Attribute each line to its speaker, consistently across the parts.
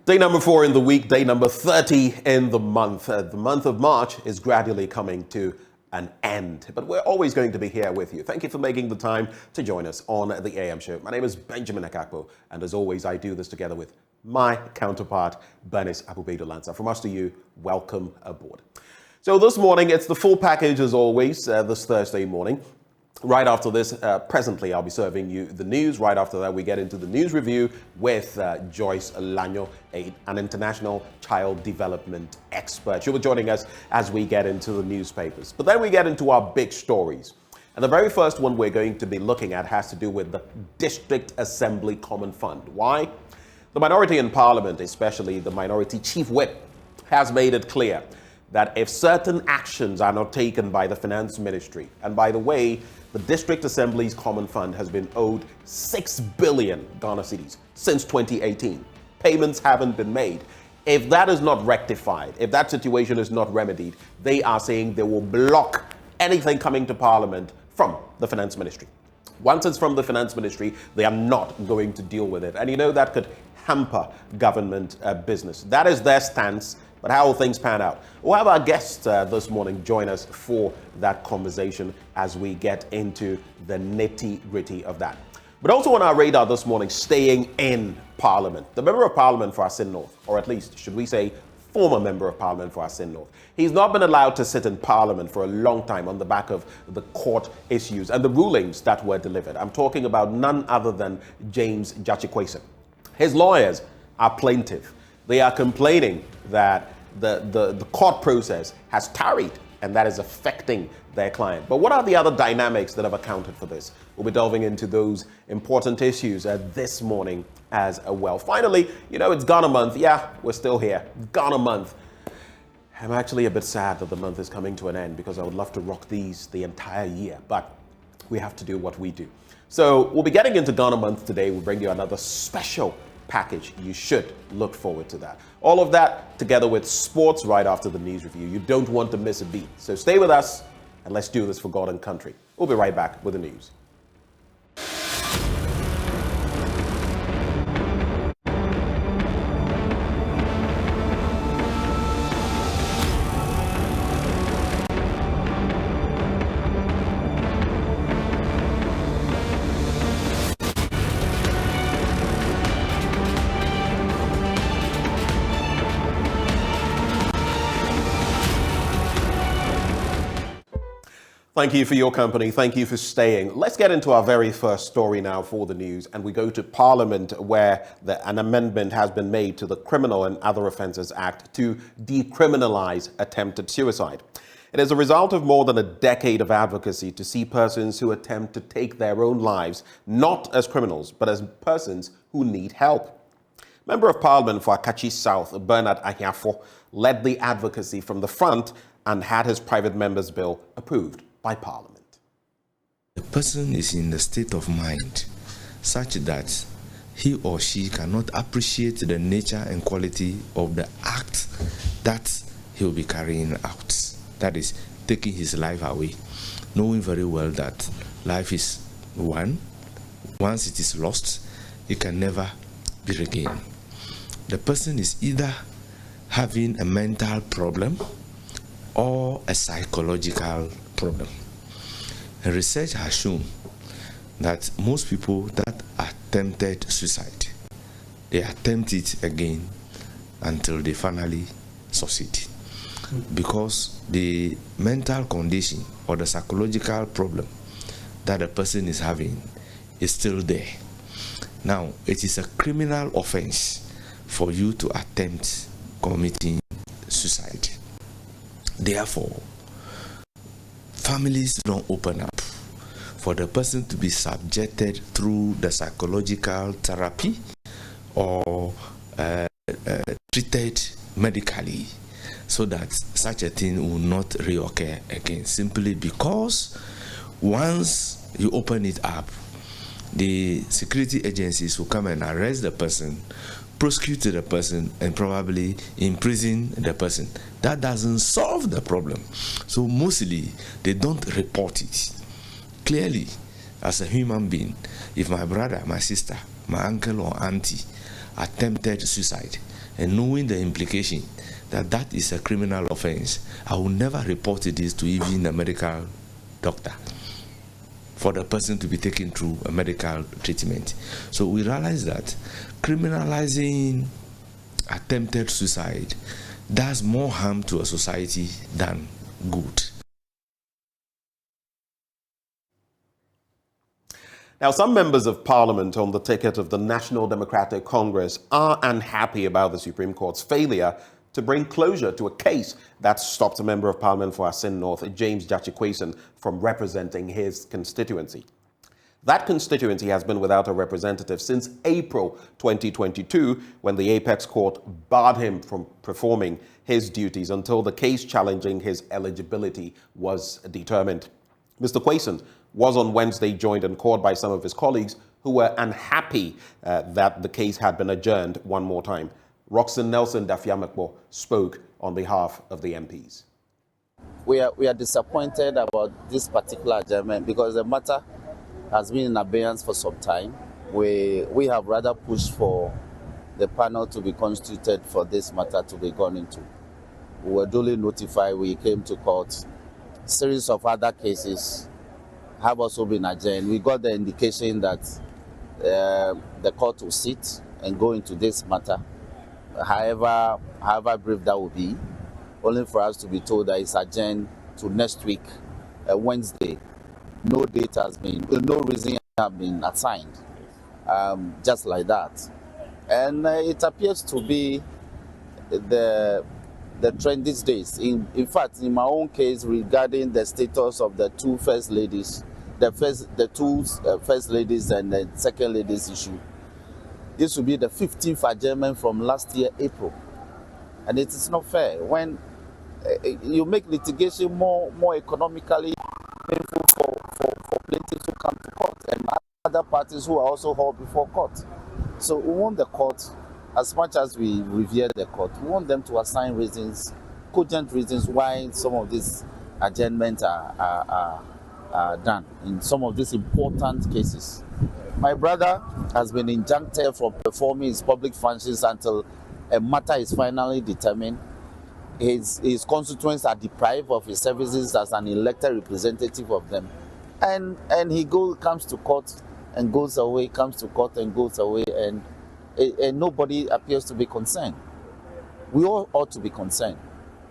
Speaker 1: Day number 4 in the week, day number 30 in the month. The month of March is gradually coming to an end, but we're always going to be here with you. Thank you for making the time to join us on the AM show. My name is Benjamin Akakpo, and as always, I do this together with my counterpart, Bernice Lansah. From us to you, welcome aboard. So this morning, it's the full package as always, this Thursday morning. Right after this, presently, I'll be serving you the news. Right after that, we get into the news review with Joyce Lanyo, an international child development expert. She'll be joining us as we get into the newspapers. But then we get into our big stories. And the very first one we're going to be looking at has to do with the District Assembly Common Fund. Why? The minority in Parliament, especially the Minority Chief Whip, has made it clear that if certain actions are not taken by the Finance Ministry, and by the way, the District Assembly's Common Fund has been owed 6 billion Ghana cedis since 2018. Payments haven't been made. If that is not rectified, if that situation is not remedied, they are saying they will block anything coming to Parliament from the Finance Ministry. Once it's from the Finance Ministry, they are not going to deal with it. And you know that could hamper government business. That is their stance. But how will things pan out? We'll have our guests this morning join us for that conversation as we get into the nitty-gritty of that. But also on our radar this morning, staying in Parliament. The Member of Parliament for Asin North, or at least, should we say, former Member of Parliament for Asin North. He's not been allowed to sit in Parliament for a long time on the back of the court issues and the rulings that were delivered. I'm talking about none other than James Jachikwese. His lawyers are plaintive. They are complaining that the court process has tarried, and that is affecting their client. But what are the other dynamics that have accounted for this? We'll be delving into those important issues this morning as well. Finally, you know, it's Ghana month. Yeah, we're still here. Ghana month. I'm actually a bit sad that the month is coming to an end because I would love to rock these the entire year, but we have to do what we do. So we'll be getting into Ghana month today. We'll bring you another special package. You should look forward to that. All of that together with sports right after the news review. You don't want to miss a beat. So stay with us and let's do this for God and country. We'll be right back with the news. Thank you for your company. Thank you for staying. Let's get into our very first story now for the news. And we go to Parliament where an amendment has been made to the Criminal and Other Offences Act to decriminalise attempted suicide. It is a result of more than a decade of advocacy to see persons who attempt to take their own lives not as criminals, but as persons who need help. Member of Parliament for Akachi South, Bernard Ahiafo, led the advocacy from the front and had his private member's bill approved by Parliament.
Speaker 2: The person is in the state of mind such that he or she cannot appreciate the nature and quality of the act that he will be carrying out. That is, taking his life away, knowing very well that life is one. Once it is lost, it can never be regained. The person is either having a mental problem or a psychological problem. And research has shown that most people that attempted suicide, they attempt it again until they finally succeed. Because the mental condition or the psychological problem that a person is having is still there. Now, it is a criminal offense for you to attempt committing suicide. Therefore, families don't open up for the person to be subjected through the psychological therapy or treated medically so that such a thing will not reoccur again, simply because once you open it up, the security agencies will come and arrest the person, prosecute the person, and probably imprison the person. That doesn't solve the problem. So mostly they don't report it. Clearly, as a human being, if my brother, my sister, my uncle or auntie attempted suicide, and knowing the implication that that is a criminal offense, I will never report this to even a medical doctor for the person to be taken through a medical treatment. So we realize that criminalizing attempted suicide does more harm to a society than good.
Speaker 1: Now, some members of parliament on the ticket of the National Democratic Congress are unhappy about the Supreme Court's failure to bring closure to a case that stopped a member of parliament for Asin North, James Jachikwason, from representing his constituency. That constituency has been without a representative since April 2022, when the Apex Court barred him from performing his duties until the case challenging his eligibility was determined. Mr. Kwason was on Wednesday joined in court by some of his colleagues who were unhappy that the case had been adjourned one more time. Roxanne Nelson Dafiamekbo spoke on behalf of the MPs.
Speaker 3: We are disappointed about this particular adjournment because the matter has been in abeyance for some time. We have rather pushed for the panel to be constituted for this matter to be gone into. We were duly notified, we came to court. A series of other cases have also been adjourned. We got the indication that the court will sit and go into this matter. However brief that will be, only for us to be told that it's adjourned to next week, Wednesday. No date has been, no reason has been assigned, just like that. And it appears to be the trend these days. In fact, in my own case, regarding the status of the two first ladies, the two first ladies and the second ladies issue, this will be the 15th adjournment from last year, April. And it is not fair when you make litigation more economically painful for plaintiffs who come to court and other parties who are also hauled before court. So we want the court, as much as we revere the court, we want them to assign reasons, cogent reasons why some of these adjournments are done in some of these important cases. My brother has been injuncted from performing his public functions until a matter is finally determined. His constituents are deprived of his services as an elected representative of them. And he comes to court and goes away, comes to court and goes away, and nobody appears to be concerned. We all ought to be concerned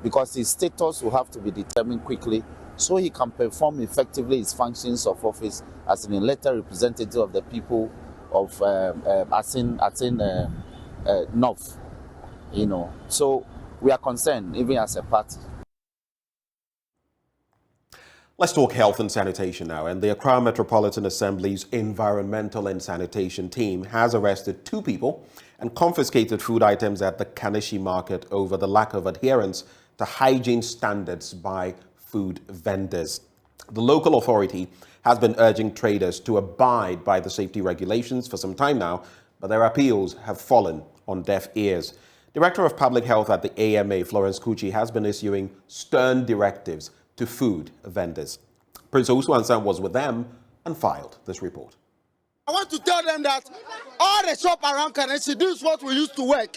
Speaker 3: because his status will have to be determined quickly so he can perform effectively his functions of office as an elected representative of the people of Asin North. So we are concerned, even as a party.
Speaker 1: Let's talk health and sanitation now. And the Accra Metropolitan Assembly's Environmental and Sanitation team has arrested 2 people and confiscated food items at the Kanishi market over the lack of adherence to hygiene standards by food vendors. The local authority has been urging traders to abide by the safety regulations for some time now, but their appeals have fallen on deaf ears. Director of Public Health at the AMA, Florence Kuchi, has been issuing stern directives to food vendors. Prince Owusu was with them and filed this report.
Speaker 4: I want to tell them that all the shop around Kanishi, this is what we used to work.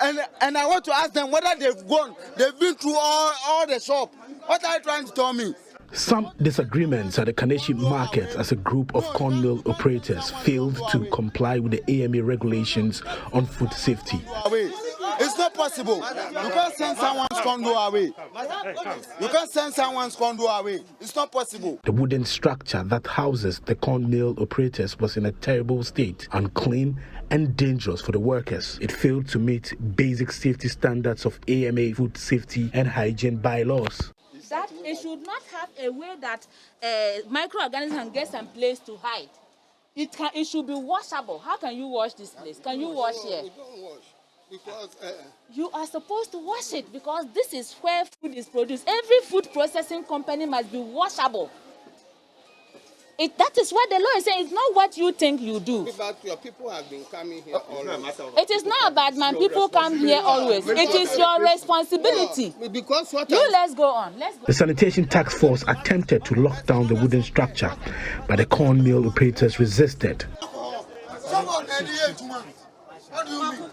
Speaker 4: And I want to ask them whether they've been through all the shop. What are you trying to tell me?
Speaker 5: Some disagreements at the Kanishi market as a group of corn mill operators failed to comply with the AMA regulations on food safety.
Speaker 4: It's not possible. You can't send someone's condo away. You can't send someone's condo away. It's not possible.
Speaker 5: The wooden structure that houses the corn mill operators was in a terrible state, unclean and dangerous for the workers. It failed to meet basic safety standards of AMA food safety and hygiene bylaws.
Speaker 6: That it should not have a way that microorganisms can get some place to hide. It should be washable. How can you wash this place? Can you wash here?
Speaker 4: We don't wash because
Speaker 6: you are supposed to wash it because this is where food is produced. Every food processing company must be washable. That is what the law is saying. It's not what you think you do.
Speaker 4: But your people have been coming here always.
Speaker 6: It is not about my people come here always. It is your responsibility.
Speaker 4: Because
Speaker 6: let's go on.
Speaker 5: The sanitation task force attempted to lock down the wooden structure, but the corn mill operators resisted.
Speaker 4: What do you mean?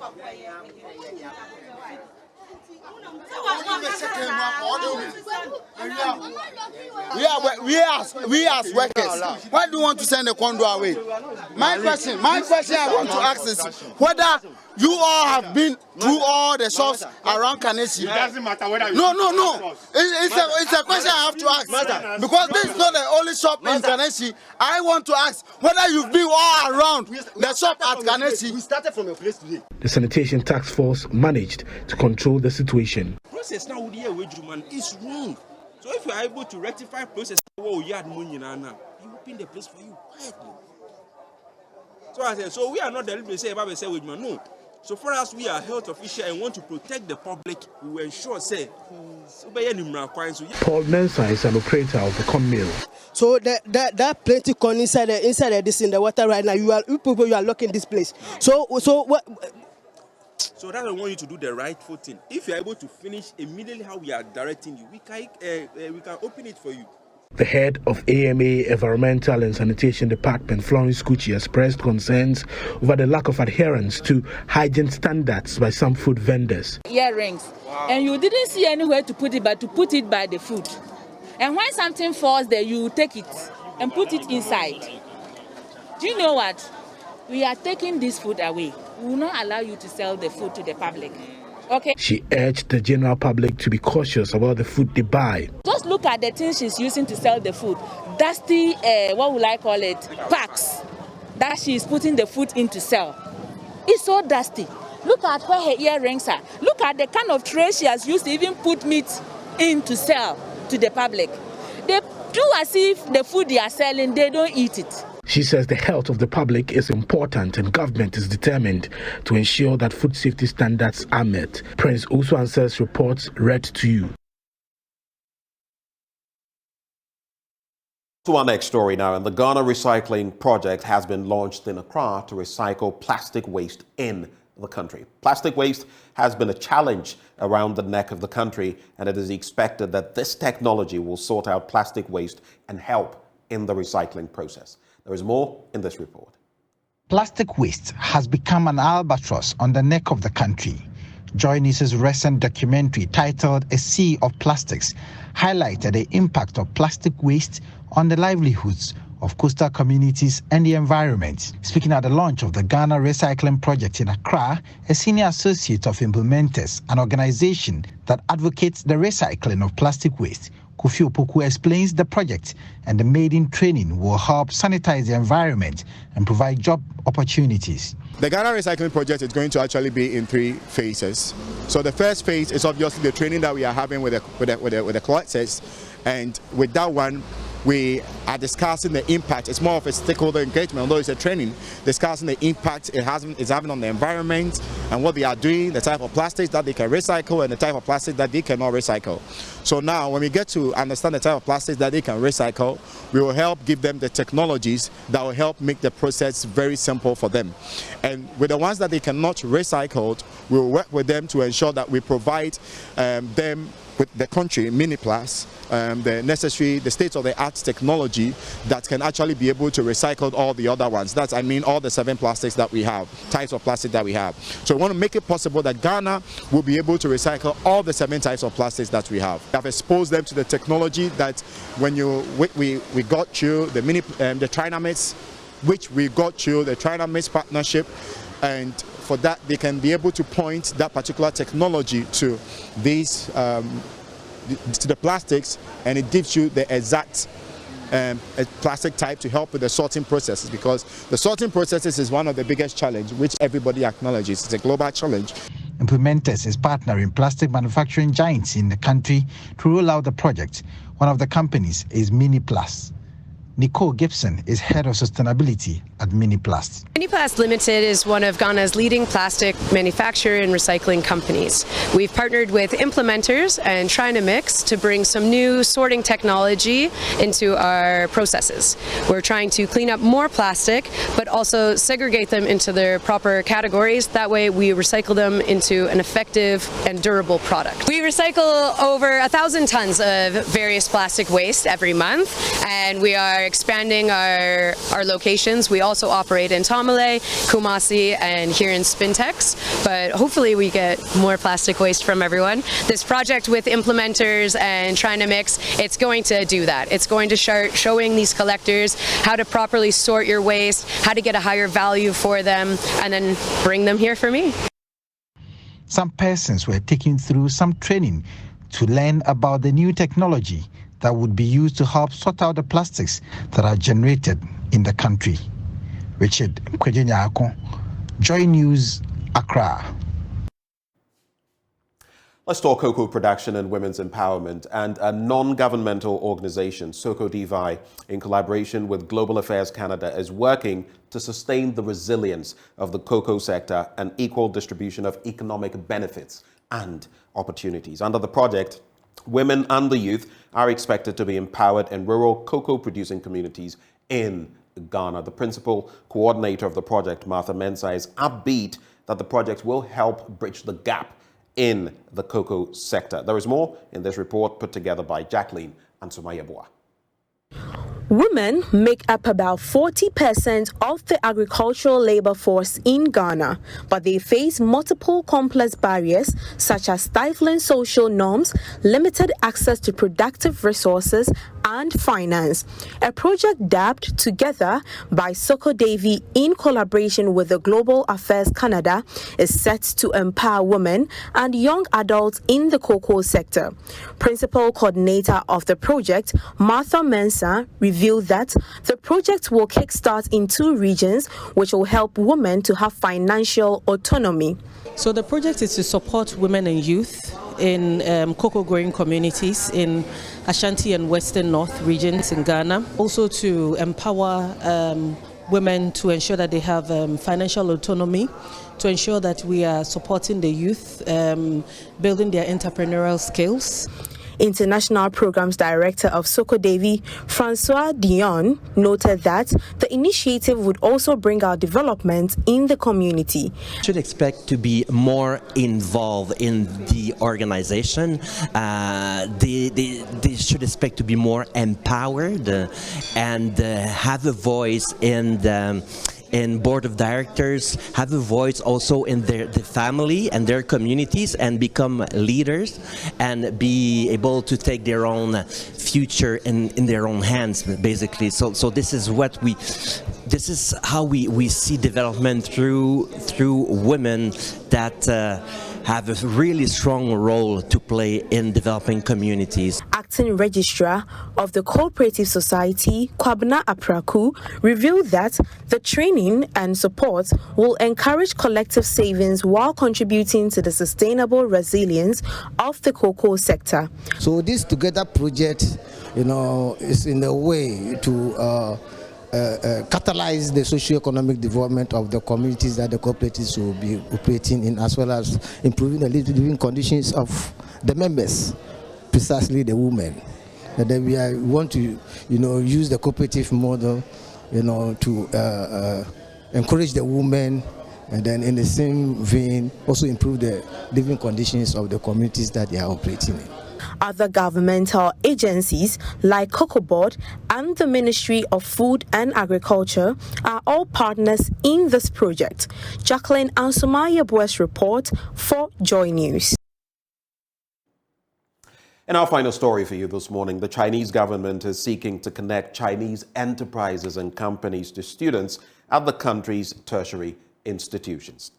Speaker 4: We as workers, why do you want to send the condo away? My question I want to ask is whether you all have been through all the shops around Kaneshie.
Speaker 7: It doesn't matter whether
Speaker 4: No. It's a question I have to ask. Because this is not the only shop in Kaneshie. I want to ask whether you've been all around the shop at Kaneshie.
Speaker 7: We started from your place today.
Speaker 5: The sanitation task force managed to control the situation.
Speaker 8: Process now with the wage man is wrong. So if you are able to rectify process, you had money now. He will open the place for you quietly. So I said, so we are not deliberately saying about the wage man. No. So for us, we are health officials and want to protect the public. We will ensure, say,
Speaker 5: Paul Lansah is an operator of the corn mill.
Speaker 9: So that plenty corn inside this in the water right now. You are locking this place. So what?
Speaker 8: So that's why I want you to do the right thing. If you are able to finish immediately how we are directing you, we can open it for you.
Speaker 5: The head of AMA Environmental and Sanitation Department, Florence Kuchi, expressed concerns over the lack of adherence to hygiene standards by some food vendors.
Speaker 6: Earrings. Wow. And you didn't see anywhere to put it, but to put it by the food. And when something falls there, you take it and put it inside. Do you know what? We are taking this food away. We will not allow you to sell the food to the public. Okay.
Speaker 5: She urged the general public to be cautious about the food they buy.
Speaker 6: Just look at the things she's using to sell the food. Dusty, what will I call it? Packs that she's putting the food in to sell. It's so dusty. Look at where her earrings are. Look at the kind of tray she has used to even put meat in to sell to the public. They do as if the food they are selling, they don't eat it.
Speaker 5: She says the health of the public is important and government is determined to ensure that food safety standards are met. Prince also answers reports read to you.
Speaker 1: To our next story now, and the Ghana Recycling Project has been launched in Accra to recycle plastic waste in the country. Plastic waste has been a challenge around the neck of the country, and it is expected that this technology will sort out plastic waste and help in the recycling process. There is more in this report.
Speaker 10: Plastic waste has become an albatross on the neck of the country. JoyNews' recent documentary titled A Sea of Plastics highlighted the impact of plastic waste on the livelihoods of coastal communities and the environment. Speaking at the launch of the Ghana Recycling Project in Accra, a senior associate of Implementers, an organization that advocates the recycling of plastic waste, Kofi Opoku explains the project and the maiden training will help sanitize the environment and provide job opportunities.
Speaker 7: The Ghana Recycling Project is going to actually be in 3 phases. So the first phase is obviously the training that we are having with the classes, and with that one, we are discussing the impact. It's more of a stakeholder engagement, although it's a training, discussing the impact it's having on the environment and what they are doing, the type of plastics that they can recycle and the type of plastic that they cannot recycle. So now when we get to understand the type of plastics that they can recycle, we will help give them the technologies that will help make the process very simple for them. And with the ones that they cannot recycle, we will work with them to ensure that we provide them with the country Miniplast, the state-of-the-art technology that can actually be able to recycle all the other ones. That's, I mean, all the 7 plastics that we have, types of plastic that we have. So we want to make it possible that Ghana will be able to recycle all the 7 types of plastics that we have. We have exposed them to the technology that when we got you the Trinamids, which we got you the Trinamids partnership, and for that they can be able to point that particular technology to these to the plastics, and it gives you the exact plastic type to help with the sorting processes, because the sorting processes is one of the biggest challenges which everybody acknowledges. It's a global challenge.
Speaker 10: Implementers is partnering plastic manufacturing giants in the country to roll out the project. One of the companies is Miniplast. Nicole Gibson is head of sustainability at Miniplast.
Speaker 11: Miniplast Limited is one of Ghana's leading plastic manufacturer and recycling companies. We've partnered with Implementers and Trinamix to bring some new sorting technology into our processes. We're trying to clean up more plastic, but but also segregate them into their proper categories. That way we recycle them into an effective and durable product. We recycle over 1,000 tons of various plastic waste every month, and we are expanding our locations. We also operate in Tamale, Kumasi, and here in Spintex, but hopefully we get more plastic waste from everyone. This project with implementers and trying to mix, it's going to do that. It's going to start showing these collectors how to properly sort your waste, how to get a higher value for them, and then bring them here for me.
Speaker 10: Some persons were taken through some training to learn about the new technology that would be used to help sort out the plastics that are generated in the country. Richard Nkwejenyako, Joy News, Accra.
Speaker 1: Let's talk cocoa production and women's empowerment. And a non-governmental organization, SOCODEVI, in collaboration with Global Affairs Canada, is working to sustain the resilience of the cocoa sector and equal distribution of economic benefits and opportunities. Under the project, women and the youth are expected to be empowered in rural cocoa-producing communities in Ghana. The principal coordinator of the project, Martha Mensah, is upbeat that the project will help bridge the gap in the cocoa sector. There is more in this report put together by Jacqueline and Sumaya Boa.
Speaker 12: Women make up about 40% of the agricultural labor force in Ghana, but they face multiple complex barriers such as stifling social norms, limited access to productive resources, and finance. A project dubbed Together by SOCODEVI in collaboration with the Global Affairs Canada is set to empower women and young adults in the cocoa sector. Principal coordinator of the project, Martha Mensah, revealed that the project will kickstart in 2 regions, which will help women to have financial autonomy.
Speaker 13: So the project is to support women and youth in cocoa growing communities in Ashanti and Western North regions in Ghana. Also to empower women to ensure that they have financial autonomy, to ensure that we are supporting the youth, building their entrepreneurial skills.
Speaker 12: International Programs Director of SOCODEVI, Francois Dion, noted that the initiative would also bring out development in the community.
Speaker 14: Should expect to be more involved in the organization. They should expect to be more empowered and have a voice in board of directors, have a voice also in their family and their communities, and become leaders and be able to take their own future in their own hands, basically. So this is how we see development through women that have a really strong role to play in developing communities.
Speaker 12: Acting Registrar of the Cooperative Society, Kwabena Apraku, revealed that the training and support will encourage collective savings while contributing to the sustainable resilience of the cocoa sector.
Speaker 15: So this Together project, is in a way to catalyze the socio-economic development of the communities that the cooperatives will be operating in, as well as improving the living conditions of the members, precisely the women. And then we want to, use the cooperative model, to encourage the women, and then in the same vein also improve the living conditions of the communities that they are operating in.
Speaker 12: Other governmental agencies like Cocoa Board and the Ministry of Food and Agriculture are all partners in this project. Jacqueline and Sumaya Boa's report for Joy News.
Speaker 1: In our final story for you this morning, the Chinese government is seeking to connect Chinese enterprises and companies to students at the country's tertiary institutions.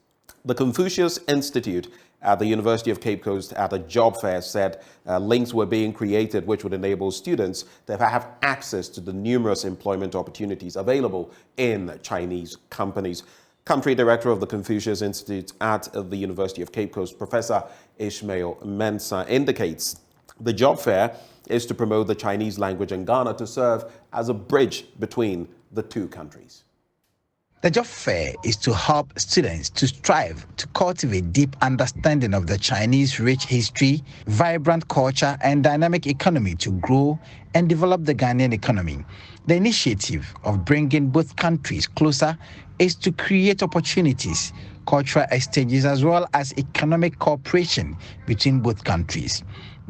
Speaker 1: The Confucius Institute at the University of Cape Coast at a job fair said links were being created which would enable students to have access to the numerous employment opportunities available in Chinese companies. Country Director of the Confucius Institute at the University of Cape Coast, Professor Ishmael Mensah, indicates the job fair is to promote the Chinese language in Ghana to serve as a bridge between the 2 countries.
Speaker 10: The job fair is to help students to strive to cultivate deep understanding of the Chinese rich history, vibrant culture, and dynamic economy to grow and develop the Ghanaian economy. The initiative of bringing both countries closer is to create opportunities, cultural exchanges, as well as economic cooperation between both countries.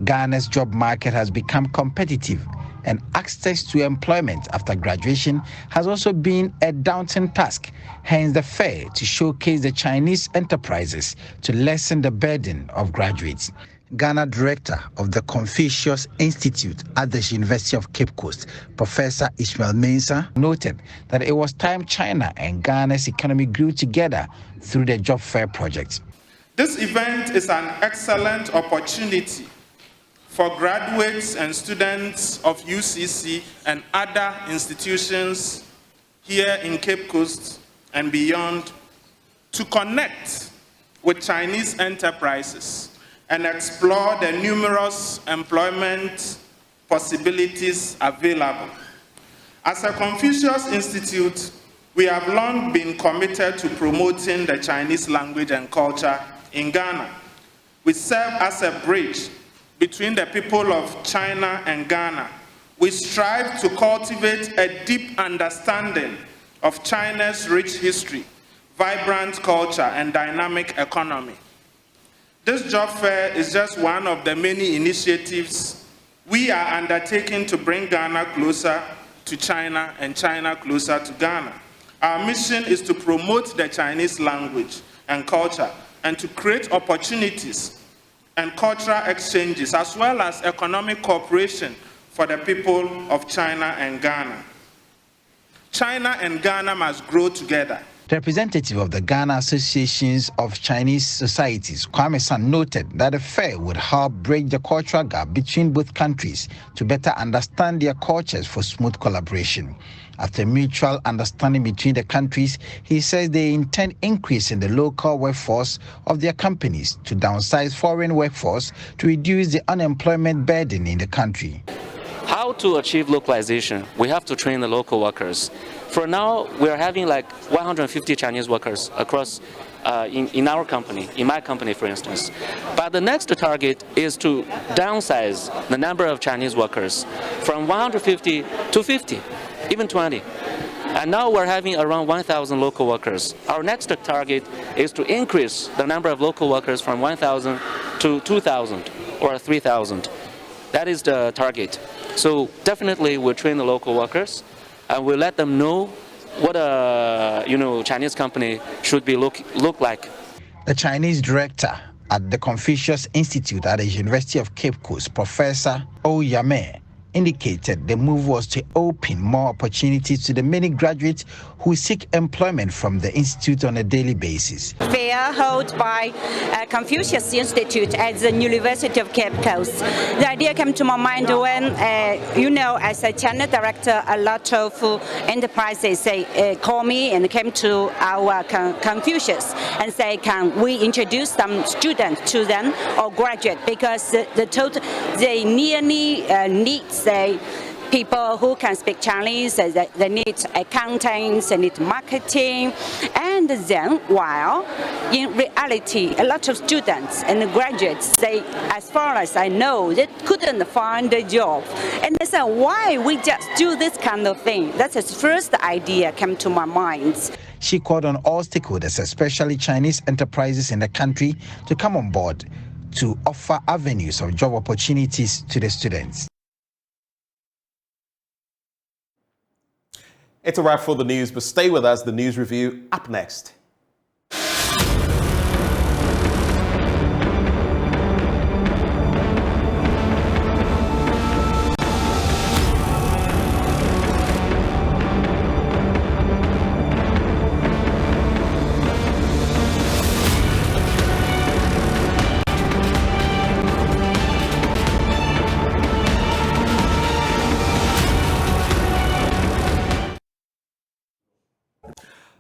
Speaker 10: Ghana's job market has become competitive, and access to employment after graduation has also been a daunting task. Hence the fair to showcase the Chinese enterprises to lessen the burden of graduates. Ghana Director of the Confucius Institute at the University of Cape Coast, Professor Ishmael Mensah, noted that it was time China and Ghana's economy grew together through the job fair project.
Speaker 16: This event is an excellent opportunity for graduates and students of UCC and other institutions here in Cape Coast and beyond to connect with Chinese enterprises and explore the numerous employment possibilities available. As a Confucius Institute, we have long been committed to promoting the Chinese language and culture in Ghana. We serve as a bridge between the people of China and Ghana. We strive to cultivate a deep understanding of China's rich history, vibrant culture, and dynamic economy. This job fair is just one of the many initiatives we are undertaking to bring Ghana closer to China and China closer to Ghana. Our mission is to promote the Chinese language and culture and to create opportunities and cultural exchanges, as well as economic cooperation for the people of China and Ghana. China and Ghana must grow together.
Speaker 10: The representative of the Ghana Associations of Chinese Societies, Kwame San, noted that the fair would help bridge the cultural gap between both countries to better understand their cultures for smooth collaboration. After mutual understanding between the countries, he says they intend increasing the local workforce of their companies to downsize foreign workforce to reduce the unemployment burden in the country.
Speaker 17: How to achieve localization? We have to train the local workers. For now, we are having like 150 Chinese workers across in our company, in my company, for instance. But the next target is to downsize the number of Chinese workers from 150 to 50, even 20. And now we're having around 1,000 local workers. Our next target is to increase the number of local workers from 1,000 to 2,000 or 3,000. That is the target. So definitely we'll train the local workers and we'll let them know what a Chinese company should be look like.
Speaker 10: The Chinese director at the Confucius Institute at the University of Cape Coast, Professor Oyame, indicated the move was to open more opportunities to the many graduates who seek employment from the institute on a daily basis.
Speaker 18: Fair held by Confucius Institute at the University of Cape Coast. The idea came to my mind when, as a China director, a lot of enterprises call me and came to our Confucius and say, can we introduce some students to them or graduate, because they nearly need people who can speak Chinese, they need accountants, they need marketing, and then while in reality a lot of students and graduates say, as far as I know, they couldn't find a job. And they said, why we just do this kind of thing? That's the first idea came to my mind.
Speaker 10: She called on all stakeholders, especially Chinese enterprises in the country, to come on board to offer avenues of job opportunities to the students.
Speaker 1: It's a wrap for the news, but stay with us. The news review up next.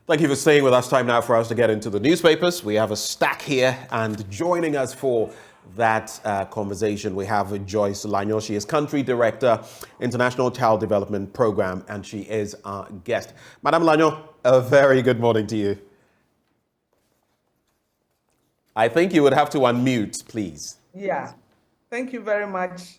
Speaker 1: Thank you for staying with us. Time now for us to get into the newspapers. We have a stack here, and joining us for that conversation we have with Joyce Lanyo. She is Country Director, International Child Development Program, and she is our guest. Madam Lanyo, a very good morning to you. I think you would have to unmute, please.
Speaker 19: Yeah, thank you very much,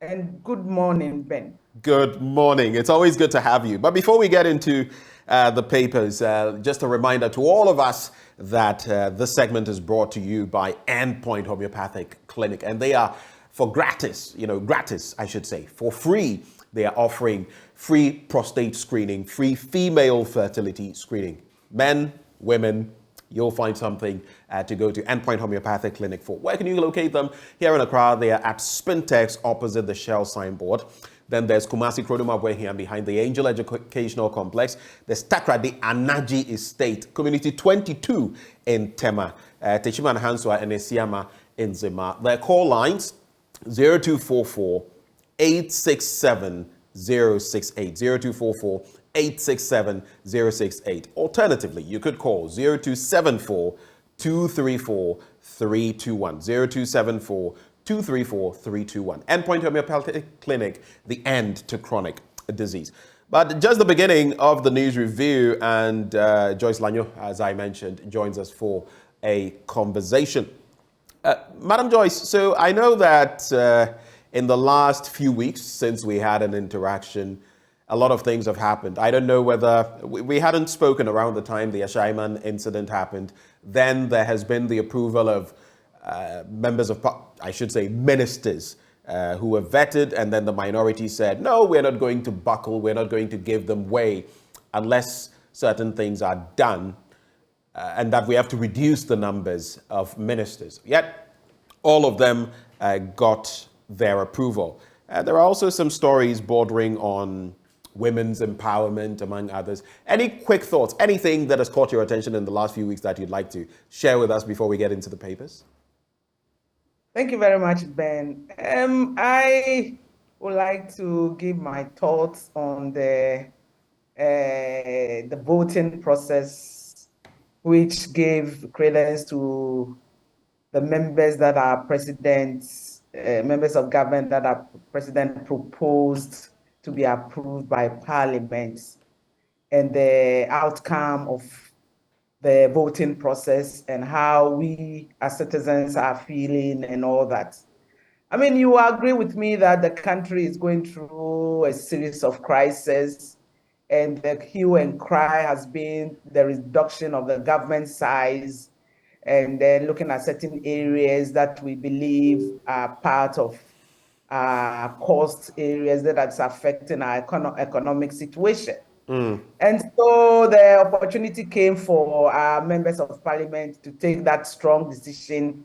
Speaker 19: and good morning, Ben.
Speaker 1: Good morning. It's always good to have you. But before we get into the papers, just a reminder to all of us that this segment is brought to you by Endpoint Homeopathic Clinic, and they are for gratis, I should say, for free. They are offering free prostate screening, free female fertility screening. Men, women, you'll find something to go to Endpoint Homeopathic Clinic for. Where can you locate them? Here in Accra, they are at Spintex opposite the Shell signboard. Then there's Kumasi Krodoma here behind the Angel Educational Complex. There's Takrady Anaji Estate, Community 22 in Tema, Techiman Hanswa and Esiama in Zima. Their call lines 0244 867 068, 0244 867 068. Alternatively, you could call 0274 234 321, 0274 234 321. Endpoint Homeopathic Clinic, the end to chronic disease. But just the beginning of the news review, and Joyce Lanyo, as I mentioned, joins us for a conversation. Madam Joyce, so I know that in the last few weeks since we had an interaction, a lot of things have happened. I don't know whether we hadn't spoken around the time the Ashaiman incident happened. Then there has been the approval of ministers who were vetted, and then the minority said, no, we're not going to buckle, we're not going to give them way unless certain things are done, and that we have to reduce the numbers of ministers. Yet, all of them got their approval. There are also some stories bordering on women's empowerment, among others. Any quick thoughts, anything that has caught your attention in the last few weeks that you'd like to share with us before we get into the papers?
Speaker 19: Thank you very much, Ben. I would like to give my thoughts on the voting process, which gave credence to the members that are presidents, members of government that are president proposed to be approved by Parliament, and the outcome of the voting process and how we as citizens are feeling and all that. I mean, you agree with me that the country is going through a series of crises, and the hue and cry has been the reduction of the government size, and then looking at certain areas that we believe are part of cost areas that are affecting our economic situation. And so the opportunity came for our members of parliament to take that strong decision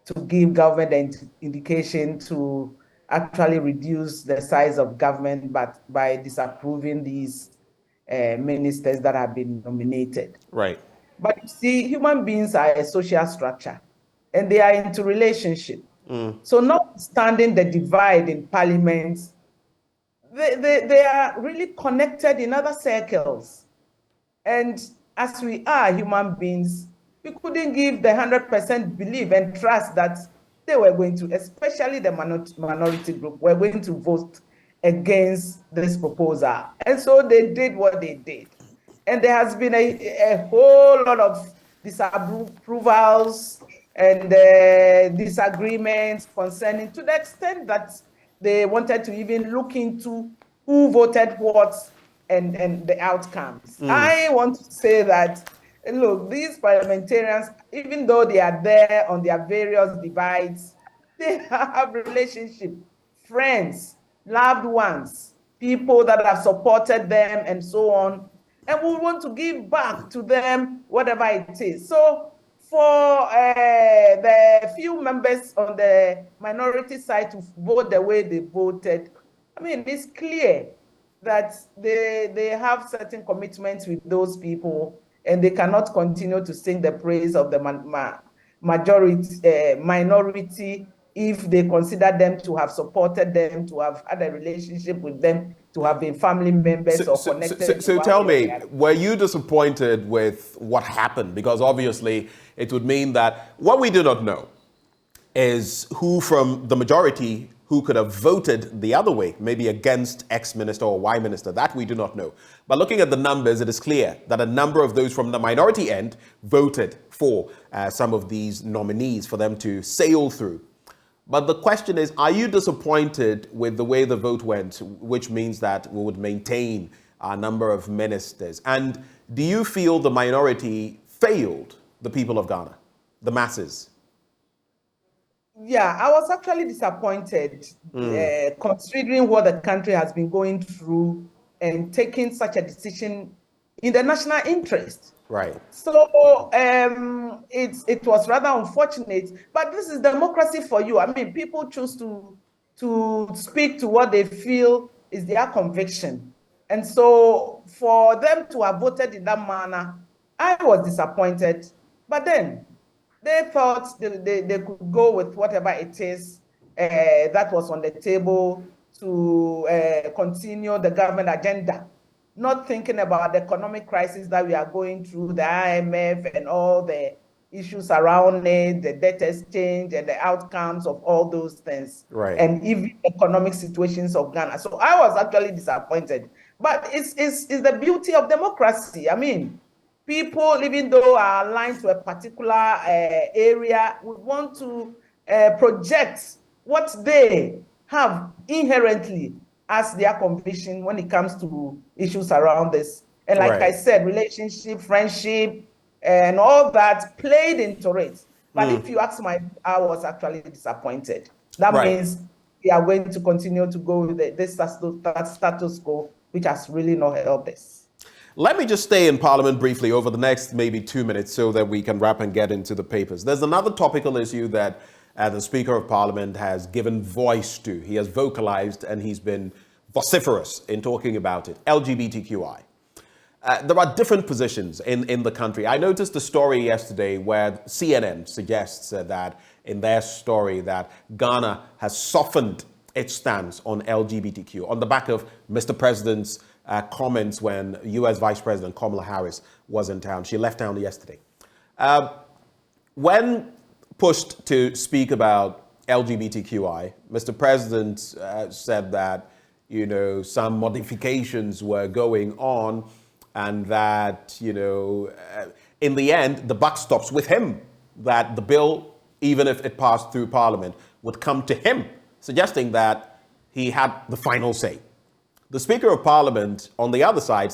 Speaker 19: to give government an indication to actually reduce the size of government, but by disapproving these ministers that have been nominated.
Speaker 1: Right.
Speaker 19: But you see, human beings are a social structure, and they are into relationship. So notwithstanding the divide in parliament, they are really connected in other circles. And as we are human beings, we couldn't give the 100% belief and trust that they were going to, especially the minority group, were going to vote against this proposal. And so they did what they did. And there has been a whole lot of disapprovals and disagreements concerning, to the extent that they wanted to even look into who voted what and the outcomes. I want to say that, look, these parliamentarians, even though they are there on their various divides, they have relationship, friends, loved ones, people that have supported them and so on. And we want to give back to them whatever it is. So for the few members on the minority side to vote the way they voted, I mean, it's clear that they have certain commitments with those people, and they cannot continue to sing the praise of the minority if they consider them to have supported them, to have had a relationship with them, to have been family members or connected.
Speaker 1: So tell me, were you disappointed with what happened? Because obviously it would mean that what we do not know is who from the majority who could have voted the other way, maybe against X minister or Y minister. That we do not know. But looking at the numbers, it is clear that a number of those from the minority end voted for some of these nominees for them to sail through. But the question is, are you disappointed with the way the vote went, which means that we would maintain a number of ministers? And do you feel the minority failed the people of Ghana, the masses?
Speaker 19: Yeah, I was actually disappointed considering what the country has been going through and taking such a decision in the national interest.
Speaker 1: Right.
Speaker 19: So it was rather unfortunate, but this is democracy for you. I mean, people choose to speak to what they feel is their conviction. And so for them to have voted in that manner, I was disappointed. But then they thought they could go with whatever it is that was on the table to continue the government agenda, not thinking about the economic crisis that we are going through, the IMF and all the issues around it, the debt exchange and the outcomes of all those things,
Speaker 1: right,
Speaker 19: and even economic situations of Ghana. So I was actually disappointed. But it's the beauty of democracy. I mean, people, even though are aligned to a particular area, would want to project what they have inherently as their conviction when it comes to issues around this. And like I said, relationship, friendship, and all that played into it. But if you ask my, I was actually disappointed. That means we are going to continue to go with this status quo, which has really not helped us.
Speaker 1: Let me just stay in Parliament briefly over the next maybe 2 minutes so that we can wrap and get into the papers. There's another topical issue that the Speaker of Parliament has given voice to. He has vocalized and he's been vociferous in talking about it, LGBTQI. There are different positions in the country. I noticed a story yesterday where CNN suggests that in their story that Ghana has softened its stance on LGBTQ on the back of Mr. President's comments when U.S. Vice President Kamala Harris was in town. She left town yesterday. When pushed to speak about LGBTQI, Mr. President said that, you know, some modifications were going on and that, you know, in the end, the buck stops with him, that the bill, even if it passed through Parliament, would come to him, suggesting that he had the final say. The Speaker of Parliament on the other side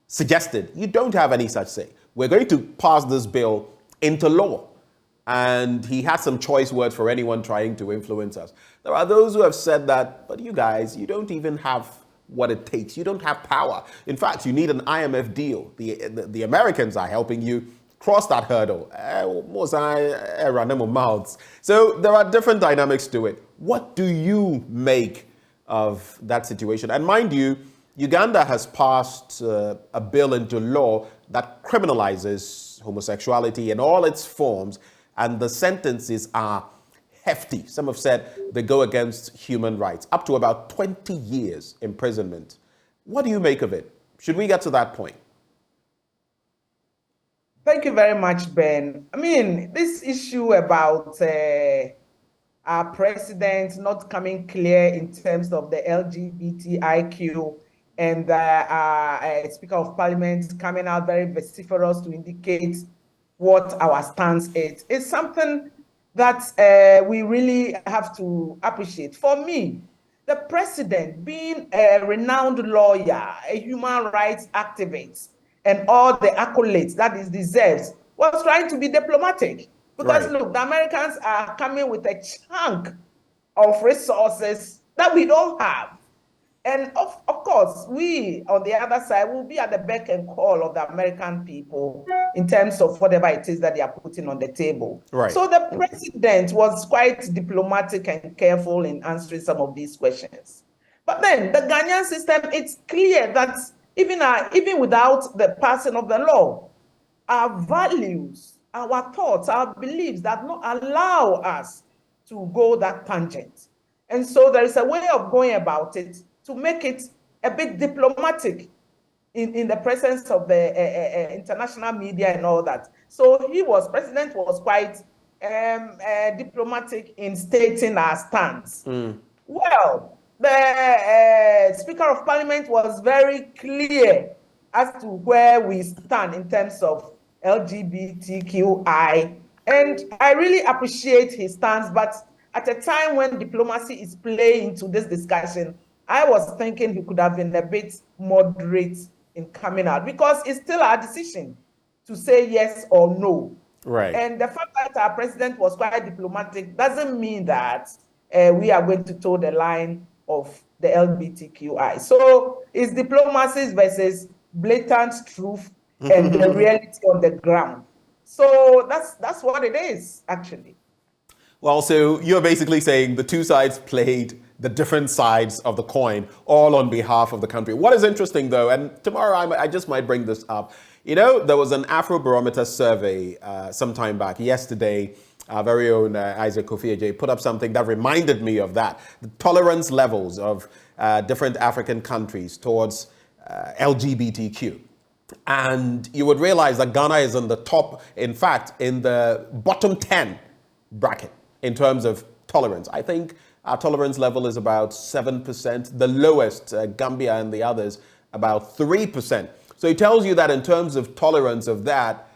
Speaker 1: suggested, you don't have any such say. We're going to pass this bill into law. And he had some choice words for anyone trying to influence us. There are those who have said that, but you guys, you don't even have what it takes. You don't have power. In fact, you need an IMF deal. The Americans are helping you cross that hurdle. So there are different dynamics to it. What do you make of that situation? And mind you, Uganda has passed a bill into law that criminalizes homosexuality in all its forms, and the sentences are hefty. Some have said they go against human rights, up to about 20 years imprisonment. What do you make of it? Should we get to that point?
Speaker 19: Thank you very much, Ben. I mean, this issue about our president not coming clear in terms of the LGBTIQ and our Speaker of Parliament coming out very vociferous to indicate what our stance is. It's something that we really have to appreciate. For me, the president, being a renowned lawyer, a human rights activist, and all the accolades that he deserves, was trying to be diplomatic. Because look, the Americans are coming with a chunk of resources that we don't have. And of course, we on the other side will be at the beck and call of the American people in terms of whatever it is that they are putting on the table. So the president was quite diplomatic and careful in answering some of these questions. But then the Ghanaian system, it's clear that even without the passing of the law, our values, our thoughts, our beliefs that not allow us to go that tangent. And so there is a way of going about it to make it a bit diplomatic in the presence of the international media and all that. So president was quite diplomatic in stating our stance. Well, the Speaker of Parliament was very clear as to where we stand in terms of LGBTQI, and I really appreciate his stance, but at a time when diplomacy is playing into this discussion, I was thinking he could have been a bit moderate in coming out, because it's still our decision to say yes or no.
Speaker 1: Right.
Speaker 19: And the fact that our president was quite diplomatic doesn't mean that we are going to toe the line of the LGBTQI. So it's diplomacy versus blatant truth and the reality on the ground. So that's what it is, actually.
Speaker 1: Well, so you're basically saying the two sides played the different sides of the coin, all on behalf of the country. What is interesting, though, and tomorrow I just might bring this up, you know, there was an Afrobarometer survey some time back. Yesterday, our very own Isaac Kofi Ajay put up something that reminded me of that. The tolerance levels of different African countries towards LGBTQ. And you would realize that Ghana is in the top, in fact, in the bottom 10 bracket in terms of tolerance. I think our tolerance level is about 7%. The lowest, Gambia and the others, about 3%. So it tells you that in terms of tolerance of that,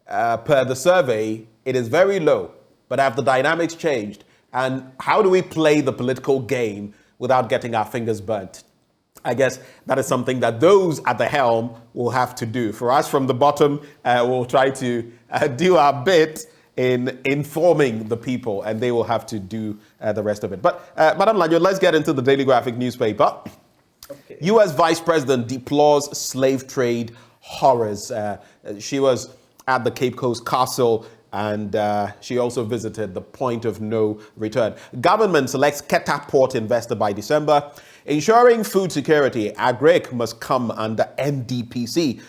Speaker 1: per the survey, it is very low. But have the dynamics changed? And how do we play the political game without getting our fingers burnt? I guess that is something that those at the helm will have to do. For us from the bottom, we'll try to do our bit in informing the people, and they will have to do the rest of it. But Madam Lanyo, let's get into the Daily Graphic newspaper. Okay. U.S. Vice President deplores slave trade horrors. She was at the Cape Coast Castle, and she also visited the point of no return. Government selects Keta port investor by December. Ensuring food security, Agric must come under NDPC.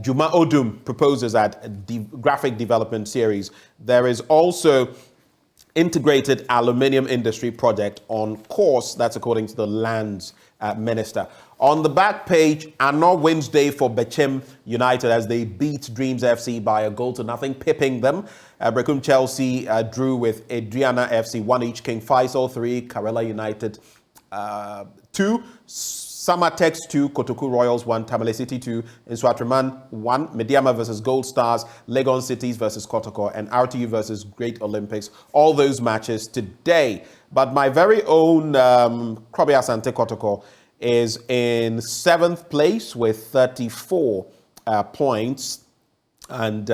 Speaker 1: Juma Odum proposes at Graphic Development Series. There is also integrated aluminium industry project on course. That's according to the lands minister. On the back page, Anno Wednesday for Bechem United as they beat Dreams FC by 1-0, pipping them. Brekum Chelsea drew with Adriana FC 1 each. King Faisal 3, Karela United 2, Samatex 2, Kotoku Royals 1, Tamale City 2, Nswatriman 1, Mediama versus Gold Stars, Legon Cities versus Kotoko, and RTU versus Great Olympics. All those matches today. But my very own Krobe Asante Kotoko is in 7th place with 34 points. And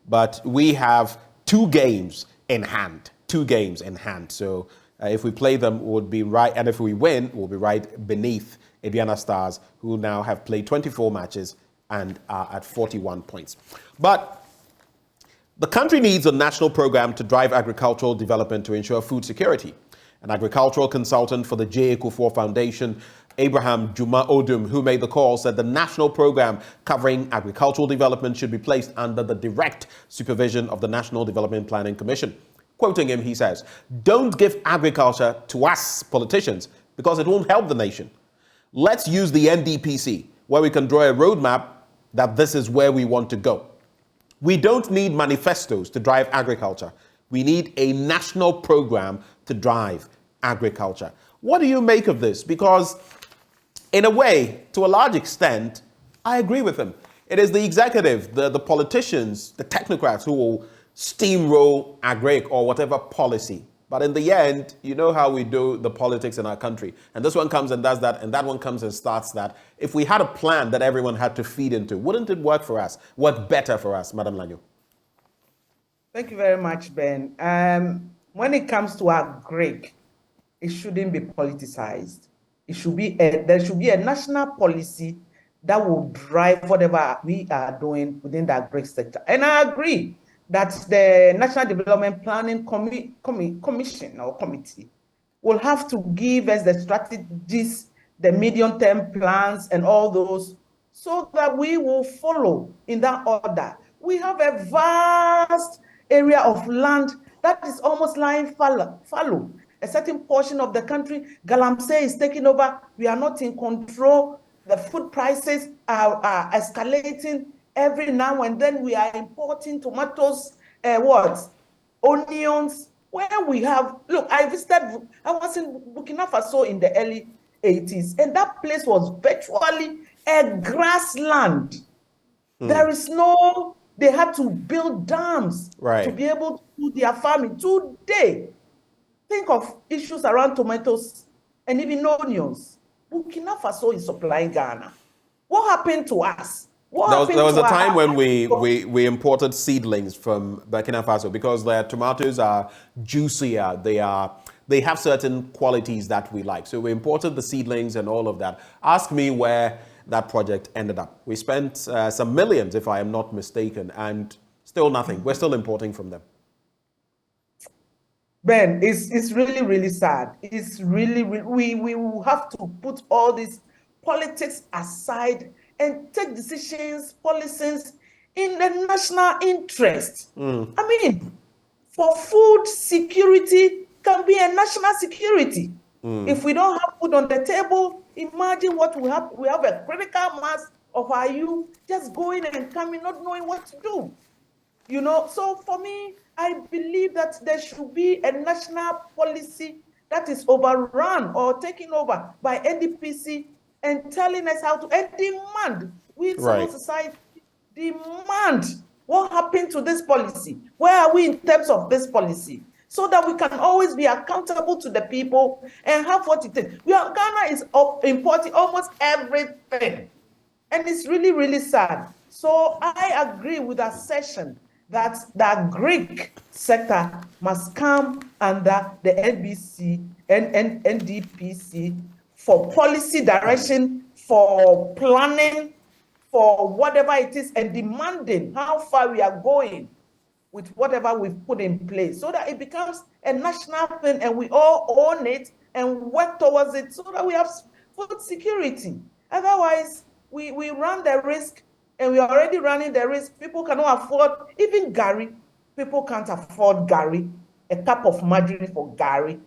Speaker 1: but we have 2 games in hand. 2 games in hand. So if we play them, we would be right, and if we win, we'll be right beneath Aduana Stars, who now have played 24 matches and are at 41 points. But the country needs a national program to drive agricultural development to ensure food security. An agricultural consultant for the J. Kufuor Foundation, Abraham Juma Odum, who made the call, said the national program covering agricultural development should be placed under the direct supervision of the National Development Planning Commission. Quoting him, he says, "Don't give agriculture to us politicians because it won't help the nation. Let's use the NDPC where we can draw a roadmap that this is where we want to go. We don't need manifestos to drive agriculture. We need a national program to drive agriculture." What do you make of this? Because in a way, to a large extent, I agree with him. It is the executive, the politicians, the technocrats who will steamroll agric or whatever policy. But in the end, you know how we do the politics in our country. And this one comes and does that, and that one comes and starts that. If we had a plan that everyone had to feed into, wouldn't it work for us? Work better for us, Madam Lanyo?
Speaker 19: Thank you very much, Ben. When it comes to agric, it shouldn't be politicized. It should be there should be a national policy that will drive whatever we are doing within the agric sector. And I agree that the National Development Planning Commission or Committee will have to give us the strategies, the medium-term plans, and all those, so that we will follow in that order. We have a vast area of land that is almost lying fallow. A certain portion of the country, Galamsey is taking over. We are not in control. The food prices are escalating. Every now and then we are importing tomatoes, onions, where we have, look, I was in Burkina Faso in the early 80s, and that place was virtually a grassland. There is no, they had to build dams to be able to do their farming. Today, think of issues around tomatoes and even onions. Burkina Faso is supplying Ghana. What happened to us?
Speaker 1: There was a time when we imported seedlings from Burkina Faso because their tomatoes are juicier. They have certain qualities that we like. So we imported the seedlings and all of that. Ask me where that project ended up. We spent some millions, if I am not mistaken, and still nothing. We're still importing from them.
Speaker 19: Ben, it's really, really sad. It's really, we will have to put all this politics aside and take decisions, policies in the national interest. I mean, for food security can be a national security. If we don't have food on the table, imagine what we have. We have a critical mass of our youth just going and coming, not knowing what to do. You know, so for me, I believe that there should be a national policy that is overrun or taken over by NDPC and telling us how to, and demand, we civil society demand what happened to this policy. Where are we in terms of this policy? So that we can always be accountable to the people and have what it takes. Ghana is importing almost everything. And it's really, really sad. So I agree with that session that the Greek sector must come under the NBC and NDPC for policy direction, for planning, for whatever it is, and demanding how far we are going with whatever we've put in place, so that it becomes a national thing and we all own it and work towards it so that we have food security. Otherwise, we run the risk, and we are already running the risk. People cannot afford even Gary. People can't afford Gary, a cup of margarine for Gary.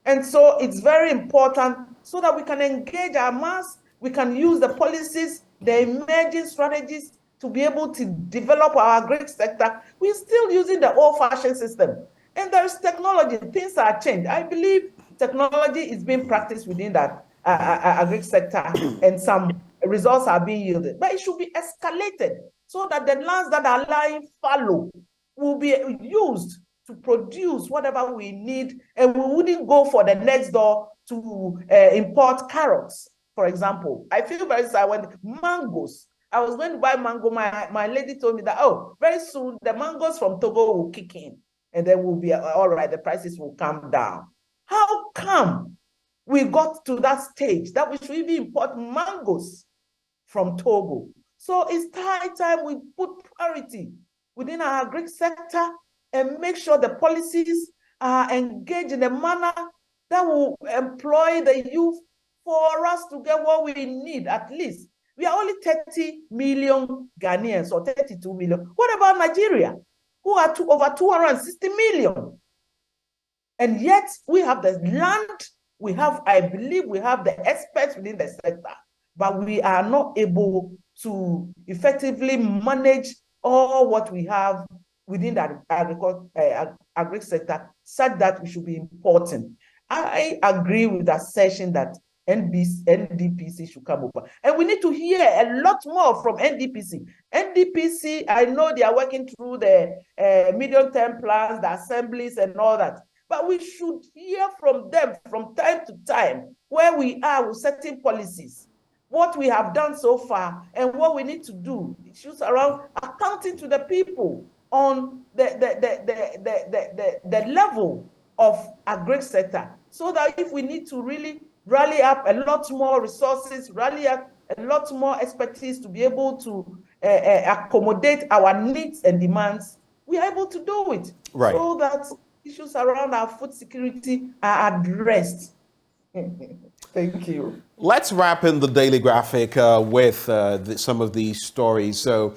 Speaker 19: And so it's very important so that we can engage our mass, we can use the policies, the emerging strategies to be able to develop our agri sector. We're still using the old-fashioned system. And there's technology, things are changed. I believe technology is being practiced within that agri sector, and some results are being yielded. But it should be escalated so that the lands that are lying fallow will be used to produce whatever we need, and we wouldn't go for the next door to import carrots, for example. I feel very sad when mangoes, I was going to buy mango, my lady told me that, oh, very soon the mangoes from Togo will kick in, and then we'll be all right, the prices will come down. How come we got to that stage that we should even import mangoes from Togo? So it's high time we put priority within our agri sector and make sure the policies are engaged in a manner that will employ the youth for us to get what we need. At least we are only 30 million Ghanaians, or 32 million. What about Nigeria, who are over 260 million? And yet we have the land, we have, I believe we have the experts within the sector, but we are not able to effectively manage all what we have within that agri sector, such that we should be importing. I agree with the assertion that NDPC should come over. And we need to hear a lot more from NDPC. NDPC, I know they are working through the medium-term plans, the assemblies and all that. But we should hear from them from time to time where we are with certain policies, what we have done so far, and what we need to do. Issues around accounting to the people on the level of agri sector, so that if we need to really rally up a lot more resources, rally up a lot more expertise to be able to accommodate our needs and demands, we are able to do it.
Speaker 1: Right.
Speaker 19: So that issues around our food security are addressed. Thank you.
Speaker 1: Let's wrap in the Daily Graphic with some of these stories. So,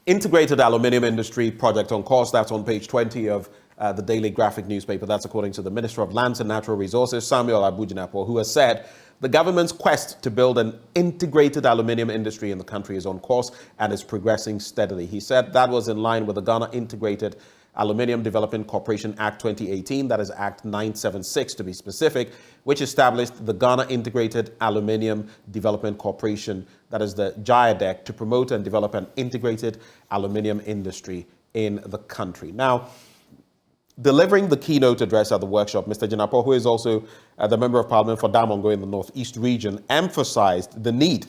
Speaker 1: integrated aluminium industry project on course. That's on page 20 of the Daily Graphic newspaper. That's according to the Minister of Lands and Natural Resources, Samuel Abujinapo, who has said the government's quest to build an integrated aluminium industry in the country is on course and is progressing steadily. He said that was in line with the Ghana Integrated Aluminium Development Corporation Act 2018, that is Act 976 to be specific, which established the Ghana Integrated Aluminium Development Corporation, that is the JIADEC, to promote and develop an integrated aluminium industry in the country. Now, delivering the keynote address at the workshop, Mr. Jinapo, who is also the Member of Parliament for Damongo in the Northeast region, emphasized the need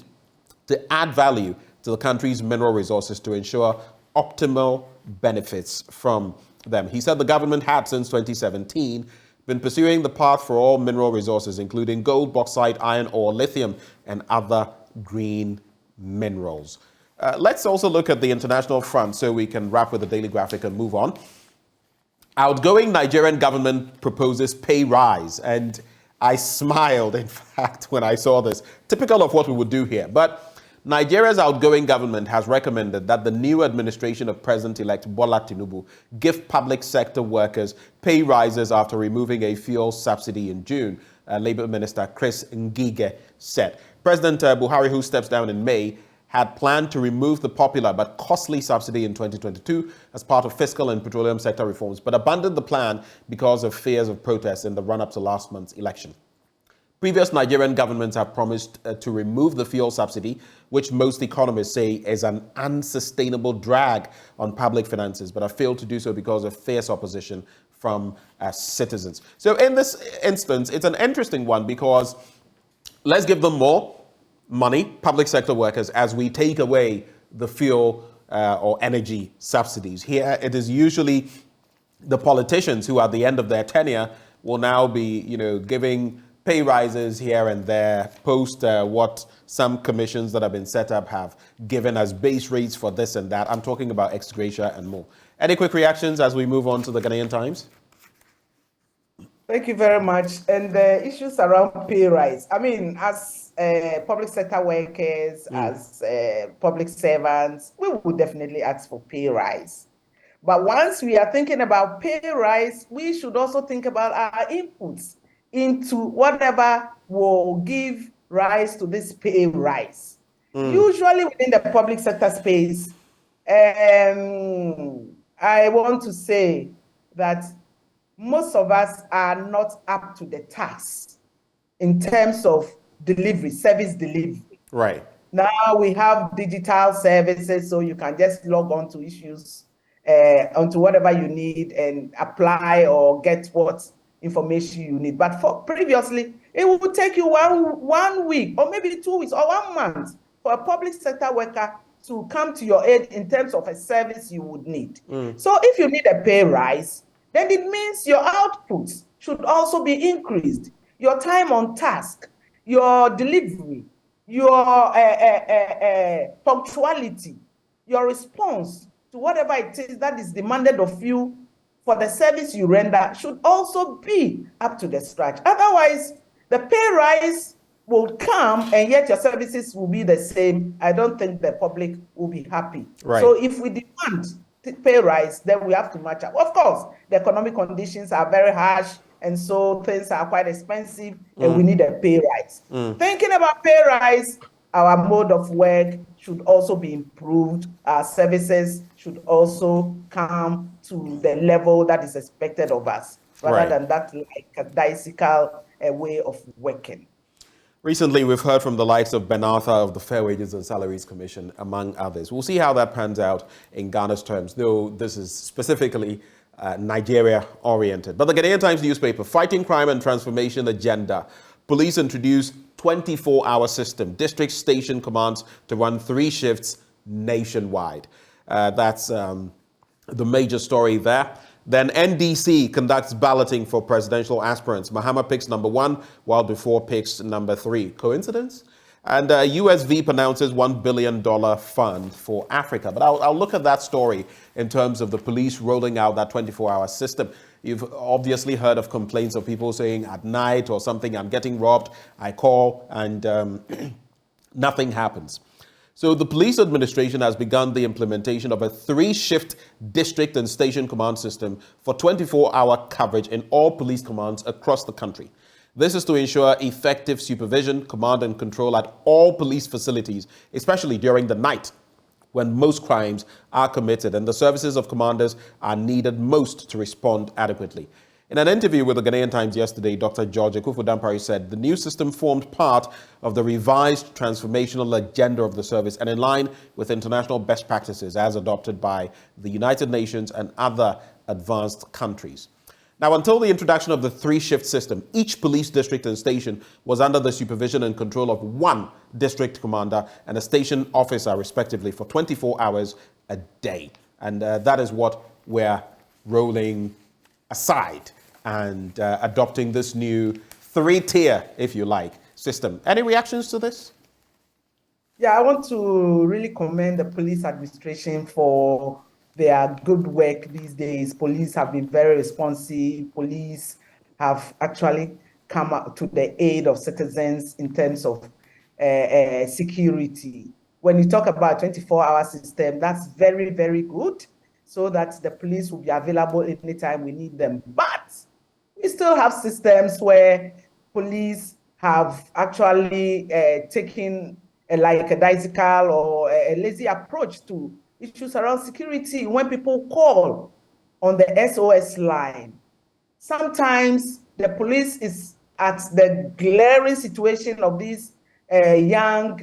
Speaker 1: to add value to the country's mineral resources to ensure optimal benefits from them. He said the government had, since 2017, been pursuing the path for all mineral resources, including gold, bauxite, iron ore, lithium, and other green minerals. Let's also look at the international front so we can wrap with the Daily Graphic and move on. Outgoing Nigerian government proposes pay rise, and I smiled, in fact, when I saw this. Typical of what we would do here. But Nigeria's outgoing government has recommended that the new administration of President-elect Bola Tinubu give public sector workers pay rises after removing a fuel subsidy in June, Labour Minister Chris Ngige said. President Buhari, who steps down in May, had planned to remove the popular but costly subsidy in 2022 as part of fiscal and petroleum sector reforms, but abandoned the plan because of fears of protests in the run-up to last month's election. Previous Nigerian governments have promised to remove the fuel subsidy, which most economists say is an unsustainable drag on public finances, but have failed to do so because of fierce opposition from citizens. So in this instance, it's an interesting one because let's give them more money, public sector workers, as we take away the fuel or energy subsidies. Here, it is usually the politicians who, at the end of their tenure, will now be, giving pay rises here and there, post what some commissions that have been set up have given as base rates for this and that. I'm talking about ex gratia and more. Any quick reactions as we move on to the Ghanaian Times?
Speaker 19: Thank you very much. And the issues around pay rise. I mean, as public sector workers, as public servants, we would definitely ask for pay rise. But once we are thinking about pay rise, we should also think about our inputs into whatever will give rise to this pay rise. Usually within the public sector space, I want to say that most of us are not up to the task in terms of delivery, service delivery.
Speaker 1: Right.
Speaker 19: Now we have digital services, so you can just log on to issues, onto whatever you need and apply or get what information you need. But for previously, it would take you one week or maybe 2 weeks or 1 month for a public sector worker to come to your aid in terms of a service you would need. So if you need a pay rise, then it means your output should also be increased. Your time on task, your delivery, your punctuality, your response to whatever it is that is demanded of you for the service you render should also be up to the scratch. Otherwise, the pay rise will come and yet your services will be the same. I don't think the public will be happy.
Speaker 1: Right.
Speaker 19: So if we demand pay rise, then we have to match up. Of course, the economic conditions are very harsh, and so things are quite expensive, and we need a pay rise. Thinking about pay rise, our mode of work should also be improved. Our services should also come to the level that is expected of us, rather than that lackadaisical way of working.
Speaker 1: Recently, we've heard from the likes of Bernice of the Fair Wages and Salaries Commission, among others. We'll see how that pans out in Ghana's terms, though this is specifically Nigeria-oriented. But the Ghanaian Times newspaper, fighting crime and transformation agenda. Police introduce 24-hour system. District station commands to run 3 shifts nationwide. That's the major story there. Then NDC conducts balloting for presidential aspirants. Mahama picks number 1, while before picks number 3. Coincidence? And USV announces $1 billion fund for Africa. But I'll look at that story in terms of the police rolling out that 24-hour system. You've obviously heard of complaints of people saying at night or something, I'm getting robbed. I call and nothing happens. So the police administration has begun the implementation of a 3-shift district and station command system for 24-hour coverage in all police commands across the country. This is to ensure effective supervision, command and control at all police facilities, especially during the night, when most crimes are committed and the services of commanders are needed most to respond adequately. In an interview with the Ghanaian Times yesterday, Dr. George Akufo-Dampare said the new system formed part of the revised transformational agenda of the service and in line with international best practices as adopted by the United Nations and other advanced countries. Now, until the introduction of the three-shift system, each police district and station was under the supervision and control of one district commander and a station officer, respectively, for 24 hours a day. And that is what we're rolling aside and adopting this new three-tier, if you like, system. Any reactions to this?
Speaker 19: Yeah, I want to really commend the police administration for their good work these days. Police have been very responsive. Police have actually come up to the aid of citizens in terms of security. When you talk about 24-hour system, that's very, very good, so that the police will be available anytime we need them. But we still have systems where police have actually taken a lackadaisical or a lazy approach to issues around security. When people call on the SOS line, sometimes the police is at the glaring situation of these young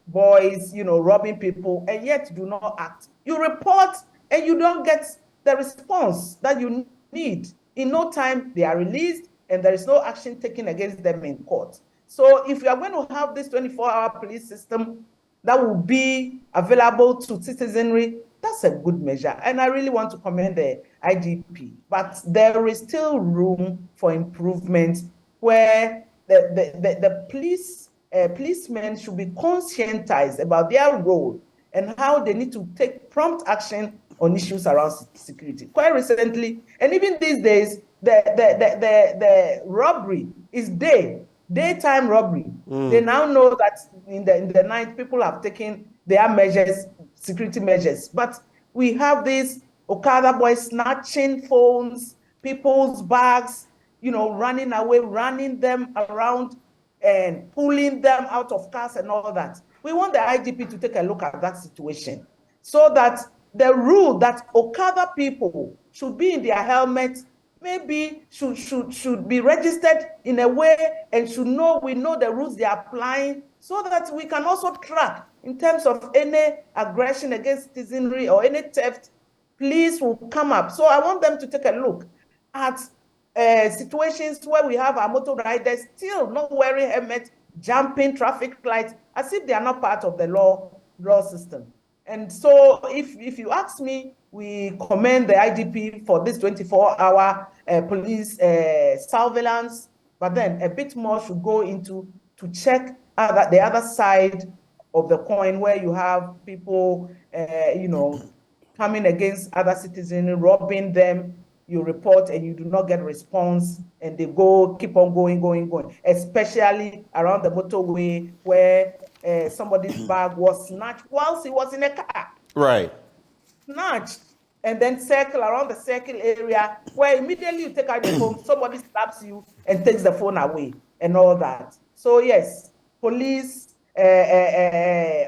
Speaker 19: boys, robbing people, and yet do not act. You report and you don't get the response that you need. In no time, they are released and there is no action taken against them in court. So if you are going to have this 24-hour police system that will be available to citizenry, that's a good measure. And I really want to commend the IGP. But there is still room for improvement where the policemen should be conscientized about their role and how they need to take prompt action on issues around security. Quite recently, and even these days, the robbery is daytime robbery. They now know that in the night, people have taken their measures, security measures. But we have these Okada boys snatching phones, people's bags, running away, running them around and pulling them out of cars and all that. We want the IGP to take a look at that situation so that the rule that Okada people should be in their helmets maybe should be registered in a way and we know the rules they are applying so that we can also track in terms of any aggression against citizenry or any theft, police will come up. So I want them to take a look at situations where we have our motor riders still not wearing helmets, jumping traffic lights, as if they are not part of the law system. And so if you ask me, we commend the IGP for this 24-hour police surveillance, but then a bit more should go into to check the other side of the coin where you have people, coming against other citizens, robbing them. You report and you do not get response, and they keep on going, especially around the motorway where somebody's bag was snatched whilst he was in a car.
Speaker 1: Right.
Speaker 19: Snatched, and then circle around the circle area where immediately you take out the phone, somebody slaps you and takes the phone away and all that. So yes, police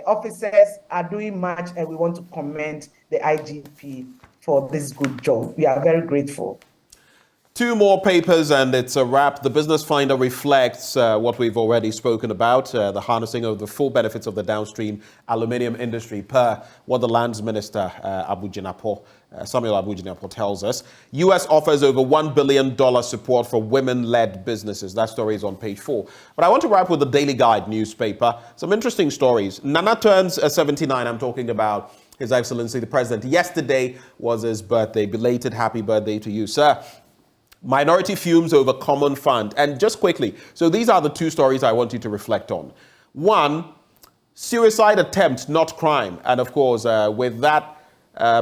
Speaker 19: officers are doing much, and we want to commend the IGP for this good job. We are very grateful.
Speaker 1: Two more papers and it's a wrap. The Business Finder reflects what we've already spoken about, the harnessing of the full benefits of the downstream aluminium industry per what the Lands Minister, Samuel Abu Jinapor, tells us. U.S. offers over $1 billion support for women-led businesses. That story is on page 4. But I want to wrap with the Daily Guide newspaper. Some interesting stories. Nana turns 79. I'm talking about His Excellency the President. Yesterday was his birthday. Belated happy birthday to you, sir. Minority fumes over common fund. And just quickly, so these are the two stories I want you to reflect on. One, suicide attempt, not crime. And of course, with that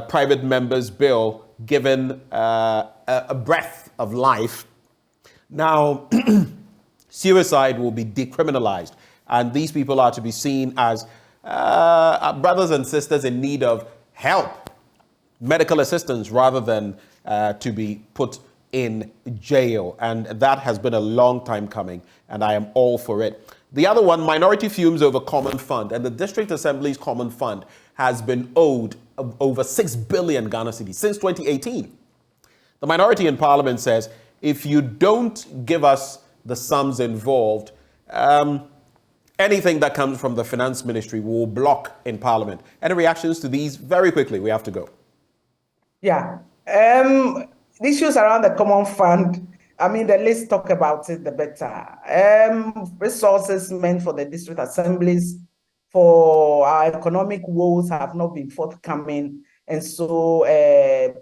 Speaker 1: private member's bill given a breath of life, now suicide will be decriminalized. And these people are to be seen as brothers and sisters in need of help, medical assistance, rather than to be put in jail. And that has been a long time coming, and I am all for it. The other one, minority fumes over common fund, and the District Assembly's common fund has been owed over 6 billion Ghana cedis since 2018. The minority in parliament says, if you don't give us the sums involved, anything that comes from the finance ministry will block in parliament. Any reactions to these? Very quickly, we have to go.
Speaker 19: Yeah. The issues around the common fund, I mean, the least talk about it, the better. Resources meant for the district assemblies for our economic woes have not been forthcoming. And so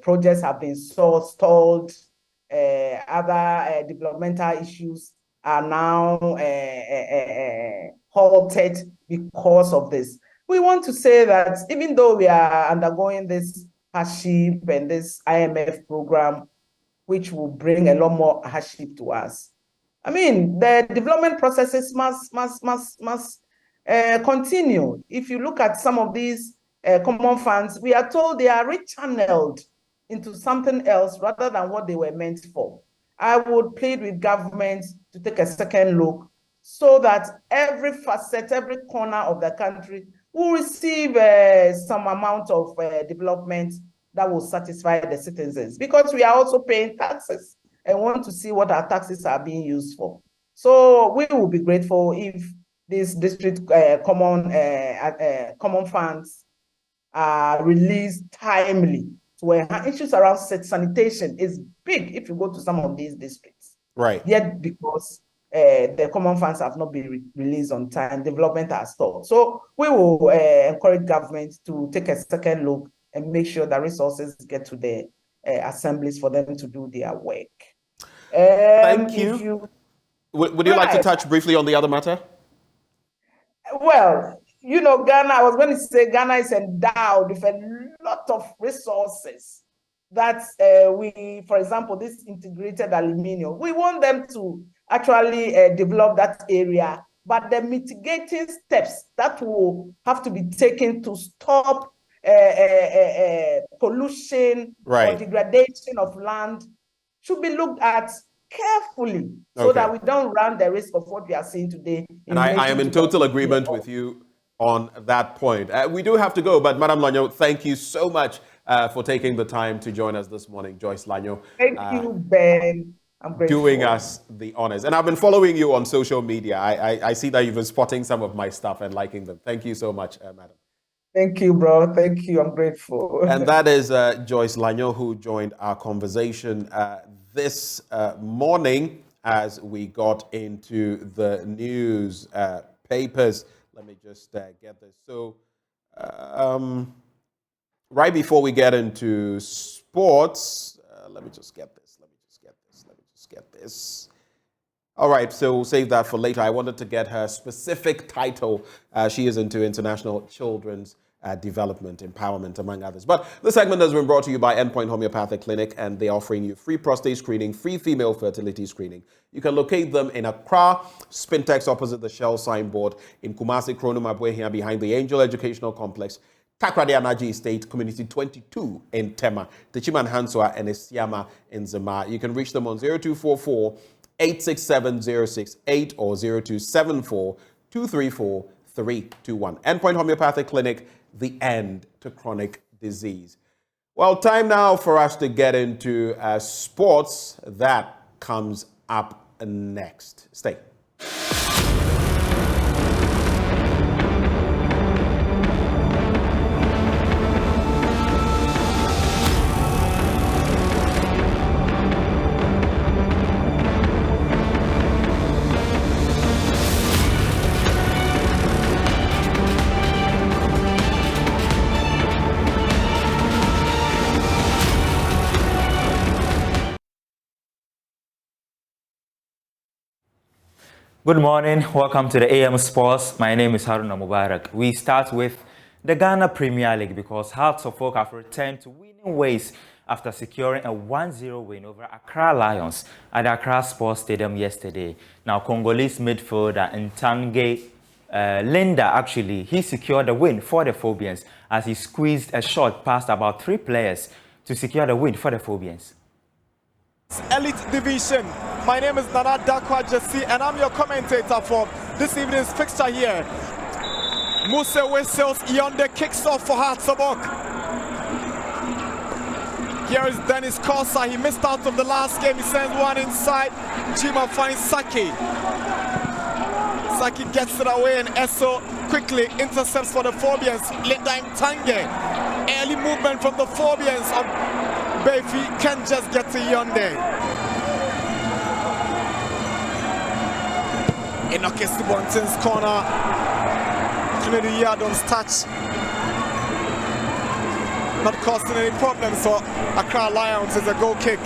Speaker 19: projects have been stalled. Other developmental issues are now halted because of this. We want to say that even though we are undergoing this hardship and this IMF program, which will bring a lot more hardship to us, I mean, the development processes must continue. If you look at some of these common funds, we are told they are rechanneled into something else rather than what they were meant for. I would plead with government to take a second look so that every facet, every corner of the country will receive some amount of development that will satisfy the citizens, because we are also paying taxes and want to see what our taxes are being used for. So we will be grateful if these district common funds are released timely. Where issues around sanitation is big if you go to some of these districts.
Speaker 1: Right.
Speaker 19: Yet because the common funds have not been released on time, development has stalled. So we will encourage government to take a second look and make sure that resources get to the assemblies for them to do their work.
Speaker 1: Thank you. Would you like to touch briefly on the other matter?
Speaker 19: Well, you know, Ghana, I was going to say Ghana is endowed with a lot of resources that we, for example, this integrated aluminium, we want them to actually develop that area, but the mitigating steps that will have to be taken to stop pollution or degradation of land should be looked at carefully so that we don't run the risk of what we are seeing today.
Speaker 1: And I am in total agreement with you on that point. We do have to go, but Madam Lanyo, thank you so much for taking the time to join us this morning, Joyce Lanyo.
Speaker 19: Thank you, Ben. I'm grateful.
Speaker 1: Doing us the honors. And I've been following you on social media. I see that you've been spotting some of my stuff and liking them. Thank you so much, Madam.
Speaker 19: Thank you, bro. Thank you. I'm grateful.
Speaker 1: And that is Joyce Lanyo, who joined our conversation this morning as we got into the news papers. Let me just get this. So, right before we get into sports, let me just get this. All right, so we'll save that for later. I wanted to get her specific title. She is into international children's development, empowerment, among others. But this segment has been brought to you by Endpoint Homeopathic Clinic, and they're offering you free prostate screening, free female fertility screening. You can locate them in Accra, Spintex opposite the Shell signboard, in Kumasi, Kronum Abuehia behind the Angel Educational Complex, Takrade Anaji Estate, Community 22 in Tema, Techiman Hanswa and Esiama in Zama. You can reach them on 0244 867-068 or 0274 234 321. Endpoint Homeopathic Clinic, the end to chronic disease. Well, time now for us to get into sports. That comes up next. Stay.
Speaker 20: Good morning, welcome to the AM Sports. My name is Haruna Mubarak. We start with the Ghana Premier League because Hearts of Oak have returned to winning ways after securing a 1-0 win over Accra Lions at the Accra Sports Stadium yesterday. Now, Congolese midfielder Ntange Linda, he secured the win for the Phobians as he squeezed a shot past about 3 players to secure the win for the Phobians.
Speaker 21: Elite Division. My name is Nana Dakwa Jesse and I'm your commentator for this evening's fixture here. Muse whistles. Yonde kicks off for Hartsobok. Here is Dennis Kosa. He missed out of the last game. He sends one inside. Jima finds Saki. Saki gets it away and Esso quickly intercepts for the Phobians. Lindaim Tange. Early movement from the Phobians of Befi can just get to Yonde. Enoke Subontin's corner. Kennedy Yadon's touch. Not causing any problems for Accra Lions. Is a goal kick.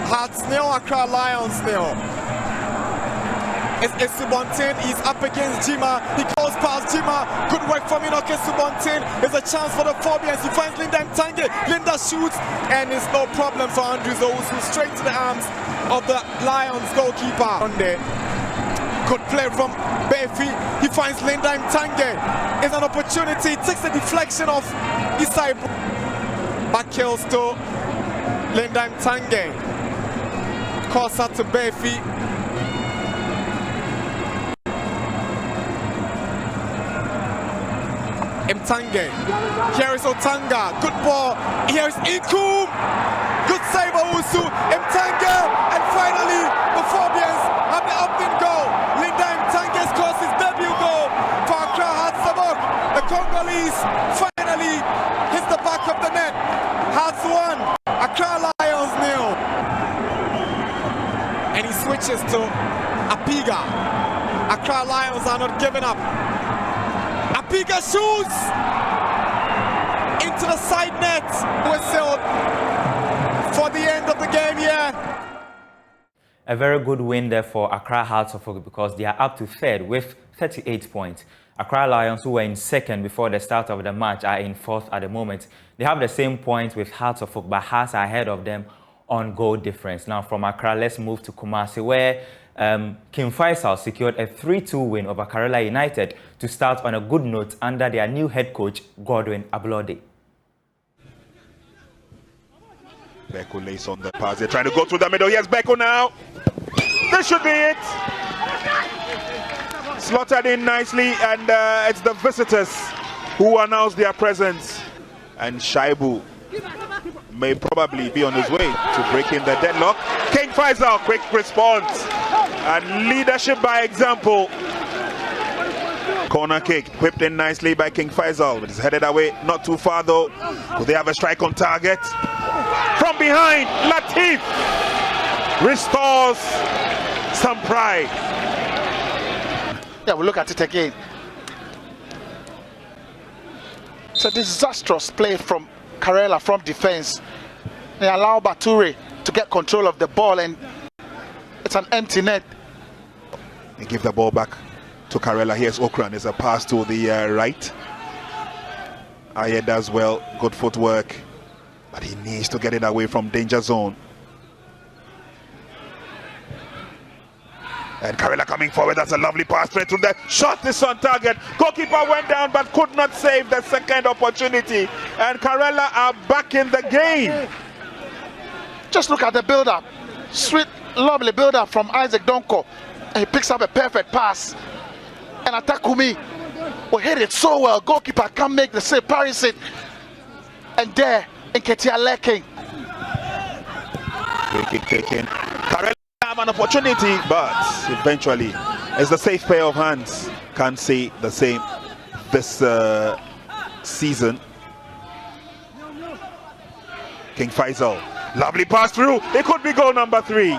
Speaker 21: Hearts nil, Accra Lions nil. It's Subontin. He's up against Jima. He goes past Jima. Good work from Enoke Subontin. There's a chance for the Phobians. He finds Linda Mtange. Linda shoots, and it's no problem for Andrew Owusu. Straight to the arms of the Lions goalkeeper. Good play from Befi. He finds Linda Mtange. It's an opportunity. Takes the deflection of Isai. Back kills to Linda Mtange. Calls out to Befi. Mtange. Here is Otanga. Good ball. Here is Inkum. Good save, Owusu. Mtange. And finally, the Phobians have the opening goal. Linda Mtange scores his debut goal for Accra Hartsobok. The Congolese finally hits the back of the net. Hearts 1, Accra Lions 0. And he switches to Apiga. Accra Lions are not giving up. Apiga shoots into the side net. Whistled for the end of the game here.
Speaker 20: A very good win there for Accra Hartsobok because they are up to third with 38 points. Accra Lions, who were in second before the start of the match, are in fourth at the moment. They have the same points with Hartsobok, but Hearts are ahead of them on goal difference. Now from Accra, let's move to Kumasi, where King Faisal secured a 3-2 win over Karela United to start on a good note under their new head coach, Godwin Ablode.
Speaker 2: Beko lays on the pass. They're trying to go through the middle. Yes, Beko now. This should be it. Slotted in nicely, and it's the visitors who announce their presence. And Shaibu may probably be on his way to breaking the deadlock. King Faisal, quick response and leadership by example. Corner kick whipped in nicely by King Faisal, but it's headed away not too far though. Will they have a strike on target? From behind, Latif restores some pride.
Speaker 22: Yeah, we look at it again. It's a disastrous play from Karela from defense. They allow Bature to get control of the ball, and it's an empty net.
Speaker 2: They give the ball back to Karela. Here's Okran. There's a pass to the right. Aye does well. Good footwork. But he needs to get it away from danger zone. And Karela coming forward. That's a lovely pass straight to the shot. Is on target. Goalkeeper went down but could not save the second opportunity. And Karela are back in the game.
Speaker 22: Just look at the build-up. Sweet, lovely build-up from Isaac Donko. And he picks up a perfect pass. And Atakumi will hit it so well. Goalkeeper can't make the save. Paris it. And there, Nketia Leking.
Speaker 2: Free kick taken. Karela have an opportunity, but eventually it's the safe pair of hands. Can't say the same this season. King Faisal, lovely pass through. It could be goal number 3.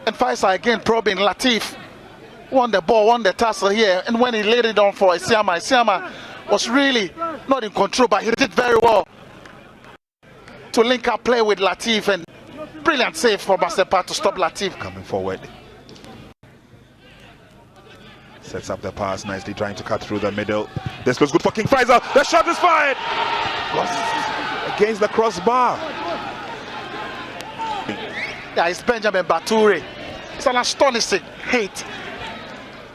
Speaker 22: And Faisal again probing Latif. Won the ball, won the tussle here, and when he laid it on for Isiama was really not in control, but he did very well to link up play with Latif, and brilliant save for Masepa to stop Latif.
Speaker 2: Coming forward. Sets up the pass nicely, trying to cut through the middle. This looks good for King Faisal. The shot is fired. Against the crossbar.
Speaker 22: Yeah, it's Benjamin Bature. It's an astonishing hit.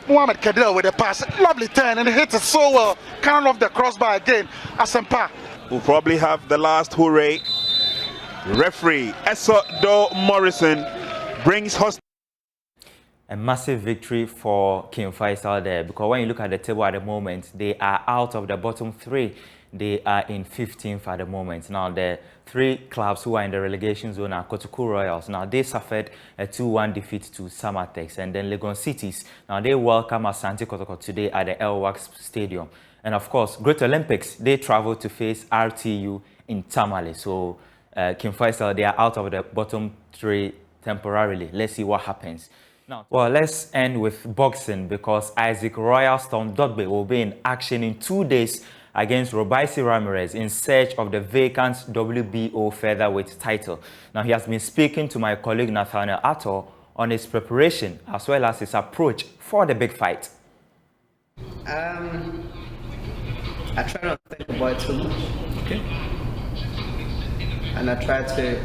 Speaker 22: Mohamed Kadel with the pass. Lovely turn, and he hits it so well. Can't off the crossbar again. Asempa
Speaker 2: will probably have the last hooray Referee Esodo Morrison brings host.
Speaker 20: A massive victory for King Faisal there, because when you look at the table at the moment, they are out of the bottom 3. They are in 15th at the moment. Now, the 3 clubs who are in the relegation zone are Kotoku Royals. Now, they suffered a 2-1 defeat to Samatex. And then Legon Cities, now they welcome Asante Kotoko today at the Elwax Stadium. And of course, Great Olympics, they travel to face RTU in Tamale. So, King Faisal, they are out of the bottom 3 temporarily. Let's see what happens. Now, well, let's end with boxing, because Isaac Royalston Dogbe will be in action in 2 days against Robaisi Ramirez in search of the vacant WBO featherweight title. Now, he has been speaking to my colleague Nathaniel Atto on his preparation as well as his approach for the big fight.
Speaker 3: I try not to think about it too much. Okay. And I try to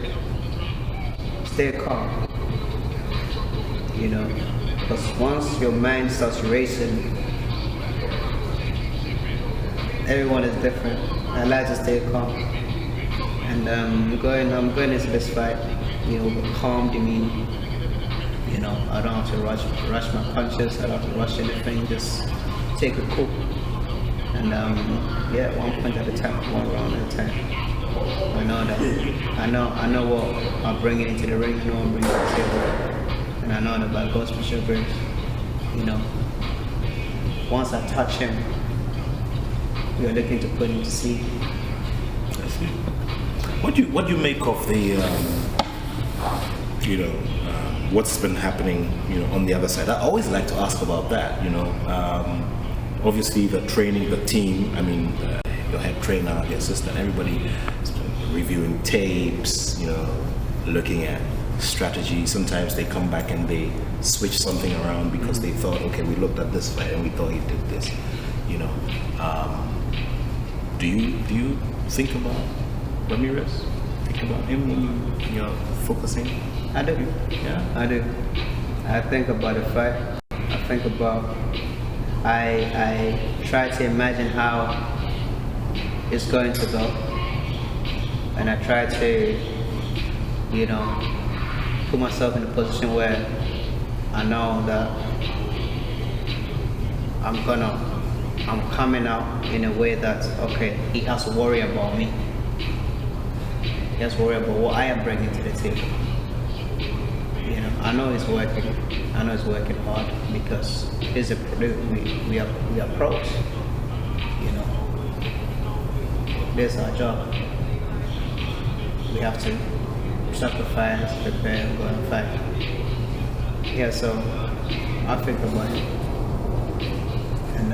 Speaker 3: stay calm. You know, because once your mind starts racing, everyone is different. I like to stay calm, and I'm going into this fight, you know, with calm demeanor. You know, I don't have to rush my punches. I don't have to rush anything. Just take it cool, and yeah, 1 punch at a time, 1 round at a time. I know that. I know what I'm bringing into the ring. I know I'm bringing to the table. And I know that by God's special grace, you know, once I touch him, we are looking to put him to sleep.
Speaker 4: I see. What do you make of the, you know, what's been happening, you know, on the other side? I always like to ask about that. You know, obviously the training, the team. I mean, your head trainer, the assistant, everybody is reviewing tapes. You know, looking at strategy. Sometimes they come back and they switch something around because they thought, okay, we looked at this fight and we thought he did this. You know, do you think about Ramirez? Think about him when you're focusing?
Speaker 3: I do. Yeah, I do. I think about the fight. I think about. I try to imagine how it's going to go, and I try to, you know, put myself in a position where I know that I'm coming out in a way that, okay, he has to worry about me. He has to worry about what I am bringing to the table. You know, I know he's working. I know he's working hard because we are pros. You know, this is our job. We have to sacrifice, prepare, go and fight. Yeah, so I think about it. And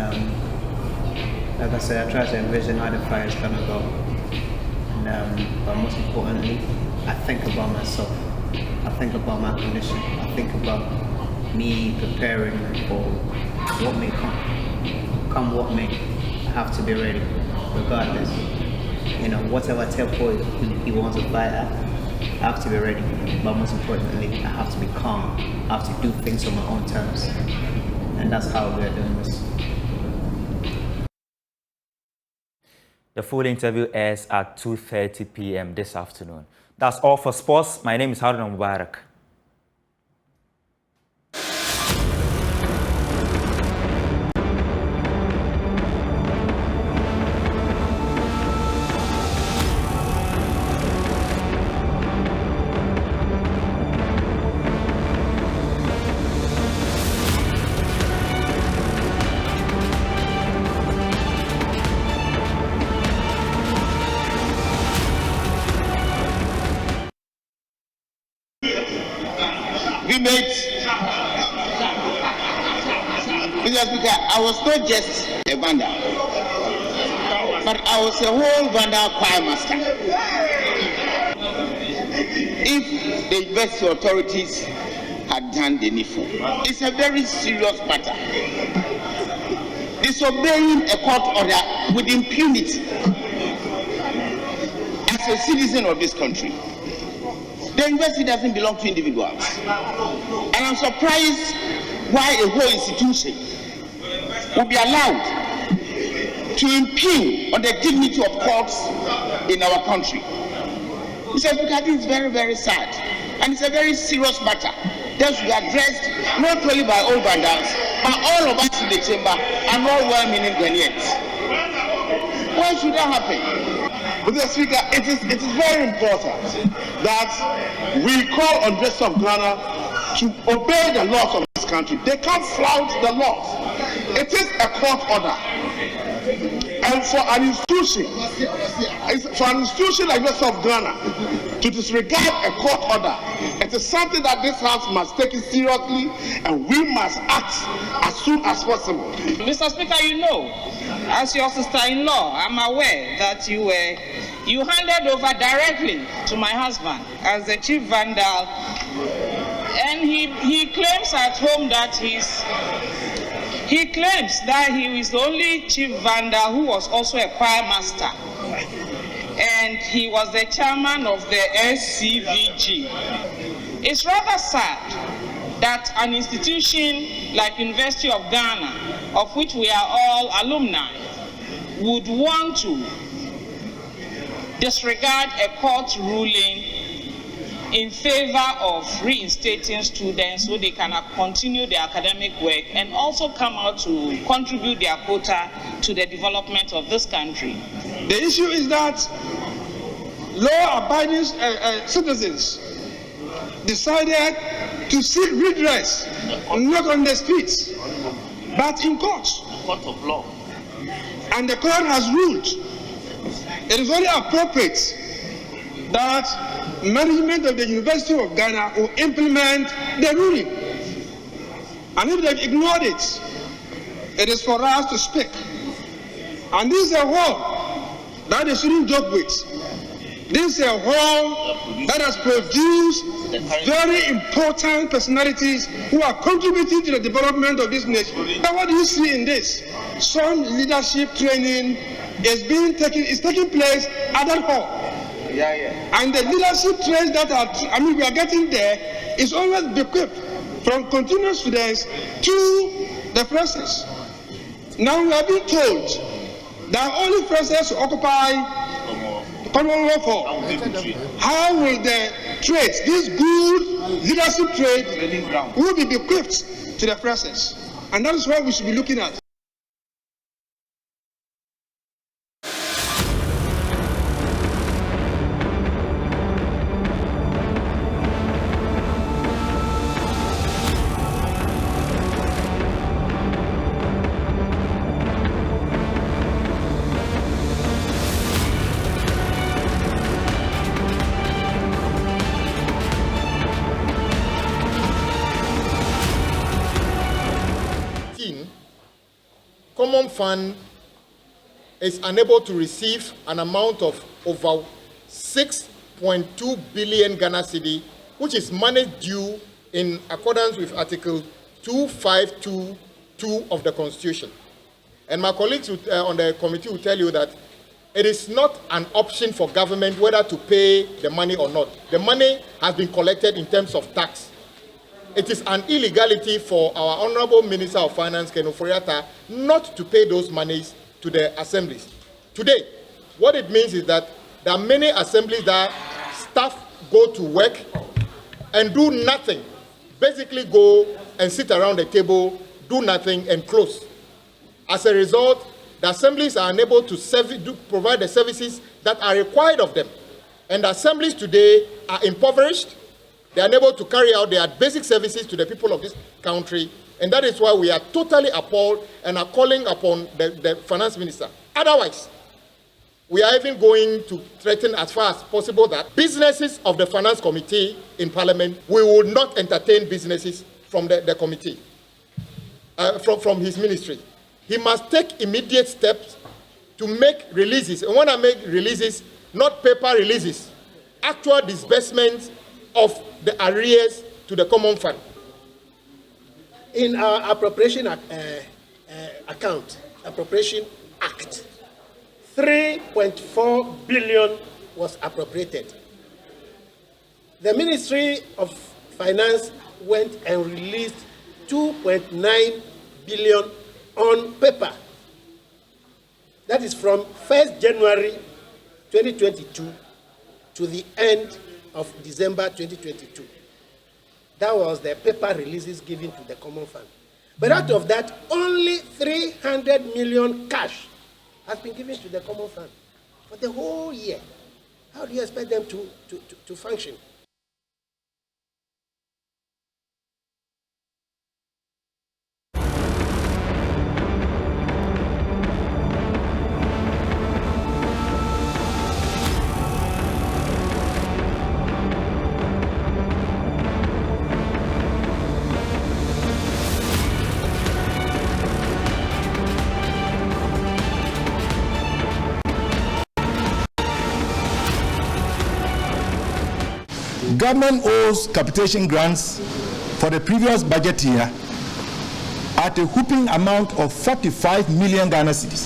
Speaker 3: like I said, I try to envision how the fight is gonna go. And but most importantly, I think about myself. I think about my condition. I think about me preparing for what may come. Come what may, I have to be ready, regardless. You know, whatever tempo he wants to fight at, I have to be ready, but most importantly, I have to be calm. I have to do things on my own terms. And that's how we're doing this.
Speaker 20: The full interview airs at 2:30 p.m. this afternoon. That's all for sports. My name is Haruna Mubarak.
Speaker 23: I was not just a Vanda, but I was a whole Vanda choir master. If the university authorities had done the needful, it's a very serious matter. Disobeying a court order with impunity as a citizen of this country. The university doesn't belong to individuals. And I'm surprised why a whole institution will be allowed to impugn on the dignity of courts in our country. Mr. Speaker, this is very, very sad. And it's a very serious matter that should be addressed not only by all Ghanaians, but all of us in the chamber and all well-meaning Ghanaians. Why should that happen? Mr. Speaker, it is very important that we call on the rest of Ghana to obey the laws of this country. They can't flout the laws. It is a court order. And for an institution like the rest of Ghana to disregard a court order, it is something that this House must take it seriously, and we must act as soon as possible.
Speaker 6: Mr. Speaker, you know, as your sister-in-law, I'm aware that you handed over directly to my husband as the chief vandal, and he claims at home that he is the only chief vandal who was also a choir master, and he was the chairman of the SCVG. It's rather sad that an institution like University of Ghana, of which we are all alumni, would want to disregard a court ruling in favor of reinstating students so they can continue their academic work and also come out to contribute their quota to the development of this country.
Speaker 8: The issue is that law-abiding citizens decided to seek redress not on the streets but in courts.
Speaker 23: Court of law.
Speaker 8: And the court has ruled. It is very appropriate that management of the University of Ghana will implement the ruling. And if they've ignored it, it is for us to speak. And this is a hall that they shouldn't joke with. This is a hall that has produced very important personalities who are contributing to the development of this nation. Now, what do you see in this? Some leadership training is taking place at that hall. And the leadership traits that we are getting there is always equipped from continuous students to the freshers. Now we are being told that only freshers will occupy the Commonwealth Hall. How will the traits, these good leadership traits, will be equipped to the freshers? And that is what we should be looking at.
Speaker 9: Common Fund is unable to receive an amount of over 6.2 billion Ghana cedi, which is money due in accordance with Article 2522 of the Constitution. And my colleagues on the committee will tell you that it is not an option for government whether to pay the money or not. The money has been collected in terms of tax. It is an illegality for our Honorable Minister of Finance, Ken Ofori-Atta, not to pay those monies to the assemblies. Today, what it means is that there are many assemblies that staff go to work and do nothing. Basically go and sit around the table, do nothing, and close. As a result, the assemblies are unable to provide the services that are required of them. And the assemblies today are impoverished. They are unable to carry out their basic services to the people of this country. And that is why we are totally appalled and are calling upon the finance minister. Otherwise, we are even going to threaten as far as possible that businesses of the finance committee in parliament, we will not entertain businesses from the committee, from his ministry. He must take immediate steps to make releases. And when I make releases, not paper releases, actual disbursements of the arrears to the Common Fund.
Speaker 24: In our appropriation account, Appropriation Act, 3.4 billion was appropriated. The Ministry of Finance went and released 2.9 billion on paper. That is from 1st January 2022 to to the end of December 2022. That was the paper releases given to the Common Fund. But out of that, only 300 million cash has been given to the Common Fund for the whole year. How do you expect them to function?
Speaker 5: Government owes capitation grants for the previous budget year at a whopping amount of 45 million Ghana cedis.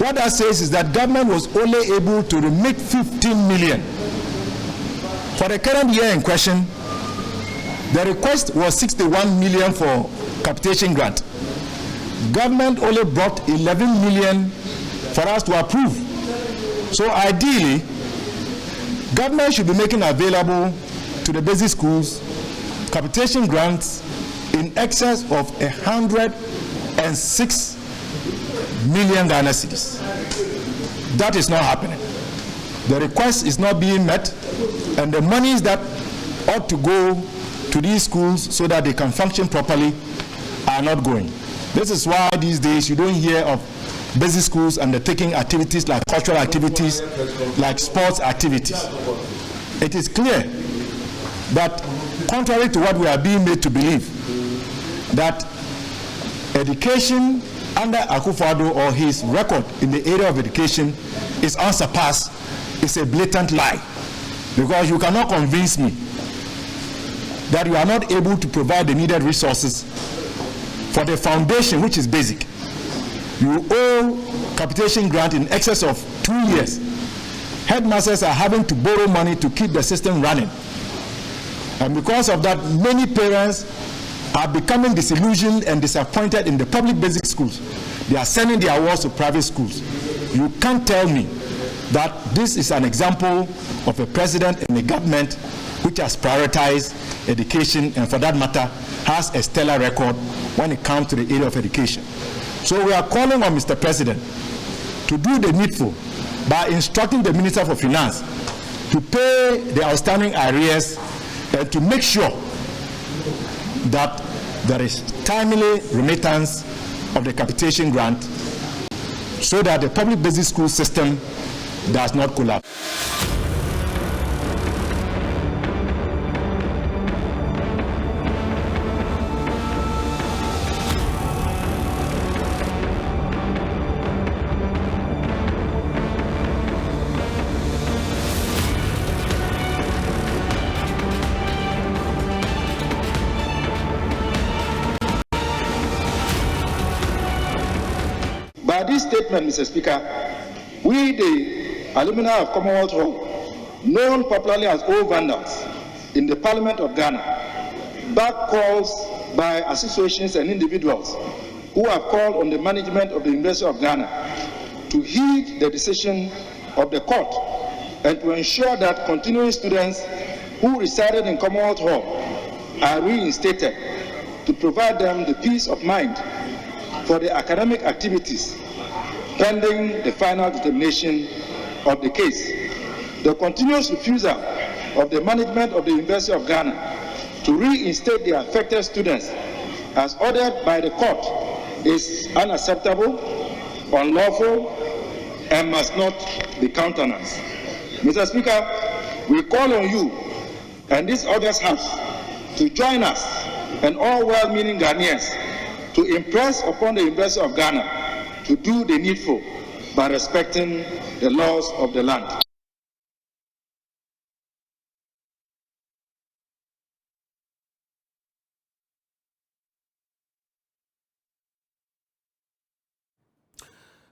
Speaker 5: What that says is that government was only able to remit 15 million. For the current year in question, the request was 61 million for capitation grant. Government only brought 11 million for us to approve. So ideally, government should be making available to the basic schools capitation grants in excess of 106 million Ghana cedis. That is not happening. The request is not being met, and the monies that ought to go to these schools so that they can function properly are not going. This is why these days you don't hear of basic schools undertaking activities like cultural activities, like sports activities. It is clear that, contrary to what we are being made to believe, that education under Akufo-Addo or his record in the area of education is unsurpassed, is a blatant lie. Because you cannot convince me that you are not able to provide the needed resources for the foundation, which is basic. You owe capitation grant in excess of 2 years. Headmasters are having to borrow money to keep the system running. And because of that, many parents are becoming disillusioned and disappointed in the public basic schools. They are sending their awards to private schools. You can't tell me that this is an example of a president and a government which has prioritized education and, for that matter, has a stellar record when it comes to the area of education. So we are calling on Mr. President to do the needful by instructing the Minister for Finance to pay the outstanding arrears and to make sure that there is timely remittance of the capitation grant so that the public basic school system does not collapse.
Speaker 23: By this statement, Mr. Speaker, we, the alumni of Commonwealth Hall, known popularly as old vandals in the Parliament of Ghana, back calls by associations and individuals who have called on the management of the University of Ghana to heed the decision of the court and to ensure that continuing students who resided in Commonwealth Hall are reinstated to provide them the peace of mind for the academic activities pending the final determination of the case. The continuous refusal of the management of the University of Ghana to reinstate the affected students as ordered by the court is unacceptable, unlawful, and must not be countenanced. Mr. Speaker, we call on you and this August House to join us and all well-meaning Ghanaians to impress upon the University of Ghana to do the needful by respecting the laws of the land.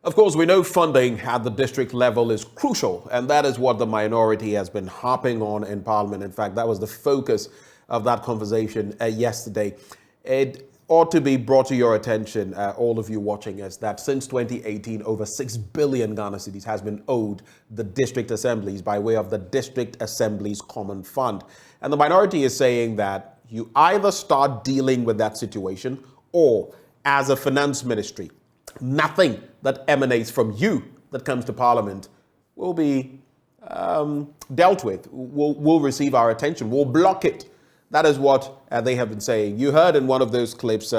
Speaker 1: Of course, we know funding at the district level is crucial, and that is what the minority has been harping on in Parliament. In fact, that was the focus of that conversation yesterday. ought to be brought to your attention, all of you watching us, that since 2018, over 6 billion Ghana cedis has been owed the district assemblies by way of the District Assemblies Common Fund. And the minority is saying that you either start dealing with that situation or, as a finance ministry, nothing that emanates from you that comes to Parliament will be dealt with, will receive our attention, will block it. That is what they have been saying. You heard in one of those clips,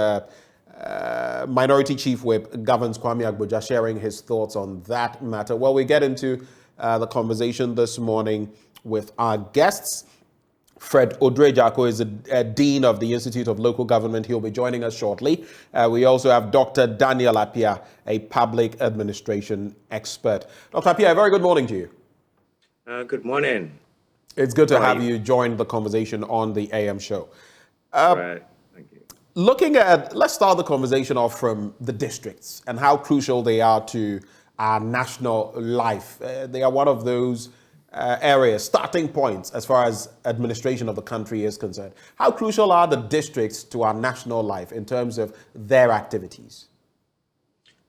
Speaker 1: Minority Chief Whip Governs Kwame Agboja sharing his thoughts on that matter. Well, we get into the conversation this morning with our guests. Fred Odrejako is a Dean of the Institute of Local Government. He'll be joining us shortly. We also have Dr. Daniel Appiah, a public administration expert. Dr. Appiah, a very good morning to you.
Speaker 7: Good morning.
Speaker 1: It's good to have you join the conversation on the AM show.
Speaker 7: Right, thank you.
Speaker 1: Let's start the conversation off from the districts and how crucial they are to our national life. They are one of those areas, starting points as far as administration of the country is concerned. How crucial are the districts to our national life in terms of their activities?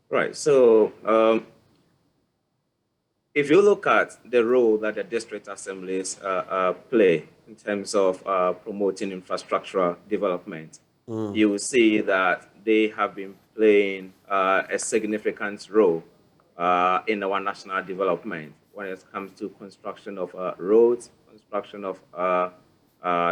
Speaker 7: Right, so if you look at the role that the district assemblies play in terms of promoting infrastructural development, you will see that they have been playing a significant role in our national development when it comes to construction of roads, construction of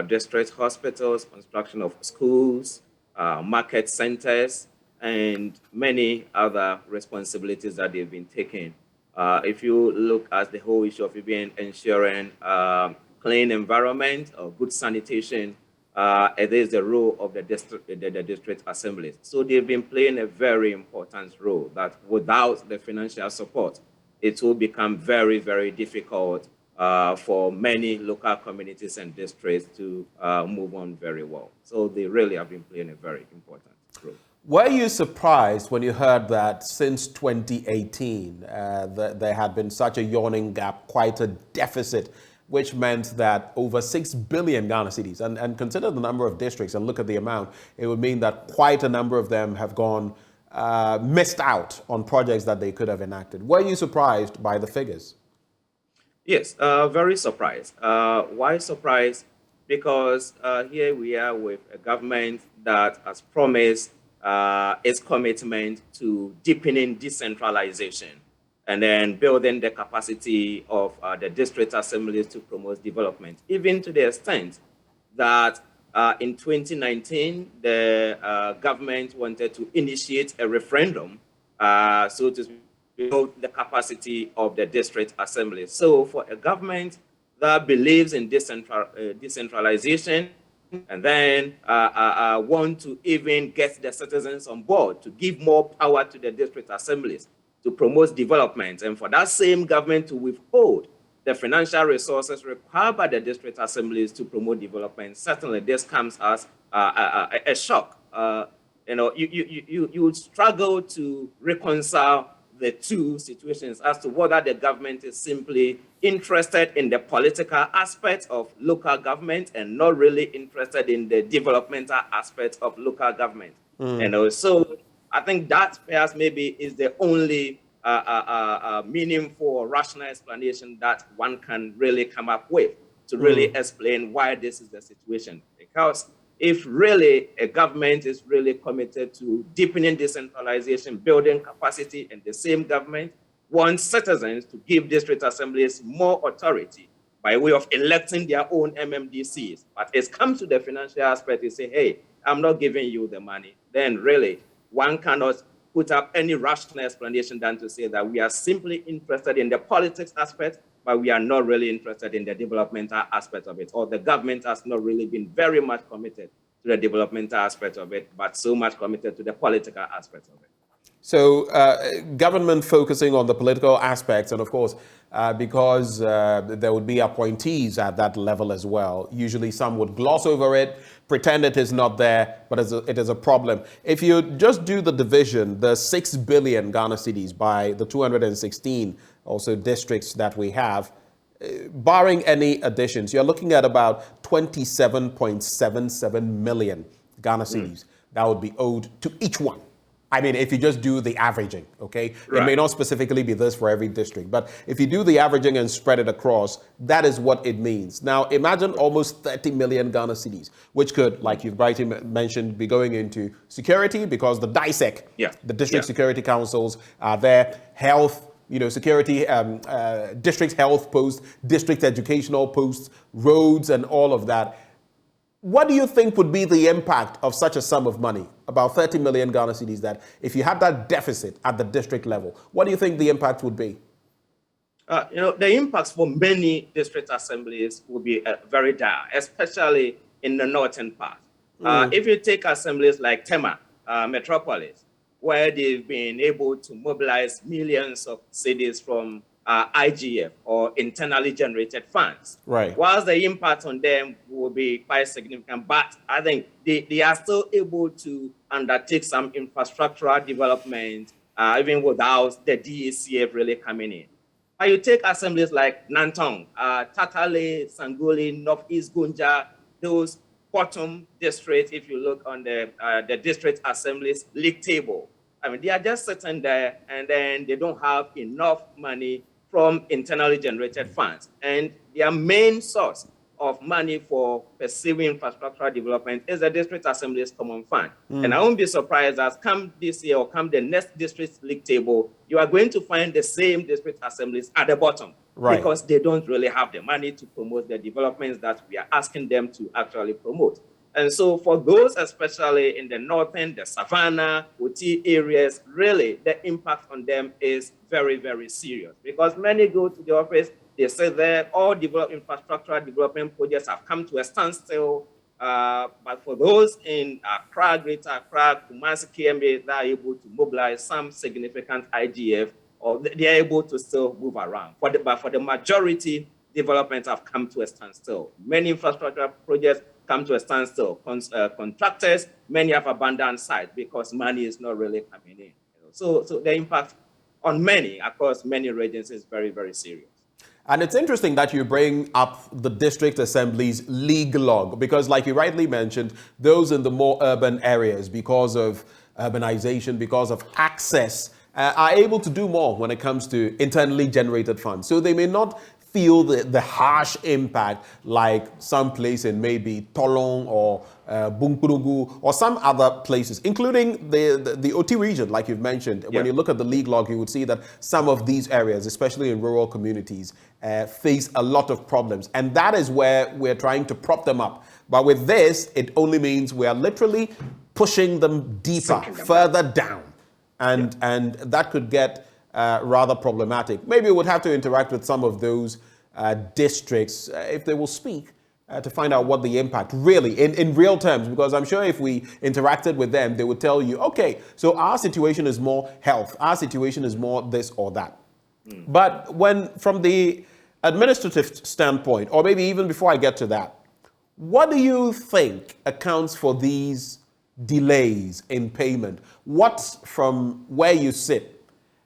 Speaker 7: district hospitals, construction of schools, market centers, and many other responsibilities that they've been taking. If you look at the whole issue of even ensuring clean environment or good sanitation, it is the role of the district assemblies. So they've been playing a very important role that without the financial support, it will become very, very difficult for many local communities and districts to move on very well. So they really have been playing a very important role.
Speaker 1: Were you surprised when you heard that since 2018, there had been such a yawning gap, quite a deficit, which meant that over 6 billion Ghana cedis, and consider the number of districts and look at the amount, it would mean that quite a number of them have gone, missed out on projects that they could have enacted. Were you surprised by the figures?
Speaker 7: Yes, very surprised. Why surprised? Because here we are with a government that has promised its commitment to deepening decentralization and then building the capacity of the district assemblies to promote development, even to the extent that in 2019, the government wanted to initiate a referendum, so to build the capacity of the district assemblies. So for a government that believes in decentralization, and then want to even get the citizens on board to give more power to the district assemblies to promote development, and for that same government to withhold the financial resources required by the district assemblies to promote development, certainly this comes as a shock. You would struggle to reconcile the two situations as to whether the government is simply interested in the political aspect of local government and not really interested in the developmental aspect of local government. So I think that perhaps maybe is the only meaningful or rational explanation that one can really come up with to really explain why this is the situation. Because if really a government is really committed to deepening decentralization, building capacity, and the same government wants citizens to give district assemblies more authority by way of electing their own MMDCs, but it's come to the financial aspect, you say, hey, I'm not giving you the money, then really one cannot put up any rational explanation than to say that we are simply interested in the politics aspect, but we are not really interested in the developmental aspect of it, or the government has not really been very much committed to the developmental aspect of it, but so much committed to the political aspect of it.
Speaker 1: So government focusing on the political aspects, and of course, because there would be appointees at that level as well. Usually some would gloss over it, pretend it is not there, but it is a problem. If you just do the division, the 6 billion Ghana cedis by the 216 also districts that we have, barring any additions, you're looking at about 27.77 million Ghana cedis. that would be owed to each one. I mean, if you just do the averaging, okay?
Speaker 7: Right.
Speaker 1: It may not specifically be this for every district, but if you do the averaging and spread it across, that is what it means. Now, imagine almost 30 million Ghana cedis, which could, like you've rightly mentioned, be going into security because the DISEC, the district security councils are there, health, security, district health posts, district educational posts, roads and all of that. What do you think would be the impact of such a sum of money, about 30 million Ghana cedis, that if you had that deficit at the district level, what do you think the impact would be?
Speaker 7: The impacts for many district assemblies will be very dire, especially in the northern part. If you take assemblies like Tema, Metropolis, where they've been able to mobilize millions of cedis from IGF or internally generated funds.
Speaker 1: Right.
Speaker 7: Whilst the impact on them will be quite significant, but I think they are still able to undertake some infrastructural development even without the DACF really coming in. You take assemblies like Nantong, Tatale, Sangoli, Northeast Gunja, those bottom districts, if you look on the district assemblies league table, I mean, they are just sitting there and then they don't have enough money from internally generated funds. And their main source of money for pursuing infrastructural development is the district assembly's common fund. And I won't be surprised as come this year or come the next district league table, you are going to find the same district assemblies at the bottom.
Speaker 1: Right.
Speaker 7: Because they don't really have the money to promote the developments that we are asking them to actually promote. And so for those, especially in the northern, the Savannah, Oti areas, really the impact on them is very, very serious. Because many go to the office, they say there all infrastructural development projects have come to a standstill. But for those in Accra, Greater Accra, Kumasi, KMA, they are able to mobilize some significant IGF, or they are able to still move around. But for the majority, developments have come to a standstill. Many infrastructure projects come to a standstill. Contractors, many have abandoned sites because money is not really coming in. So the impact on many across many regions is very, very serious.
Speaker 1: And it's interesting that you bring up the district assembly's league log, because like you rightly mentioned, those in the more urban areas, because of urbanization, because of access, are able to do more when it comes to internally generated funds. So they may not feel the harsh impact like some place in maybe Tolong or Bunkpurugu or some other places, including the OT region, like you've mentioned. Yeah. When you look at the league log, you would see that some of these areas, especially in rural communities, face a lot of problems. And that is where we're trying to prop them up. But with this, it only means we are literally pushing them deeper, further down. And that could get rather problematic. Maybe we would have to interact with some of those districts, if they will speak, to find out what the impact really, in real terms, because I'm sure if we interacted with them, they would tell you, okay, so our situation is more health, our situation is more this or that. But when, from the administrative standpoint, or maybe even before I get to that, what do you think accounts for these delays in payment? What, from where you sit,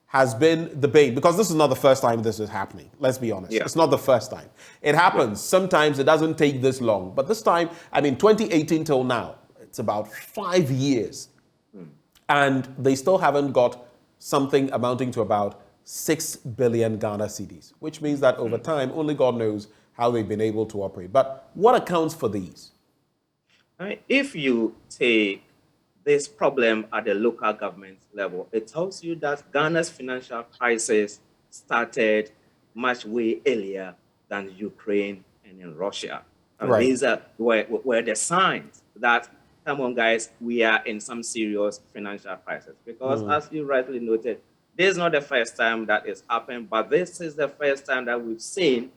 Speaker 1: has been the bane? Because this is not the first time this is happening. Let's be honest. Yeah. It's not the first time. It happens. Yeah. Sometimes it doesn't take this long. But this time, I mean, 2018 till now, it's about 5 years. And they still haven't got something amounting to about 6 billion Ghana cedis, which means that over time, only God knows how they've been able to operate. But what accounts for these?
Speaker 7: If you take this problem at the local government level, it tells you that Ghana's financial crisis started much way earlier than Ukraine and in Russia. Right. These were the signs that, come on guys, we are in some serious financial crisis. Because as you rightly noted, this is not the first time that it's happened, but this is the first time that we've seen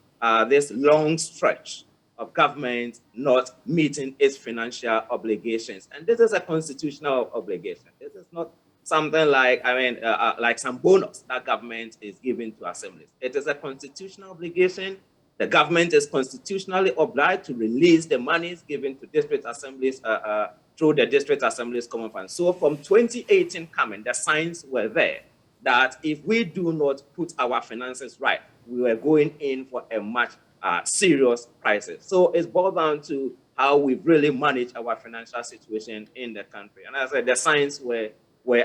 Speaker 7: this long stretch of government not meeting its financial obligations. And this is a constitutional obligation. This is not something like, like some bonus that government is giving to assemblies. It is a constitutional obligation. The government is constitutionally obliged to release the monies given to district assemblies through the district assemblies common fund. So from 2018 coming, the signs were there that if we do not put our finances right, we were going in for a much serious crisis. So it's boiled down to how we've really managed our financial situation in the country. And as I said, the signs were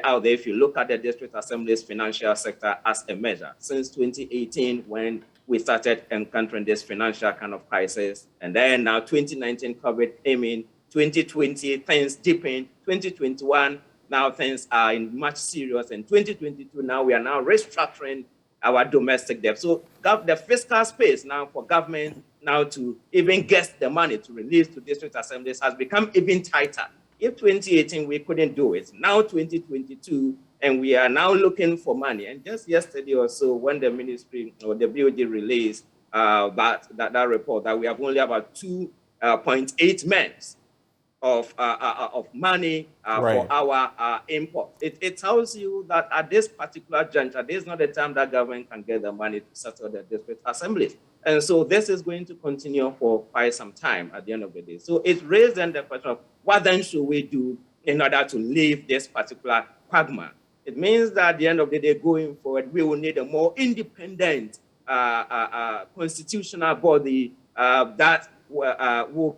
Speaker 7: out there. If you look at the District Assembly's financial sector as a measure, since 2018, when we started encountering this financial kind of crisis, and then now 2019 COVID came in, 2020 things deepened, 2021 now things are in much serious, and 2022 now we are now restructuring our domestic debt. So the fiscal space now for government now to even get the money to release to district assemblies has become even tighter. If 2018 we couldn't do it, now 2022, and we are now looking for money. And just yesterday or so, when the ministry or the BOD released that report, that we have only about 2.8 months of money for our import. It tells you that at this particular juncture, this is not the time that government can get the money to settle the district assemblies. And so this is going to continue for quite some time at the end of the day. So it raised then the question of what then should we do in order to leave this particular quagmire? It means that at the end of the day, going forward, we will need a more independent constitutional body that will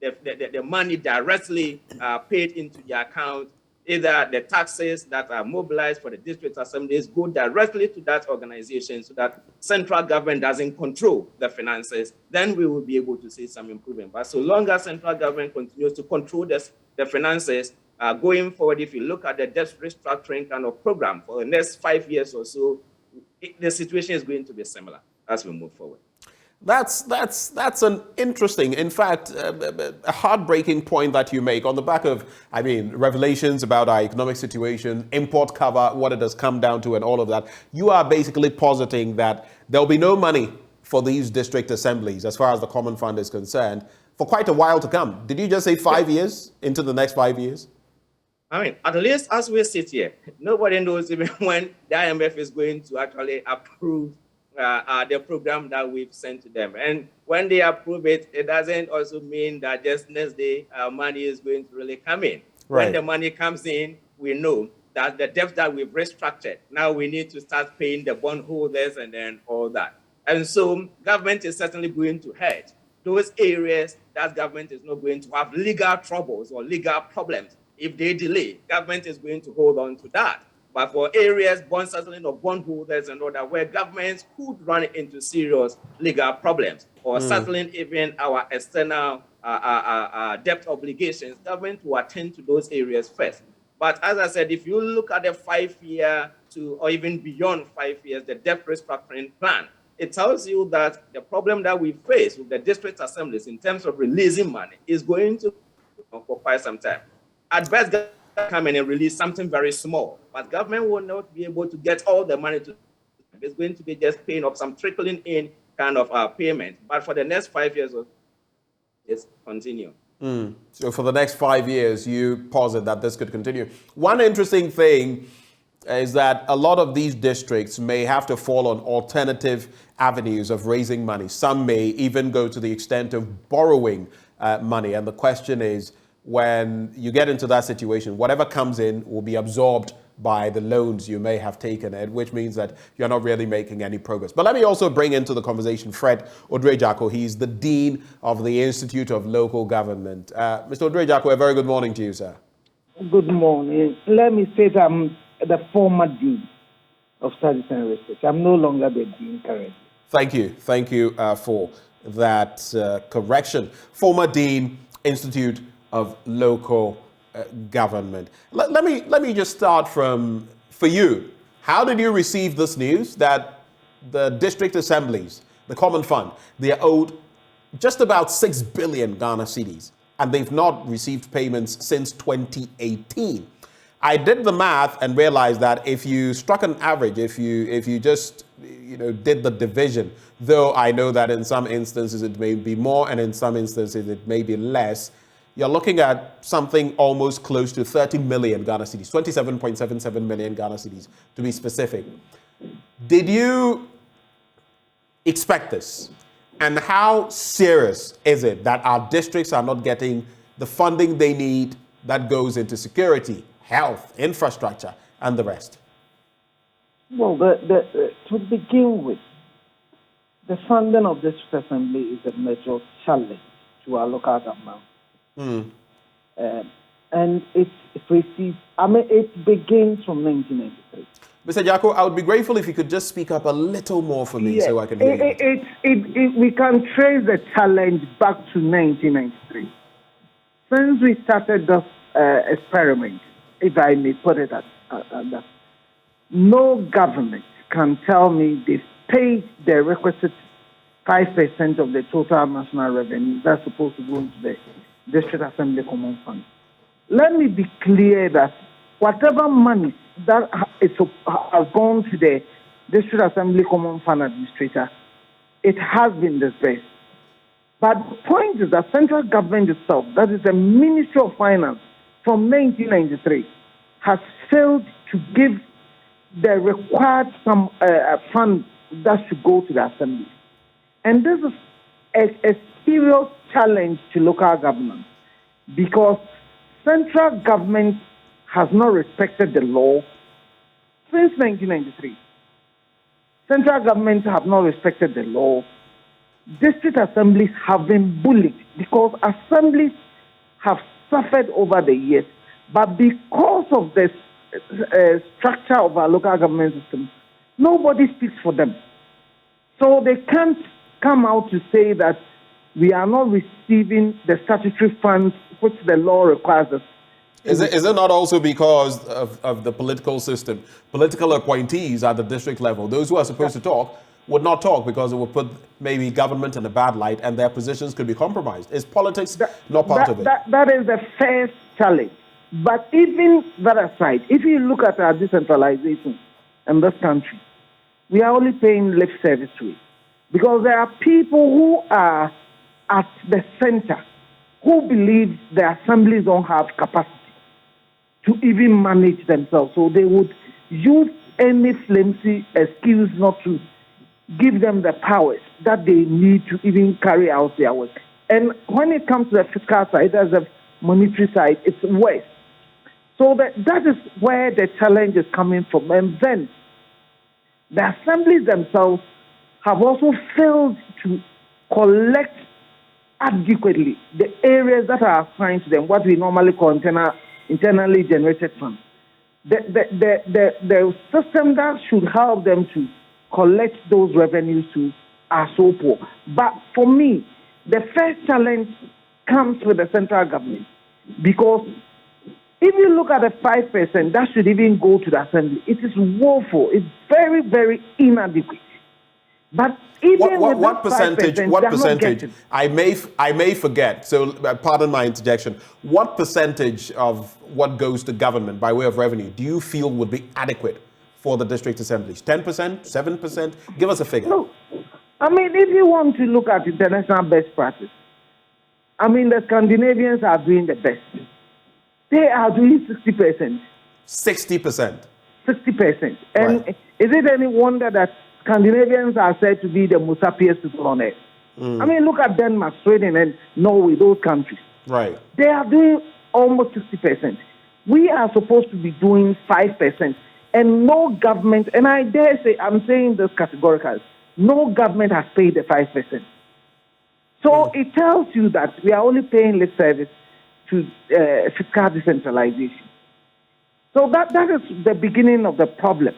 Speaker 7: the money directly paid into the account, either the taxes that are mobilized for the district assemblies go directly to that organization so that central government doesn't control the finances, then we will be able to see some improvement. But so long as central government continues to control the finances, going forward, if you look at the debt restructuring kind of program for the next 5 years or so, the situation is going to be similar as we move forward.
Speaker 1: That's an interesting, in fact, a heartbreaking point that you make on the back of, revelations about our economic situation, import cover, what it has come down to and all of that. You are basically positing that there'll be no money for these district assemblies as far as the Common Fund is concerned for quite a while to come. Did you just say 5 years, into the next 5 years?
Speaker 7: At least as we sit here, nobody knows even when the IMF is going to actually approve the program that we've sent to them. And when they approve it, it doesn't also mean that just next day money is going to really come in. When the money comes in, we know that the debt that we've restructured, now we need to start paying the bondholders and then all that. And so government is certainly going to hedge those areas that government is not going to have legal troubles or legal problems. If they delay, government is going to hold on to that. But for areas, bond settling of bondholders and all that, where governments could run into serious legal problems or settling even our external debt obligations, government will attend to those areas first. But as I said, if you look at the 5 year to or even beyond 5 years, the debt restructuring plan, it tells you that the problem that we face with the district assemblies in terms of releasing money is going to for quite some time. At best, come in and release something very small, but government will not be able to get all the money to. It's going to be just paying off some trickling in kind of payment. But for the next 5 years, it's continue.
Speaker 1: So for the next 5 years, you posit that this could continue. One interesting thing is that a lot of these districts may have to fall on alternative avenues of raising money. Some may even go to the extent of borrowing money. And the question is, when you get into that situation, whatever comes in will be absorbed by the loans you may have taken, which means that you're not really making any progress. But let me also bring into the conversation Fred Odrejako. He's the Dean of the Institute of Local Government. Mr. Odrejako, a very good morning to you, sir.
Speaker 11: Good morning. Let me say that I'm the former Dean of Studies and Research. I'm no longer the Dean currently.
Speaker 1: Thank you. Thank you for that correction. Former Dean, Institute of Local Government. Let me just start for you. How did you receive this news that the district assemblies, the Common Fund, they are owed just about 6 billion Ghana cedis, and they've not received payments since 2018? I did the math and realized that if you struck an average, if you just did the division, though I know that in some instances it may be more and in some instances it may be less, you're looking at something almost close to 30 million Ghana cedis, 27.77 million Ghana cedis to be specific. Did you expect this? And how serious is it that our districts are not getting the funding they need that goes into security, health, infrastructure, and the rest?
Speaker 11: Well, to begin with, the funding of this assembly is a major challenge to our local government. And it precedes, it begins from 1993.
Speaker 1: Mr. Jacko, I would be grateful if you could just speak up a little more for me so I can hear you.
Speaker 11: We can trace the challenge back to 1993. Since we started this experiment, if I may put it at that, no government can tell me they've paid the requisite 5% of the total national revenue that's supposed to go into the District Assembly Common Fund. Let me be clear that whatever money that has gone to the District Assembly Common Fund Administrator, it has been disbursed. But the point is that central government itself, that is the Ministry of Finance from 1993, has failed to give the required fund that should go to the Assembly. And this is a serious challenge to local government because central government has not respected the law since 1993. Central governments have not respected the law. District assemblies have been bullied because assemblies have suffered over the years. But because of the structure of our local government system, nobody speaks for them. So they can't come out to say that we are not receiving the statutory funds which the law requires us.
Speaker 1: Is it not also because of the political system? Political appointees at the district level, those who are supposed to talk, would not talk because it would put maybe government in a bad light and their positions could be compromised. Is politics not part of it?
Speaker 11: That is the first challenge. But even that aside, if you look at our decentralization in this country, we are only paying lip service to it. Because there are people who are at the center who believe the assemblies don't have capacity to even manage themselves. So they would use any flimsy excuse not to give them the powers that they need to even carry out their work. And when it comes to the fiscal side, there's a monetary side, it's worse. So that is where the challenge is coming from. And then the assemblies themselves have also failed to collect adequately the areas that are assigned to them, what we normally call internally generated funds. The system that should help them to collect those revenues to are so poor. But for me, the first challenge comes with the central government because if you look at the 5% that should even go to the assembly, it is woeful. It's very, very inadequate. But even
Speaker 1: what percentage?
Speaker 11: 5%,
Speaker 1: what percentage? I may forget. So pardon my interjection. What percentage of what goes to government by way of revenue do you feel would be adequate for the district assemblies? 10%, 7%? Give us a figure.
Speaker 11: No, I mean if you want to look at international best practice, I mean the Scandinavians are doing the best. They are doing 60%.
Speaker 1: 60%.
Speaker 11: 60%. And is it any wonder that Scandinavians are said to be the most happiest people on earth? I mean, look at Denmark, Sweden, and Norway, those countries.
Speaker 1: Right.
Speaker 11: They are doing almost 60%. We are supposed to be doing 5%. And no government, and I dare say, I'm saying this categorically, no government has paid the 5%. So it tells you that we are only paying lip service to fiscal decentralization. So that is the beginning of the problem.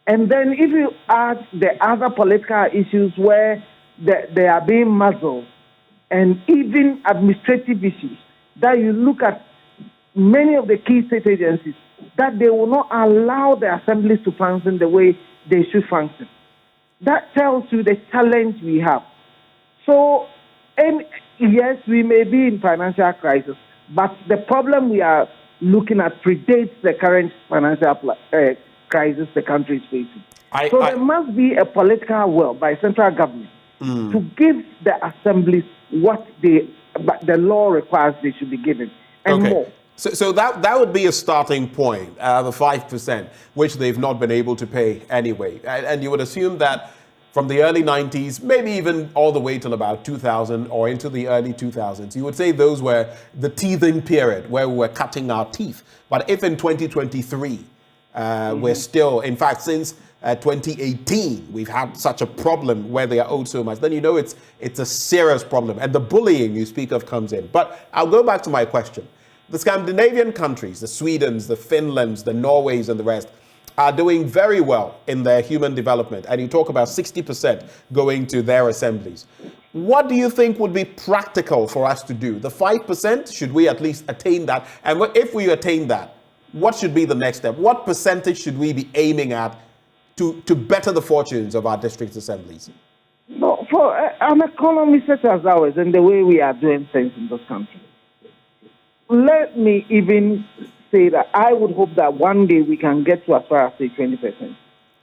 Speaker 11: And then if you add the other political issues where they are being muzzled and even administrative issues, that you look at many of the key state agencies, that they will not allow the assemblies to function the way they should function. That tells you the challenge we have. So, and yes, we may be in financial crisis, but the problem we are looking at predates the current financial crisis the country is facing. There must be a political will by central government to give the assemblies what the law requires they should be given and more.
Speaker 1: So that would be a starting point, the 5%, which they've not been able to pay anyway. And you would assume that from the early 90s, maybe even all the way till about 2000 or into the early 2000s, you would say those were the teething period where we were cutting our teeth. But if in 2023, we're still, in fact, since 2018, we've had such a problem where they are owed so much, then you know it's a serious problem. And the bullying you speak of comes in. But I'll go back to my question. The Scandinavian countries, the Swedens, the Finlands, the Norways, and the rest, are doing very well in their human development. And you talk about 60% going to their assemblies. What do you think would be practical for us to do? The 5%, should we at least attain that? And if we attain that, what should be the next step? What percentage should we be aiming at to better the fortunes of our district assemblies?
Speaker 11: No, for an economy such as ours and the way we are doing things in this country, let me even say that I would hope that one day we can get to as far as, say, 20%.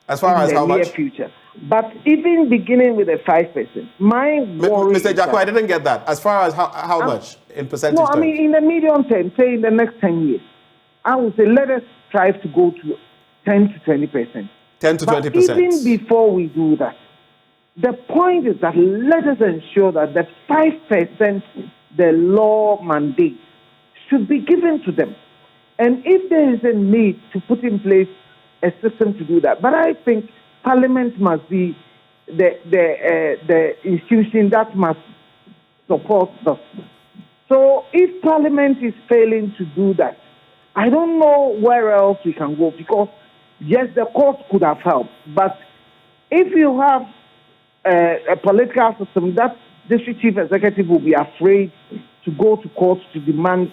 Speaker 1: As far as how much?
Speaker 11: In the near future. But even beginning with a 5%, my worry
Speaker 1: Mr. Jacko, I didn't get that. As far as how much in percentage
Speaker 11: No,
Speaker 1: terms?
Speaker 11: I mean, in the medium term, say in the next 10 years, I would say let us strive to go to 10 to 20%.
Speaker 1: 10 to 20%.
Speaker 11: But even before we do that, the point is that let us ensure that the 5% the law mandates should be given to them. And if there is a need to put in place a system to do that, but I think Parliament must be the institution that must support us. So if Parliament is failing to do that, I don't know where else we can go, because yes, the courts could have helped, but if you have a political system, that district chief executive will be afraid to go to court to demand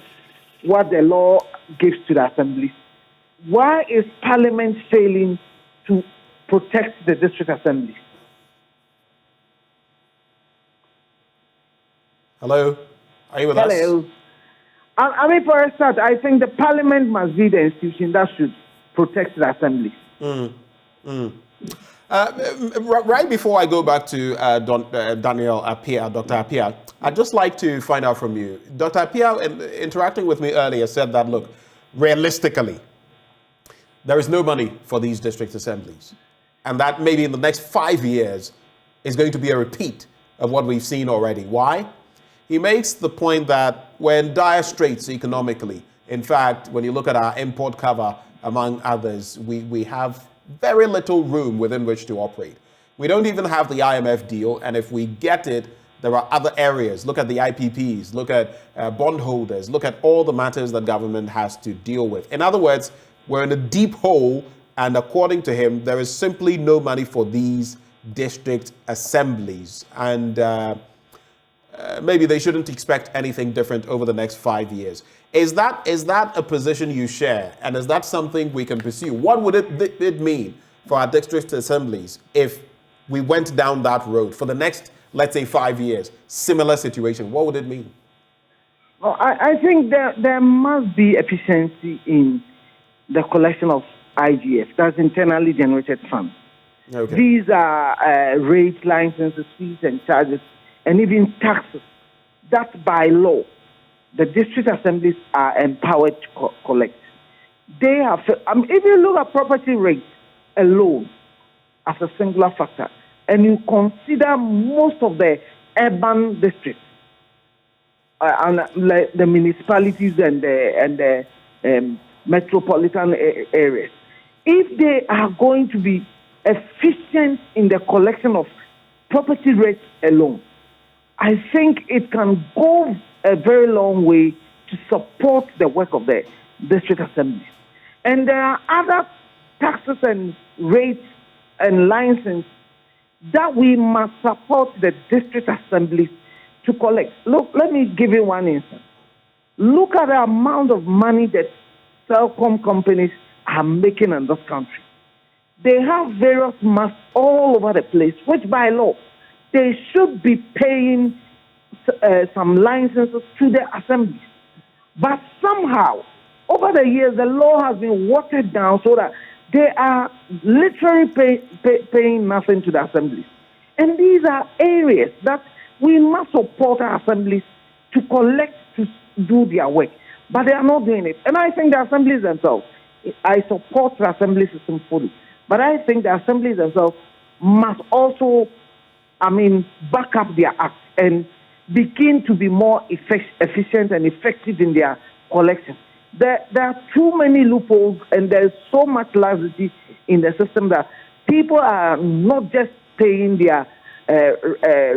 Speaker 11: what the law gives to the assembly. Why is Parliament failing to protect the district assembly?
Speaker 1: Hello? Are you with us?
Speaker 11: Hello. I mean, for a start, I think the Parliament must be the institution that should protect the assembly.
Speaker 1: Right before I go back to Daniel Appiah, Dr. Appiah, I'd just like to find out from you. Dr. Appiah, interacting with me earlier, said that, look, realistically, there is no money for these district assemblies. And that maybe in the next 5 years is going to be a repeat of what we've seen already. Why? He makes the point that we're in dire straits economically. In fact, when you look at our import cover, among others, we have very little room within which to operate. We don't even have the IMF deal, and if we get it, there are other areas. Look at the IPPs, look at bondholders, look at all the matters that government has to deal with. In other words, we're in a deep hole, and according to him, there is simply no money for these district assemblies. And maybe they shouldn't expect anything different over the next 5 years. Is that a position you share? And is that something we can pursue? What would it mean for our district assemblies if we went down that road for the next, let's say, 5 years? Similar situation. What would it mean?
Speaker 11: Well, I think there must be efficiency in the collection of IGF, that's internally generated funds.
Speaker 1: Okay.
Speaker 11: These are rates, licenses, fees, and charges, and even taxes that by law the district assemblies are empowered to collect. They have, if you look at property rates alone as a singular factor, and you consider most of the urban districts and the municipalities and the metropolitan areas, if they are going to be efficient in the collection of property rates alone, I think it can go a very long way to support the work of the district assemblies. And there are other taxes and rates and licenses that we must support the district assemblies to collect. Look, let me give you one instance. Look at the amount of money that telecom companies are making in this country. They have various masts all over the place, which by law, they should be paying some licenses to the assemblies. But somehow, over the years, the law has been watered down so that they are literally paying nothing to the assemblies. And these are areas that we must support our assemblies to collect, to do their work. But they are not doing it. And I think the assemblies themselves, I support the assembly system fully. But I think the assemblies themselves must also, back up their act and begin to be more efficient and effective in their collection. There are too many loopholes, and there is so much laxity in the system that people are not just paying their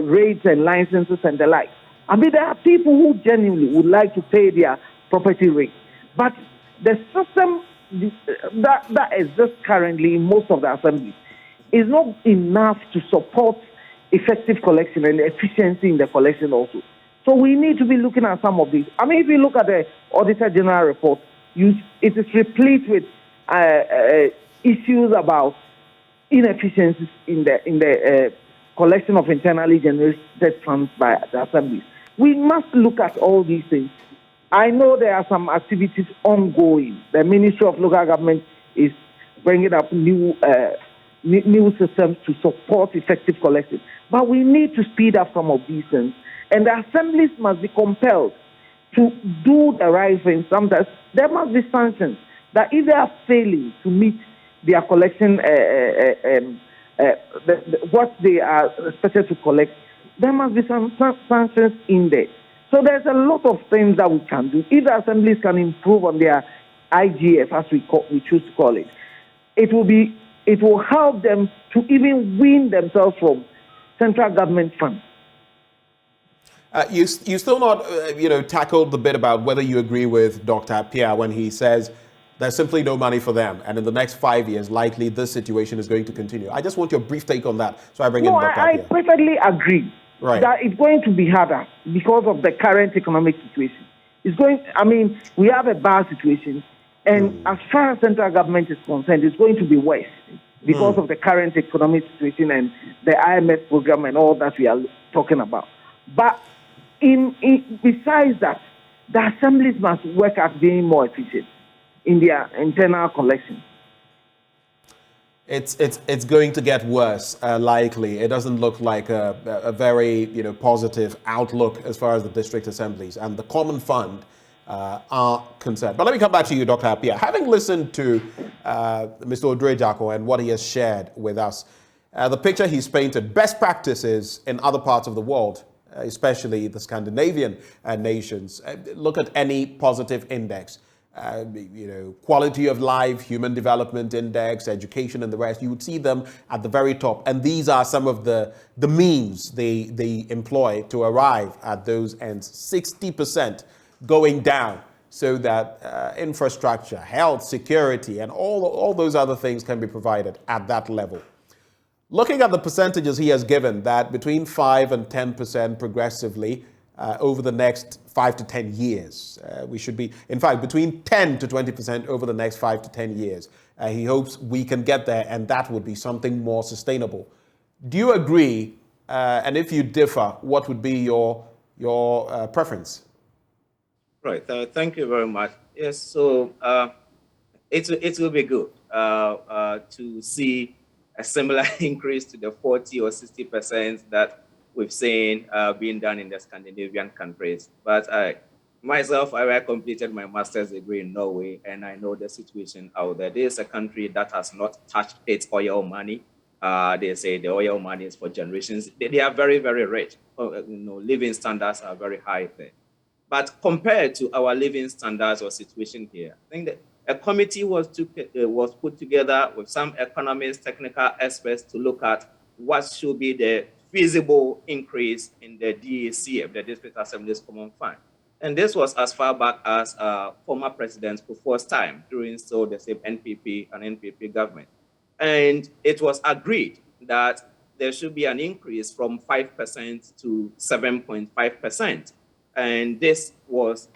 Speaker 11: rates and licenses and the like. I mean, there are people who genuinely would like to pay their property rate, but the system that exists currently in most of the assemblies is not enough to support effective collection and efficiency in the collection also. So we need to be looking at some of these. I mean, if you look at the Auditor General report, it is replete with issues about inefficiencies in the collection of internally generated funds by the assemblies. We must look at all these things. I know there are some activities ongoing. The Ministry of Local Government is bringing up new systems to support effective collection. But we need to speed up some of these things. And the assemblies must be compelled to do the right thing. Sometimes there must be sanctions that if they are failing to meet their collection, what they are expected to collect, there must be some sanctions in there. So there's a lot of things that we can do. If the assemblies can improve on their IGF, as we choose to call it, it will help them to even wean themselves from central government funds.
Speaker 1: You still not, tackled the bit about whether you agree with Dr. Appiah when he says there's simply no money for them, and in the next 5 years, likely this situation is going to continue. I just want your brief take on that, so I bring in Dr. Appiah.
Speaker 11: I perfectly agree that it's going to be harder because of the current economic situation. We have a bad situation, and as far as central government is concerned, it's going to be worse because of the current economic situation and the IMF program and all that we are talking about. But besides that, the assemblies must work at being more efficient in their internal collection.
Speaker 1: It's going to get worse, likely. It doesn't look like a very positive outlook as far as the district assemblies and the common fund are concerned. But let me come back to you, Dr. Appiah. Having listened to Mr. Odre-Jacko and what he has shared with us, the picture he's painted, best practices in other parts of the world, especially the Scandinavian nations. Look at any positive index, quality of life, human development index, education, and the rest. You would see them at the very top. And these are some of the means they employ to arrive at those ends. 60% going down so that infrastructure, health, security, and all those other things can be provided at that level. Looking at the percentages he has given, that between 5 and 10% progressively over the next 5 to 10 years. We should be, in fact, between 10 to 20% over the next 5 to 10 years. He hopes we can get there, and that would be something more sustainable. Do you agree? And if you differ, what would be your preference?
Speaker 7: Right. Thank you very much. Yes. So it will be good to see a similar increase to the 40 or 60% that we've seen being done in the Scandinavian countries. But myself, I completed my master's degree in Norway, and I know the situation out there. This is a country that has not touched its oil money. They say the oil money is for generations. They are very, very rich. Living standards are very high there. But compared to our living standards or situation here, I think that a committee was put together with some economists, technical experts to look at what should be the feasible increase in the DACF, the District Assembly's Common Fund. And this was as far back as former President Kufuor's time during the same NPP and NPP government. And it was agreed that there should be an increase from 5% to 7.5%. And this was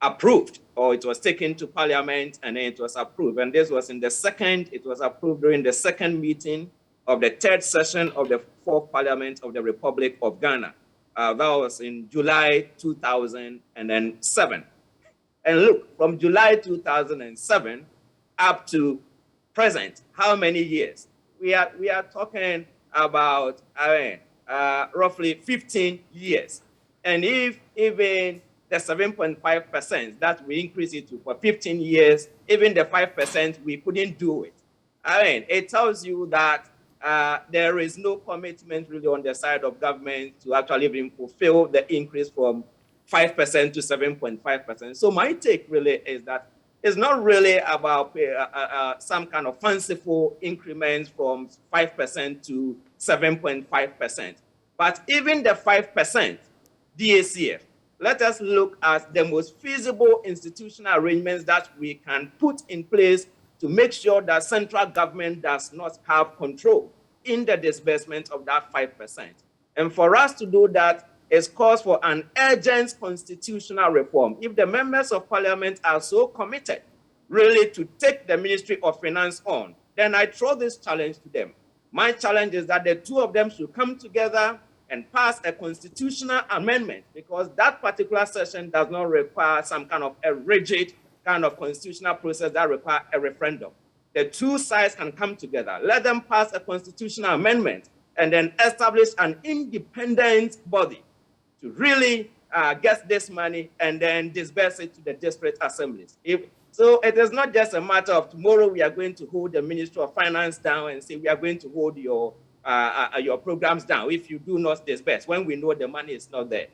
Speaker 7: approved, or it was taken to Parliament, and then it was approved. And this was it was approved during the second meeting of the third session of the fourth Parliament of the Republic of Ghana. That was in July 2007. And look, from July 2007 up to present, how many years? We are talking about roughly 15 years. And if even the 7.5% that we increase it to for 15 years, even the 5%, we couldn't do it. It tells you that there is no commitment really on the side of government to actually even fulfill the increase from 5% to 7.5%. So my take really is that It's not really about some kind of fanciful increments from 5% to 7.5%. But even the 5% DACF, let us look at the most feasible institutional arrangements that we can put in place to make sure that central government does not have control in the disbursement of that 5%. And for us to do that, is calls for an urgent constitutional reform. If the members of parliament are so committed really to take the Ministry of Finance on, then I throw this challenge to them. My challenge is that the two of them should come together and pass a constitutional amendment, because that particular session does not require some kind of a rigid kind of constitutional process that requires a referendum. The two sides can come together, let them pass a constitutional amendment, and then establish an independent body to really get this money and then disperse it to the district assemblies. So it is not just a matter of tomorrow we are going to hold the Ministry of Finance down and say we are going to hold your programs down if you do not disperse, when we know the money is not there.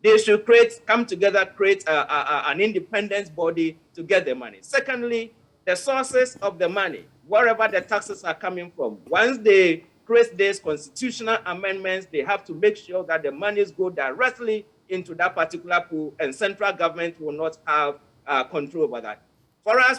Speaker 7: They should come together, create an independent body to get the money. Secondly, the sources of the money, wherever the taxes are coming from, once they create these constitutional amendments, they have to make sure that the monies go directly into that particular pool and central government will not have control over that.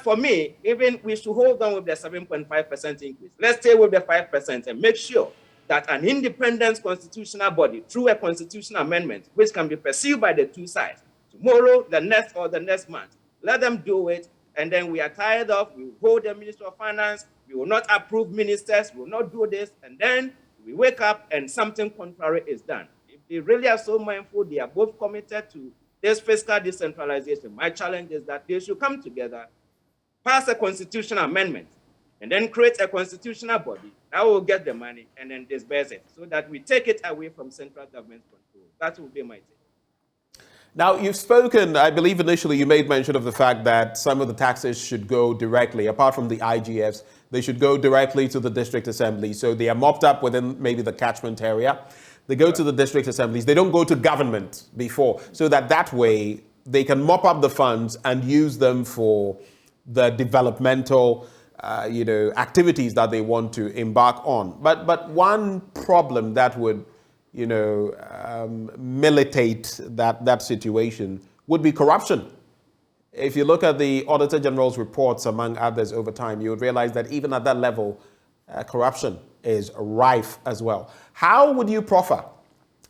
Speaker 7: For me, even we should hold on with the 7.5% increase. Let's stay with the 5% and make sure that an independent constitutional body, through a constitutional amendment, which can be pursued by the two sides, tomorrow, the next, or the next month, let them do it, and then we are tired of, we will hold the Ministry of Finance, we will not approve ministers, we will not do this, and then we wake up and something contrary is done. If they really are so mindful, they are both committed to this fiscal decentralization. My challenge is that they should come together, pass a constitutional amendment, and then create a constitutional body that will get the money and then disperse it so that we take it away from central government control. That will be my take.
Speaker 1: Now, you've spoken, I believe initially you made mention of the fact that some of the taxes should go directly, apart from the IGFs, they should go directly to the district assembly. So they are mopped up within maybe the catchment area. They go to the district assemblies. They don't go to government before, so that way they can mop up the funds and use them for the developmental activities that they want to embark on. But one problem that would militate that situation would be corruption. If you look at the Auditor General's reports, among others, over time, you would realize that even at that level, corruption is rife as well. How would you proffer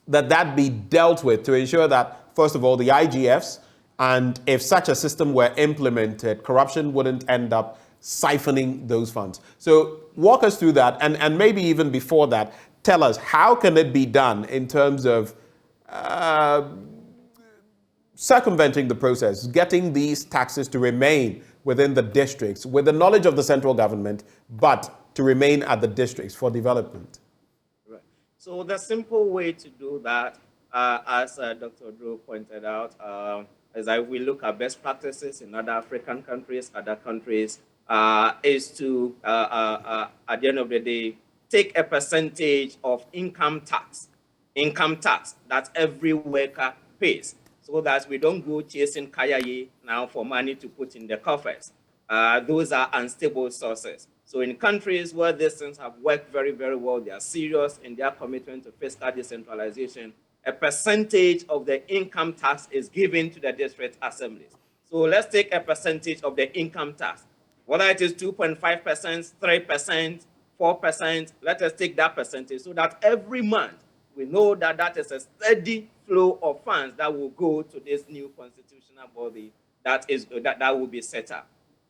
Speaker 1: that be dealt with to ensure that, first of all, the IGFs, and if such a system were implemented, corruption wouldn't end up siphoning those funds? So walk us through that, and maybe even before that, tell us, how can it be done in terms of circumventing the process, getting these taxes to remain within the districts with the knowledge of the central government, but to remain at the districts for development?
Speaker 7: Right. So the simple way to do that, as Dr. Drew pointed out, as we look at best practices in other African countries, is to, at the end of the day, take a percentage of income tax that every worker pays, so that we don't go chasing kayaye now for money to put in the coffers. Those are unstable sources. So in countries where these things have worked very, very well, they are serious in their commitment to fiscal decentralization, a percentage of the income tax is given to the district assemblies. So let's take a percentage of the income tax, whether it is 2.5%, 3%, 4%, let us take that percentage so that every month we know that that is a steady flow of funds that will go to this new constitutional body that will be set up.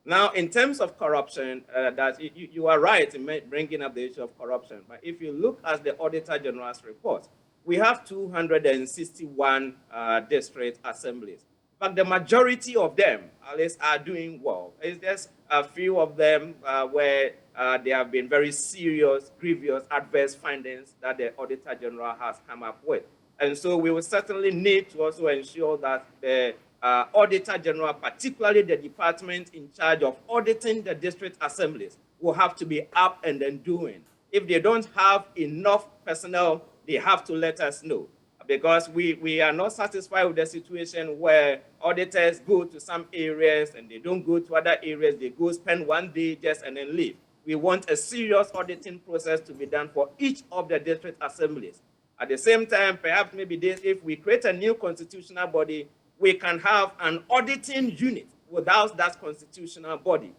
Speaker 7: Now, in terms of corruption, that you are right in bringing up the issue of corruption, but if you look at the Auditor General's report, we have 261 district assemblies, but the majority of them, at least, are doing well. It's just a few of them where there have been very serious, grievous, adverse findings that the Auditor General has come up with. And so we will certainly need to also ensure that the Auditor General, particularly the department in charge of auditing the district assemblies, will have to be up and then doing. If they don't have enough personnel, they have to let us know. because we are not satisfied with the situation where auditors go to some areas and they don't go to other areas. They go spend one day just and then leave. We want a serious auditing process to be done for each of the district assemblies. At the same time, perhaps maybe if we create a new constitutional body, we can have an auditing unit without that constitutional body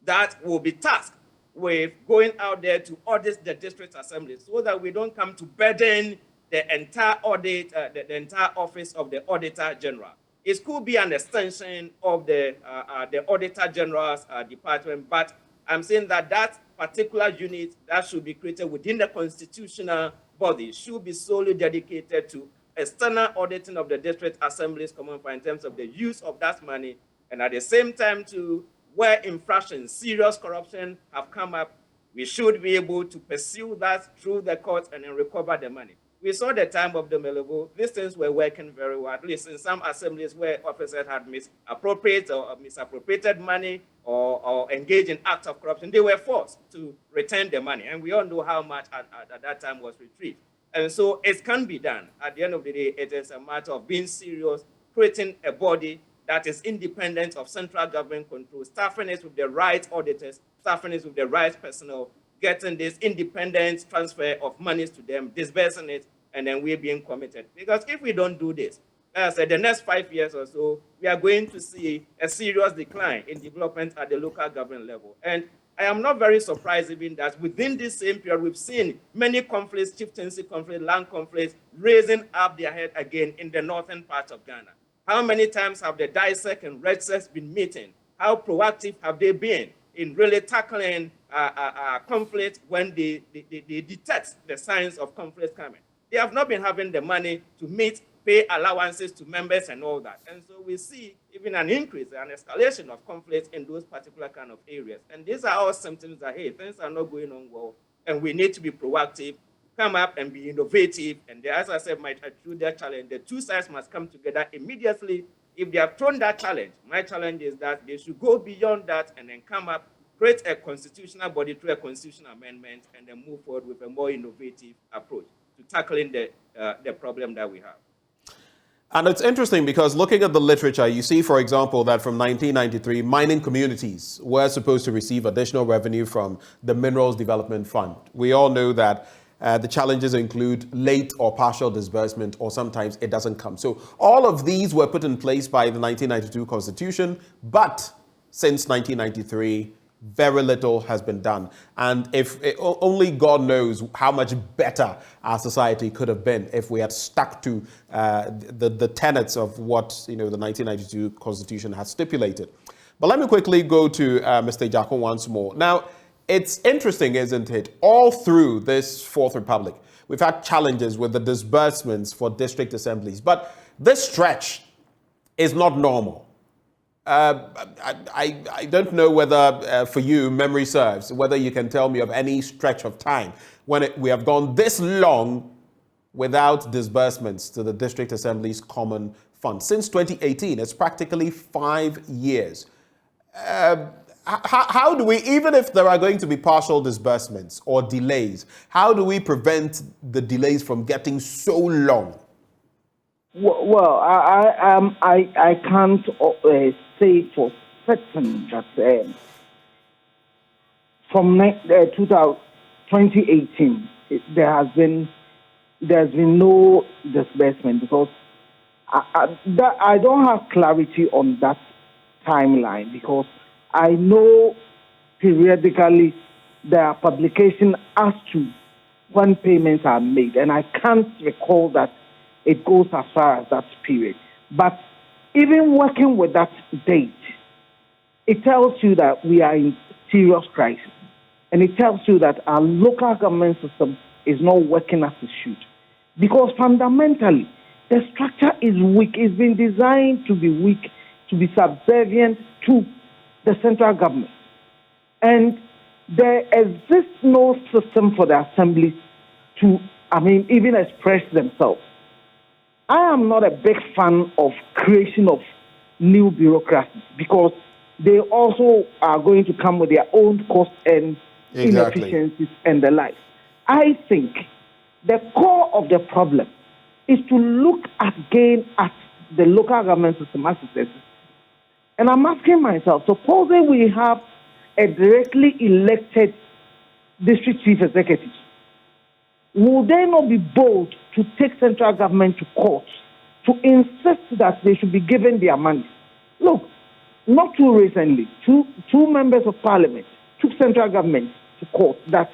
Speaker 7: that will be tasked with going out there to audit the district assemblies so that we don't come to burden the entire audit, the entire office of the Auditor General. It could be an extension of the Auditor General's department, but I'm saying that that particular unit that should be created within the constitutional body should be solely dedicated to external auditing of the district assemblies common fund in terms of the use of that money, and at the same time too, where infractions, serious corruption have come up, we should be able to pursue that through the courts and then recover the money. We saw the time of the Melebo, these things were working very well, at least in some assemblies where officers had misappropriated money or engaged in acts of corruption. They were forced to return the money, and we all know how much at that time was retrieved. And so it can be done. At the end of the day, it is a matter of being serious, creating a body that is independent of central government control, staffing it with the right auditors, staffing it with the right personnel, getting this independent transfer of monies to them, disbursing it, and then we're being committed. Because if we don't do this, as I said, the next 5 years or so, we are going to see a serious decline in development at the local government level. And I am not very surprised even that within this same period, we've seen many conflicts, chieftaincy conflicts, land conflicts, raising up their head again in the northern part of Ghana. How many times have the DISEC and REDSEC been meeting? How proactive have they been in really tackling conflict when they detect the signs of conflict coming? They have not been having the money to pay allowances to members and all that. And so we see even an increase, an escalation of conflict in those particular kind of areas. And these are all symptoms that, hey, things are not going on well, and we need to be proactive, come up and be innovative. And as I said, through their challenge, the two sides must come together immediately. If they have thrown that challenge, my challenge is that they should go beyond that and then come up, create a constitutional body through a constitutional amendment, and then move forward with a more innovative approach to tackling the problem that we have.
Speaker 1: And it's interesting because looking at the literature, you see, for example, that from 1993, mining communities were supposed to receive additional revenue from the Minerals Development Fund. We all know that the challenges include late or partial disbursement, or sometimes it doesn't come. So all of these were put in place by the 1992 Constitution, but since 1993, very little has been done. And only God knows how much better our society could have been if we had stuck to the tenets of what the 1992 Constitution has stipulated. But let me quickly go to Mr. Jako once more. Now, it's interesting, isn't it? All through this Fourth Republic, we've had challenges with the disbursements for district assemblies. But this stretch is not normal. I don't know whether, for you, memory serves, whether you can tell me of any stretch of time when we have gone this long without disbursements to the District Assembly's Common Fund. Since 2018, it's practically 5 years. How do we, even if there are going to be partial disbursements or delays, how do we prevent the delays from getting so long?
Speaker 11: Well, I can't say for certain that from 2018 there's been no disbursement, because I don't have clarity on that timeline, because I know periodically there are publications as to when payments are made, and I can't recall that it goes as far as that period. But even working with that date, it tells you that we are in serious crisis. And it tells you that our local government system is not working as it should. Because fundamentally, the structure is weak. It's been designed to be weak, to be subservient to the central government. And there exists no system for the assemblies to, even express themselves. I am not a big fan of creation of new bureaucracies, because they also are going to come with their own costs and inefficiencies and the like. I think the core of the problem is to look again at the local government system as it is. And I'm asking myself, supposing we have a directly elected district chief executive, will they not be bold to take central government to court to insist that they should be given their money? Look, not too recently, two members of parliament took central government to court that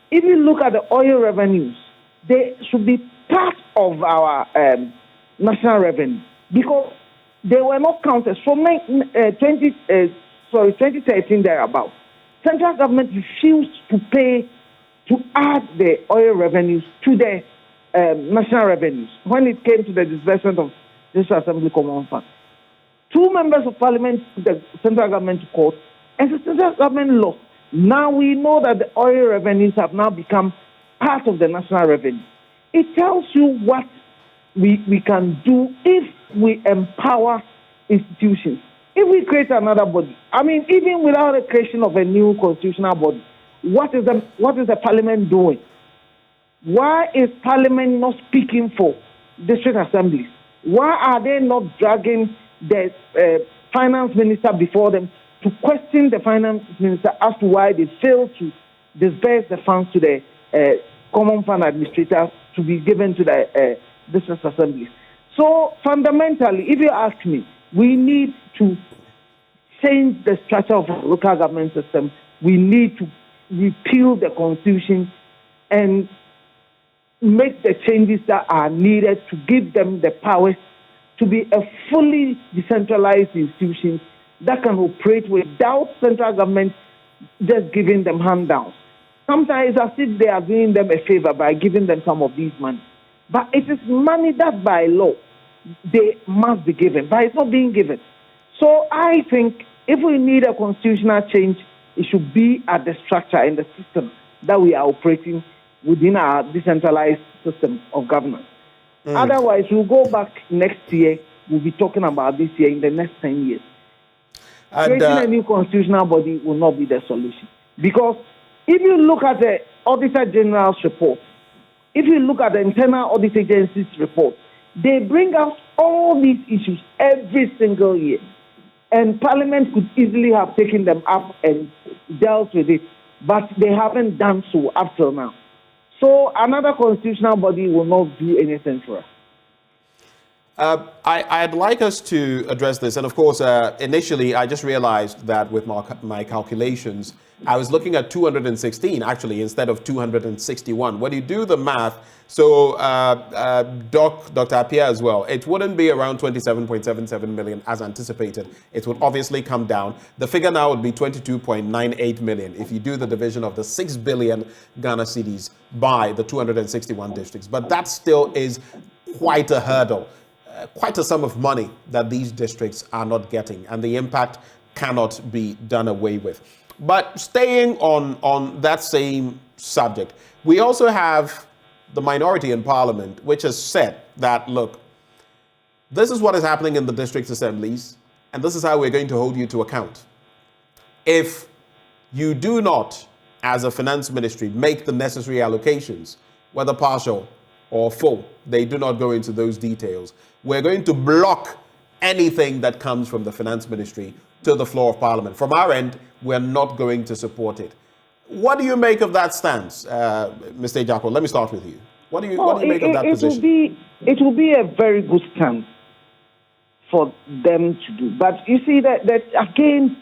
Speaker 11: if you look at the oil revenues, they should be part of our national revenue because they were not counted. From 2013 thereabout, central government refused to add the oil revenues to the national revenues when it came to the disbursement of this Assembly Common Fund. Two members of parliament took the central government to court, and the central government lost. Now we know that the oil revenues have now become part of the national revenue. It tells you what we can do if we empower institutions. If we create another body, I mean, even without the creation of a new constitutional body, what is the parliament doing? Why is parliament not speaking for district assemblies? Why are they not dragging the finance minister before them to question the finance minister as to why they failed to disburse the funds to the common fund administrators to be given to the district assemblies? So fundamentally, if you ask me, we need to change the structure of the local government system. We need to repeal the constitution and make the changes that are needed to give them the powers to be a fully decentralized institution that can operate without central government just giving them handouts. Sometimes it's as if they are doing them a favor by giving them some of these money. But it is money that by law they must be given, but it's not being given. So I think if we need a constitutional change, it should be at the structure and the system that we are operating within our decentralized system of governance. Otherwise, we'll go back next year, we'll be talking about this year in the next 10 years. Creating a new constitutional body will not be the solution. Because if you look at the Auditor General's report, if you look at the Internal Audit Agency's report, they bring out all these issues every single year. And Parliament could easily have taken them up and dealt with it, but they haven't done so up till now. So another constitutional body will not do anything for us.
Speaker 1: I'd like us to address this. And of course, initially, I just realized that with my calculations, I was looking at 216 actually instead of 261. When you do the math, so Dr. Appiah as well, it wouldn't be around 27.77 million as anticipated. It would obviously come down. The figure now would be 22.98 million if you do the division of the 6 billion Ghana cedis by the 261 districts. But that still is quite a hurdle. Quite a sum of money that these districts are not getting, and the impact cannot be done away with. But staying on that same subject, we also have the minority in Parliament, which has said that, look, this is what is happening in the district assemblies, and this is how we're going to hold you to account. If you do not, as a finance ministry, make the necessary allocations, whether partial or full, they do not go into those details, we're going to block anything that comes from the finance ministry to the floor of Parliament. From our end, we're not going to support it. What do you make of that stance, Mr. Akakpo? Let me start with you. What do you make of that position?
Speaker 11: It will be a very good stance for them to do. But you see that again,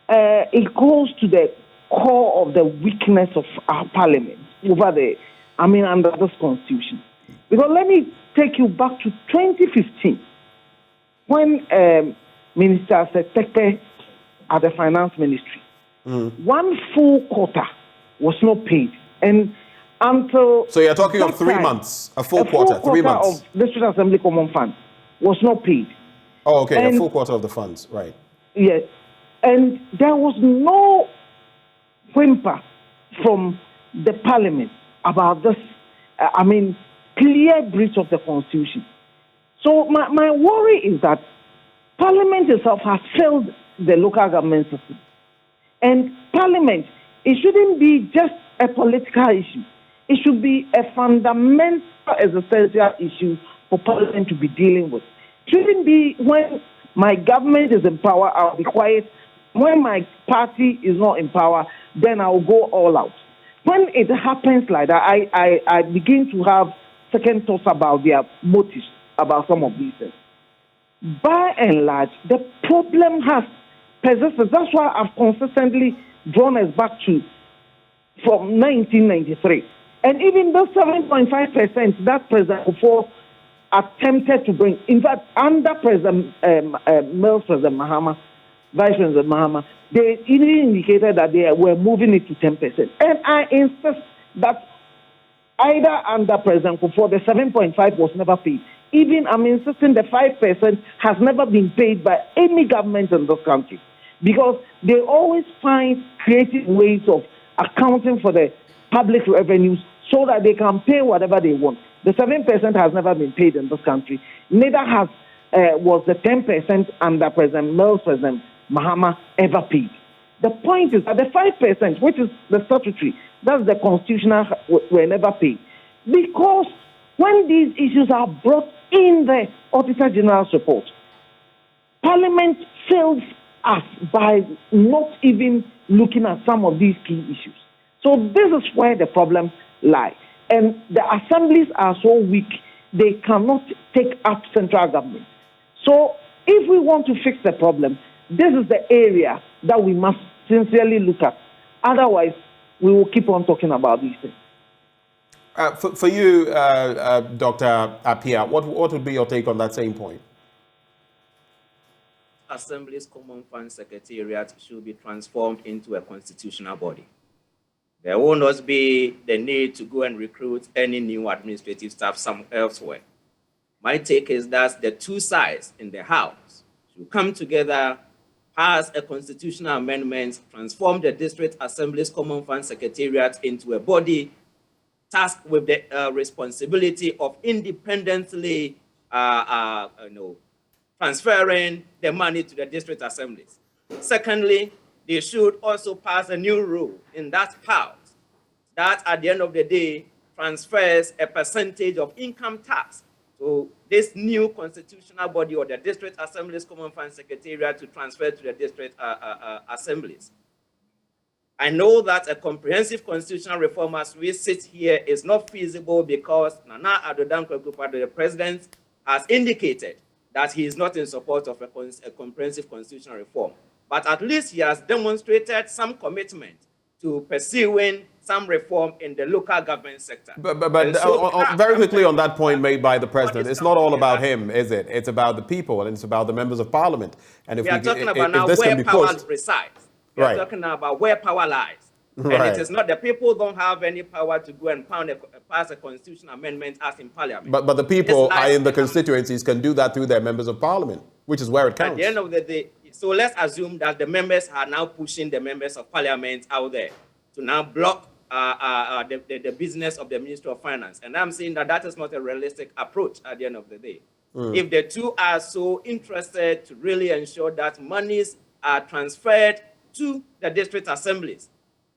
Speaker 11: it goes to the core of the weakness of our Parliament under this constitution. Because let me take you back to 2015, when Minister Setekpe at the Finance Ministry, 1 full quarter was not paid. And until...
Speaker 1: So you're talking of 3 months, a full quarter, 3 months.
Speaker 11: Of District Assembly Common Fund was not paid.
Speaker 1: Oh, okay, a full quarter of the funds, right.
Speaker 11: Yes. And there was no whimper from the Parliament about this, clear breach of the Constitution. So my worry is that Parliament itself has failed the local government system. And Parliament, it shouldn't be just a political issue. It should be a fundamental existential issue for Parliament to be dealing with. Shouldn't be when my government is in power, I'll be quiet. When my party is not in power, then I'll go all out. When it happens like that, I begin to have second thoughts about their motives about some of these things. By and large, the problem has persisted. That's why I've consistently drawn us back to from 1993. And even the 7.5% that President Kufuor attempted to bring, in fact, under President Mills, President Mahama, Vice President Mahama, they even indicated that they were moving it to 10%. And I insist that either under President Kufuor, the 7.5 was never paid. Even I'm insisting the 5% has never been paid by any government in this country, because they always find creative ways of accounting for the public revenues so that they can pay whatever they want. The 7% has never been paid in this country. Neither has was the 10% under President Mills, President Mahama ever paid. The point is that the 5%, which is the statutory, that's the constitutional, were never paid. Because when these issues are brought in the Auditor General's report, Parliament fails us by not even looking at some of these key issues. So this is where the problem lies. And the assemblies are so weak, they cannot take up central government. So if we want to fix the problem, this is the area that we must sincerely look at. Otherwise, we will keep on talking about these things.
Speaker 1: For you, Dr. Appiah, what would be your take on that same point?
Speaker 7: Assembly's Common Fund Secretariat should be transformed into a constitutional body. There will not be the need to go and recruit any new administrative staff elsewhere. My take is that the two sides in the House should come together, pass a constitutional amendment, transform the District Assembly's Common Fund Secretariat into a body tasked with the responsibility of independently transferring the money to the district assemblies. Secondly, they should also pass a new rule in that House that at the end of the day transfers a percentage of income tax to this new constitutional body or the District Assembly's Common Fund Secretariat to transfer to the district assemblies. I know that a comprehensive constitutional reform as we sit here is not feasible because Nana Addo Dankwa, the president, has indicated that he is not in support of a comprehensive constitutional reform. But at least he has demonstrated some commitment to pursuing some reform in the local government sector.
Speaker 1: But very quickly on that point made by the president, it's not all about him, is it? It's about the people and it's about the members of parliament. And if
Speaker 7: we are talking about now where power resides. We are talking about where power lies. And it is not, the people don't have any power to go and pass a constitutional amendment as in parliament.
Speaker 1: But the people are in the constituencies can do that through their members of parliament, which is where it counts.
Speaker 7: At the end of the day, so let's assume that the members are now pushing the members of parliament out there to now block the business of the Ministry of Finance. And I'm saying that that is not a realistic approach at the end of the day. If the two are so interested to really ensure that monies are transferred to the district assemblies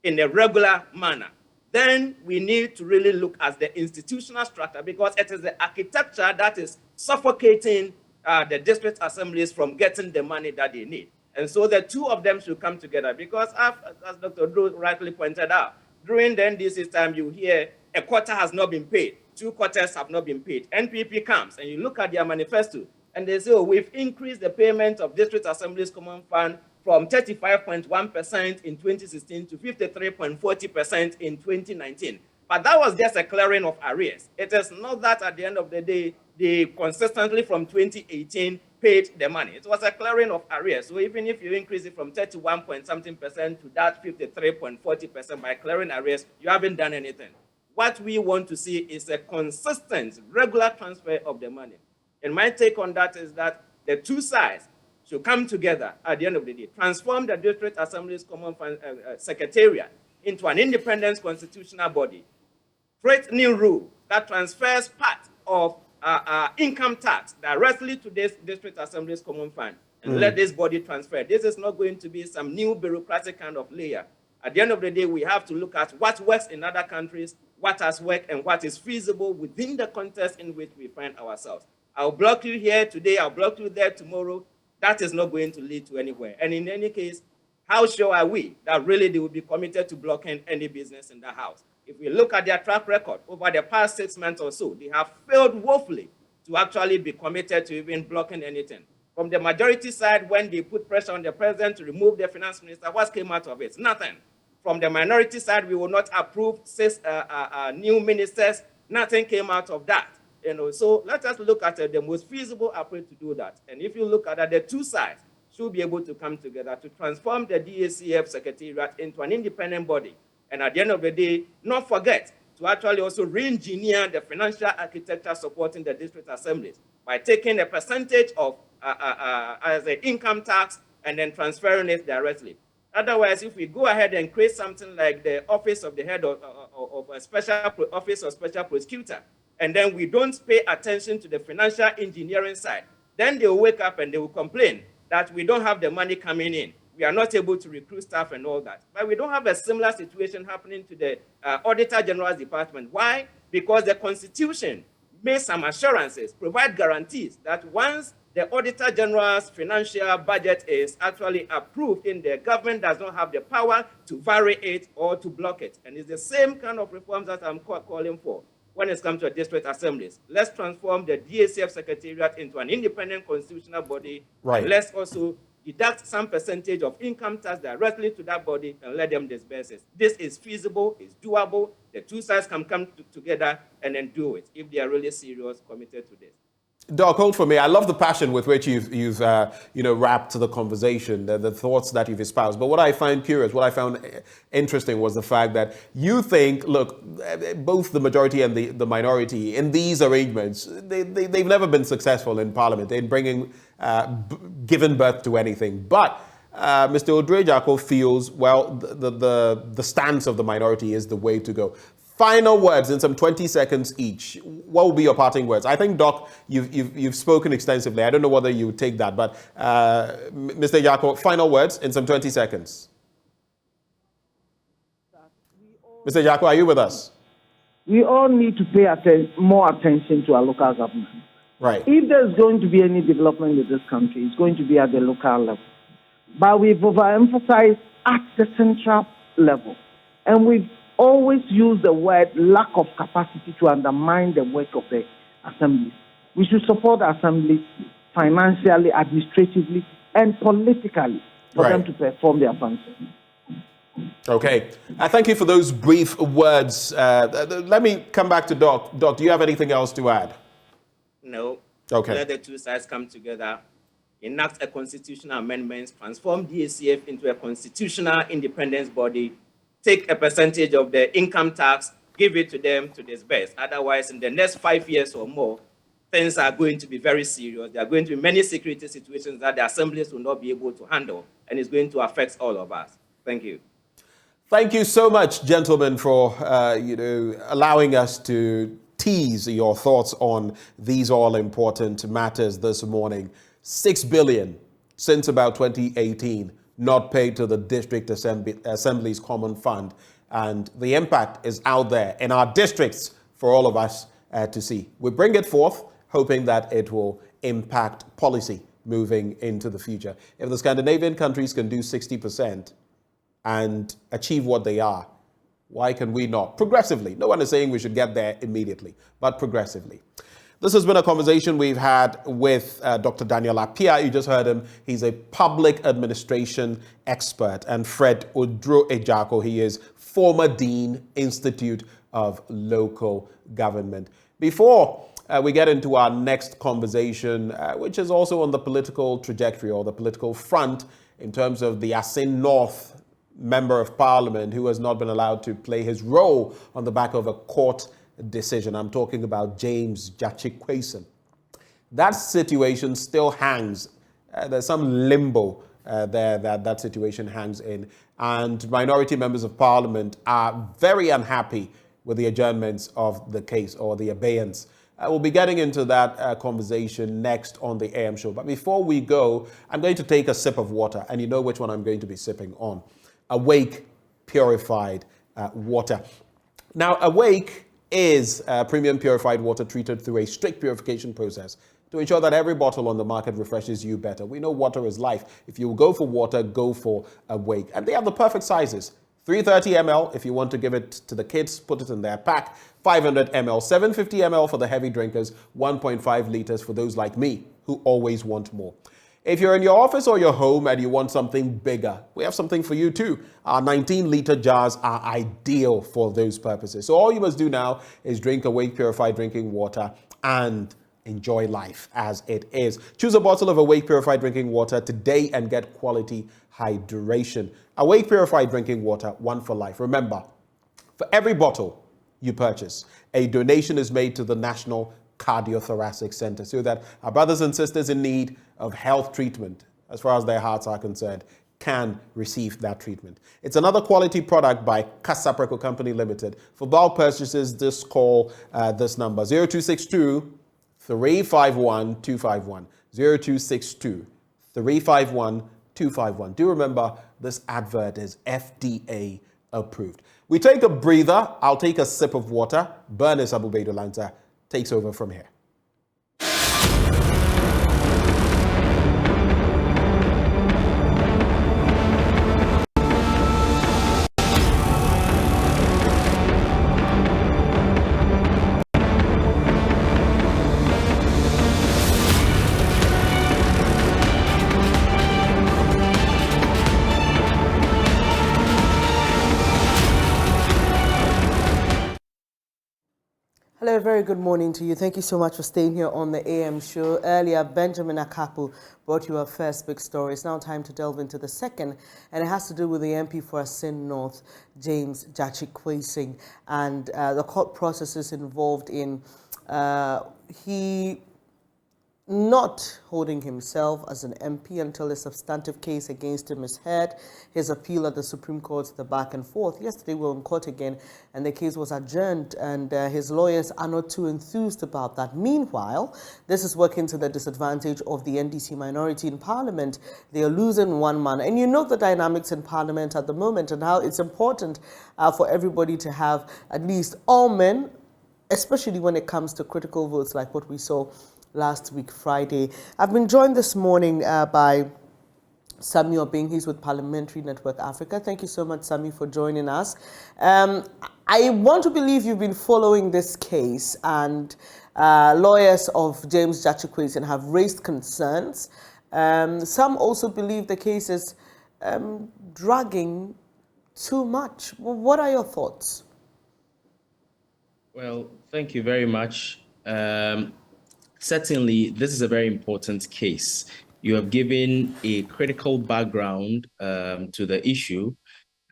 Speaker 7: in a regular manner, then we need to really look at the institutional structure, because it is the architecture that is suffocating the district assemblies from getting the money that they need. And so the two of them should come together, because as Dr. Drew rightly pointed out, during the NDC's time, you hear a quarter has not been paid, 2 quarters have not been paid. NPP comes and you look at their manifesto and they say, oh, we've increased the payment of district assemblies common fund from 35.1% in 2016 to 53.40% in 2019. But that was just a clearing of arrears. It is not that at the end of the day, they consistently from 2018 paid the money. It was a clearing of arrears. So even if you increase it from 31-point-something% to that 53.40% by clearing arrears, you haven't done anything. What we want to see is a consistent, regular transfer of the money. And my take on that is that the two sides should come together at the end of the day, transform the District Assembly's Common Fund Secretariat into an independent constitutional body, create new rule that transfers part of income tax directly to this District Assembly's Common Fund, and let this body transfer. This is not going to be some new bureaucratic kind of layer. At the end of the day, we have to look at what works in other countries, what has worked, and what is feasible within the context in which we find ourselves. I'll block you here today, I'll block you there tomorrow. That is not going to lead to anywhere. And in any case, how sure are we that really they will be committed to blocking any business in the house? If we look at their track record over the past 6 months or so, they have failed woefully to actually be committed to even blocking anything. From the majority side, when they put pressure on the president to remove the finance minister, what came out of it? Nothing. From the minority side, we will not approve 6 new ministers. Nothing came out of that. So let us look at the most feasible approach to do that. And if you look at the two sides should be able to come together to transform the DACF Secretariat into an independent body. And at the end of the day, not forget to actually also re-engineer the financial architecture supporting the district assemblies by taking a percentage of as an income tax and then transferring it directly. Otherwise, if we go ahead and create something like the office of the head of a special office or special prosecutor, and then we don't pay attention to the financial engineering side, then they will wake up and they will complain that we don't have the money coming in. We are not able to recruit staff and all that. But we don't have a similar situation happening to the Auditor General's Department. Why? Because the Constitution made some assurances, provide guarantees that once the Auditor General's financial budget is actually approved, in the government does not have the power to vary it or to block it. And it's the same kind of reforms that I'm calling for when it comes to district assemblies. Let's transform the DACF Secretariat into an independent constitutional body.
Speaker 1: Right.
Speaker 7: And let's also deduct some percentage of income tax directly to that body and let them disperse it. This is feasible, it's doable. The two sides can come together and then do it if they are really serious, committed to this.
Speaker 1: Doc, hold for me. I love the passion with which you've wrapped the conversation, the thoughts that you've espoused. But what I find curious, what I found interesting was the fact that you think, look, both the majority and the minority in these arrangements, they've never been successful in Parliament in bringing, giving birth to anything. But Mr. Odre-Jacko feels, well, the stance of the minority is the way to go. Final words in some 20 seconds each. What will be your parting words? I think, Doc, you've spoken extensively. I don't know whether you take that, but Mr. Jacko, final words in some 20 seconds. Mr. Jacko, are you with us?
Speaker 11: We all need to pay more attention to our local government.
Speaker 1: Right.
Speaker 11: If there's going to be any development in this country, it's going to be at the local level. But we've overemphasized at the central level. And we've always use the word lack of capacity to undermine the work of the assemblies. We should support the assemblies financially, administratively, and politically for them to perform their function.
Speaker 1: Okay. Thank you for those brief words. Let me come back to Doc. Doc, do you have anything else to add?
Speaker 7: No.
Speaker 1: Okay.
Speaker 7: Let the two sides come together, enact a constitutional amendment, transform DACF into a constitutional independence body, take a percentage of the income tax, give it to them to disburse. Otherwise, in the next 5 years or more, things are going to be very serious. There are going to be many security situations that the assemblies will not be able to handle, and it's going to affect all of us. Thank you.
Speaker 1: Thank you so much, gentlemen, for allowing us to tease your thoughts on these all-important matters this morning. 6 billion since about 2018. Not paid to the District Assembly's Common Fund. And the impact is out there in our districts for all of us to see. We bring it forth, hoping that it will impact policy moving into the future. If the Scandinavian countries can do 60% and achieve what they are, why can we not? Progressively. No one is saying we should get there immediately, but progressively. This has been a conversation we've had with Dr. Daniel Appiah. You just heard him. He's a public administration expert. And Fred Odre-Jacko, he is former Dean, Institute of Local Government. Before we get into our next conversation, which is also on the political trajectory or the political front in terms of the Asin North Member of Parliament who has not been allowed to play his role on the back of a court decision. I'm talking about James Jachikwason. That situation still hangs. There's some limbo there that situation hangs in. And minority members of Parliament are very unhappy with the adjournments of the case or the abeyance. We'll be getting into that conversation next on the AM show. But before we go, I'm going to take a sip of water. And you know which one I'm going to be sipping on. Awake purified water. Now, Awake is premium purified water treated through a strict purification process to ensure that every bottle on the market refreshes you better. We know water is life. If you go for water, go for Awake. And they have the perfect sizes. 330 ml if you want to give it to the kids, put it in their pack. 500 ml, 750 ml for the heavy drinkers, 1.5 liters for those like me who always want more. If you're in your office or your home and you want something bigger, we have something for you too. Our 19-liter jars are ideal for those purposes. So all you must do now is drink Awake Purified Drinking Water and enjoy life as it is. Choose a bottle of Awake Purified Drinking Water today and get quality hydration. Awake Purified Drinking Water, one for life. Remember, for every bottle you purchase, a donation is made to the National Cardiothoracic Center so that our brothers and sisters in need of health treatment, as far as their hearts are concerned, can receive that treatment. It's another quality product by Casapreco Company Limited. For bulk purchases, just call this number, 0262 351 251. 0262 351 251. Do remember, this advert is FDA approved. We take a breather. I'll take a sip of water. Bernice Lansah takes over from here.
Speaker 12: Hello, very good morning to you. Thank you so much for staying here on the AM show. Earlier, Benjamin Akakpo brought you our first big story. It's now time to delve into the second, and it has to do with the MP for Asin North, James Jachikwason, and the court processes involved in he not holding himself as an MP until a substantive case against him is heard. His appeal at the Supreme Court, the back and forth. Yesterday we were in court again and the case was adjourned, and his lawyers are not too enthused about that. Meanwhile, this is working to the disadvantage of the NDC minority in Parliament. They are losing one man. And you know the dynamics in Parliament at the moment and how it's important for everybody to have at least all men, especially when it comes to critical votes like what we saw last week, Friday. I've been joined this morning by Sami Obing. He's with Parliamentary Network Africa. Thank you so much, Sami, for joining us. I want to believe you've been following this case, and lawyers of James Jachikwason have raised concerns. Some also believe the case is dragging too much. What are your thoughts?
Speaker 13: Well, thank you very much. Certainly, this is a very important case. You have given a critical background to the issue,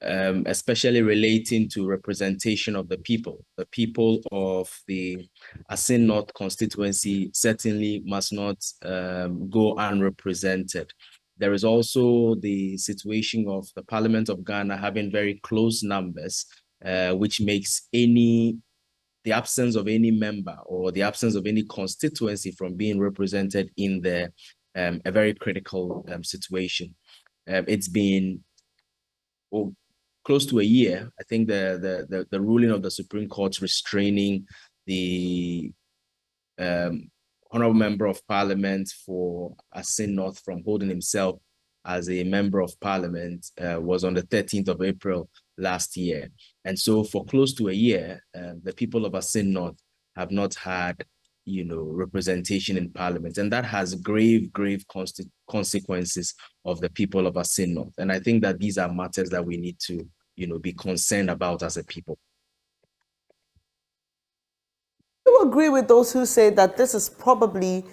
Speaker 13: especially relating to representation of the people. The people of the Asin North constituency certainly must not go unrepresented. There is also the situation of the Parliament of Ghana having very close numbers, which makes the absence of any member or the absence of any constituency from being represented in there a very critical situation. It's been close to a year. I think the ruling of the Supreme Court restraining the Honorable Member of Parliament for Asin North from holding himself as a Member of Parliament was on the 13th of April last year. And so for close to a year, the people of Asin North have not had, representation in Parliament. And that has grave consequences of the people of Asin North. And I think that these are matters that we need to, be concerned about as a people.
Speaker 12: Do you agree with those who say that this is probably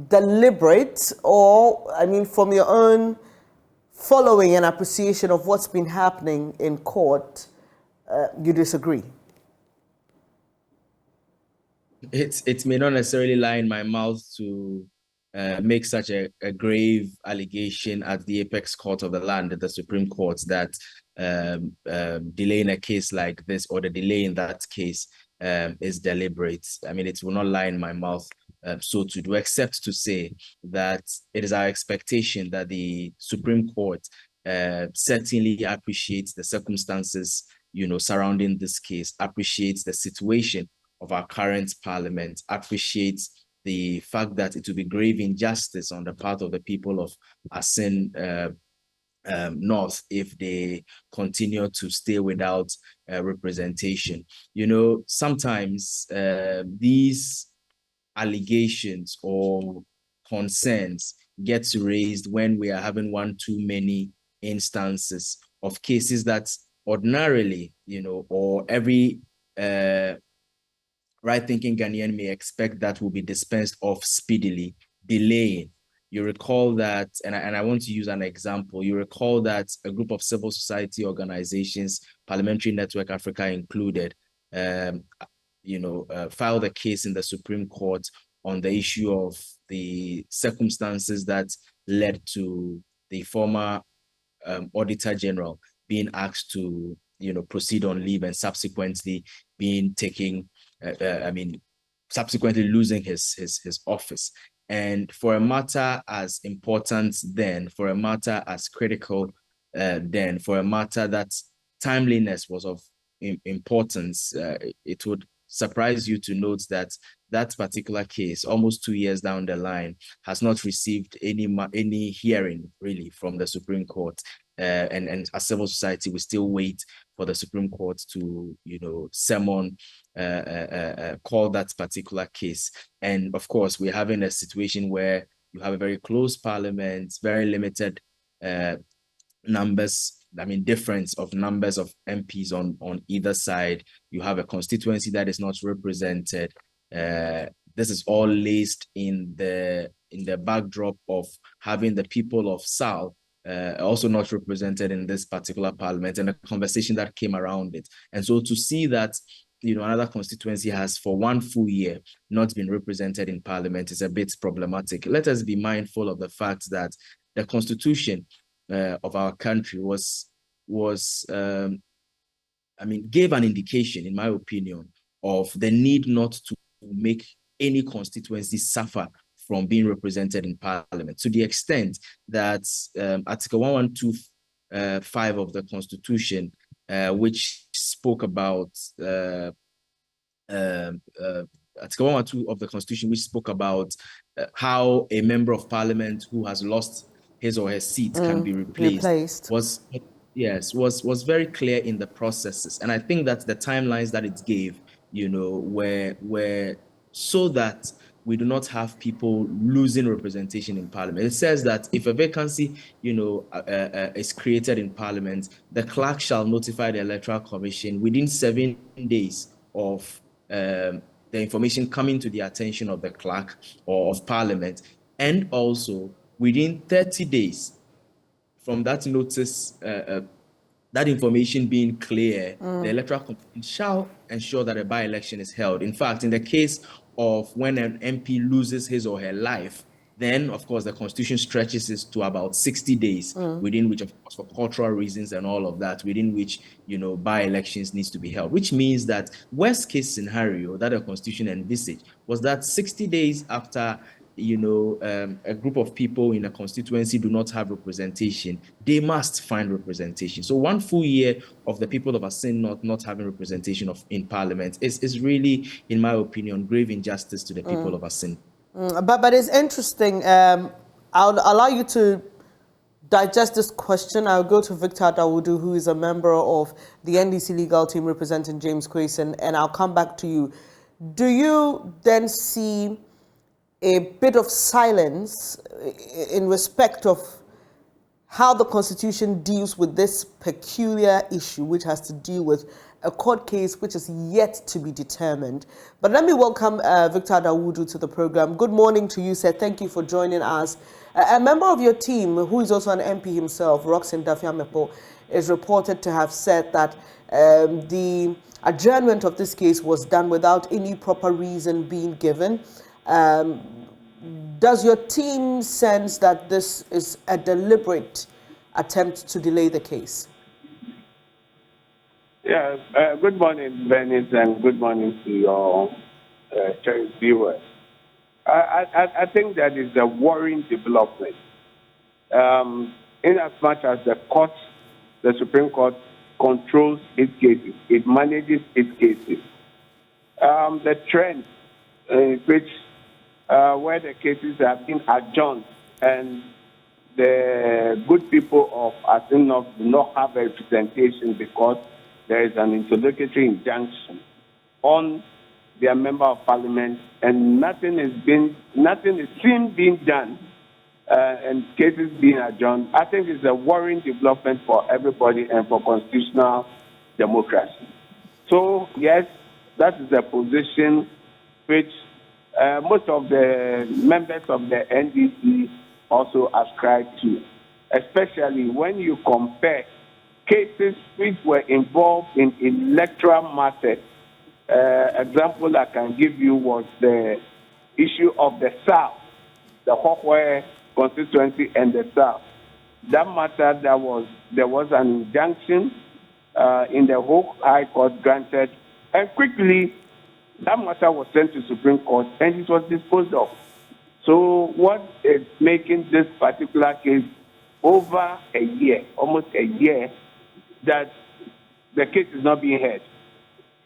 Speaker 12: deliberate, or, from your own following and appreciation of what's been happening in court, you disagree?
Speaker 13: It may not necessarily lie in my mouth to make such a grave allegation at the apex court of the land, at the Supreme Court, that delaying a case like this or the delay in that case is deliberate. It will not lie in my mouth so to do, except to say that it is our expectation that the Supreme Court certainly appreciates the circumstances, surrounding this case, appreciates the situation of our current parliament, appreciates the fact that it will be grave injustice on the part of the people of Asin North if they continue to stay without representation. Sometimes these allegations or concerns get raised when we are having one too many instances of cases that ordinarily, or every right-thinking Ghanaian may expect that will be dispensed of speedily, delaying. You recall that, and I want to use an example. You recall that a group of civil society organizations, Parliamentary Network Africa included, filed a case in the Supreme Court on the issue of the circumstances that led to the former Auditor General being asked to, proceed on leave and subsequently being taken, subsequently losing his office. And for a matter as important then, for a matter as critical then, for a matter that timeliness was of importance, it would surprise you to note that that particular case, almost 2 years down the line, has not received any hearing really from the Supreme Court. And as civil society, we still wait for the Supreme Court to, summon, call that particular case. And of course, we're having a situation where you have a very close parliament, very limited numbers, difference of numbers of MPs on either side. You have a constituency that is not represented. This is all laced in the backdrop of having the people of South also not represented in this particular parliament, and a conversation that came around it. And so to see that, another constituency has for 1 full year not been represented in parliament is a bit problematic. Let us be mindful of the fact that the constitution of our country gave an indication, in my opinion, of the need not to make any constituency suffer from being represented in parliament, to the extent that Article 1125 of the Constitution, which spoke about Article 112 of the Constitution, which spoke about how a member of parliament who has lost his or her seat can be replaced. was very clear in the processes. And I think that the timelines that it gave, were so that we do not have people losing representation in parliament. It says that if a vacancy, is created in parliament, the clerk shall notify the Electoral Commission within 7 days of the information coming to the attention of the clerk or of parliament, and also within 30 days from that notice, that information being clear, the Electoral Commission shall ensure that a by-election is held. In fact, in the case of when an MP loses his or her life, then of course the Constitution stretches it to about 60 days, within which, of course, for cultural reasons and all of that, within which, by-elections needs to be held. Which means that worst case scenario that the Constitution envisaged was that 60 days after a group of people in a constituency do not have representation, they must find representation. So 1 full year of the people of Asin not having representation in parliament is really, in my opinion, grave injustice to the people of Asin.
Speaker 12: But it's interesting. I'll allow you to digest this question. I'll go to Victor Dawudu, who is a member of the NDC legal team representing James Quayson, and I'll come back to you. Do you then see a bit of silence in respect of how the Constitution deals with this peculiar issue, which has to do with a court case which is yet to be determined? But let me welcome Victor Dawudu to the program. Good morning to you, sir. Thank you for joining us. A member of your team, who is also an MP himself, Roxanne Dafiamepo, is reported to have said that the adjournment of this case was done without any proper reason being given. Does your team sense that this is a deliberate attempt to delay the case?
Speaker 14: Yes. Good morning, Bernice, and good morning to your viewers. I think that is a worrying development. in as much as the Supreme Court controls its cases, it manages its cases. The trend which where the cases have been adjourned and the good people of Asin North do not have a representation because there is an interlocutory injunction on their member of parliament, and nothing is seen being done, and cases being adjourned. I think it's a worrying development for everybody and for constitutional democracy. So yes, that is the position which most of the members of the NDC also ascribe to, especially when you compare cases which were involved in electoral matters. Example I can give you was the issue of the South, the Hokwe constituency and the South. That matter, there was an injunction in the High Court granted, and quickly that matter was sent to Supreme Court and it was disposed of. So what is making this particular case over a year, almost a year, that the case is not being heard?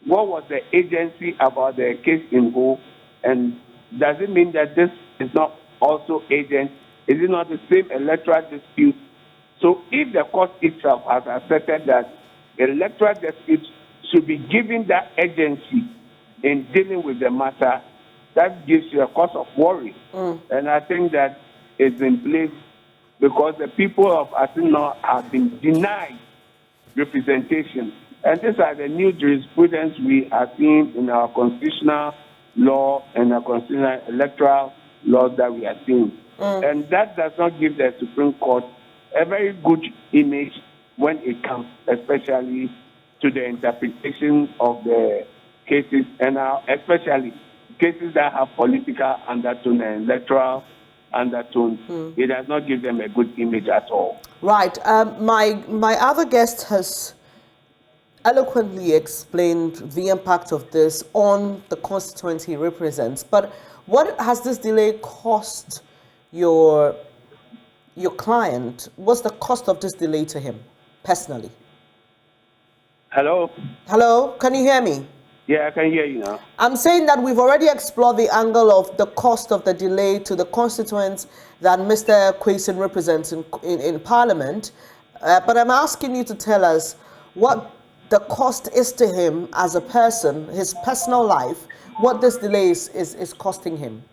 Speaker 14: What was the agency about the case in whole? And does it mean that this is not also agent? Is it not the same electoral dispute? So if the court itself has asserted that electoral disputes should be given that agency in dealing with the matter, that gives you a cause of worry. And I think that is in place because the people of Asino have been denied representation. And these are the new jurisprudence we are seeing in our constitutional law and our constitutional electoral laws that we are seeing. And that does not give the Supreme Court a very good image when it comes, especially to the interpretation of the cases, and especially cases that have political undertone and electoral undertone. It does not give them a good image at all.
Speaker 12: Right. My other guest has eloquently explained the impact of this on the constituency he represents. But what has this delay cost your client? What's the cost of this delay to him personally?
Speaker 14: Hello?
Speaker 12: Hello? Can you hear me?
Speaker 14: Yeah, I can hear you now.
Speaker 12: I'm saying that we've already explored the angle of the cost of the delay to the constituents that Mr. Quayson represents in Parliament. But I'm asking you to tell us what the cost is to him as a person, his personal life, what this delay is costing him.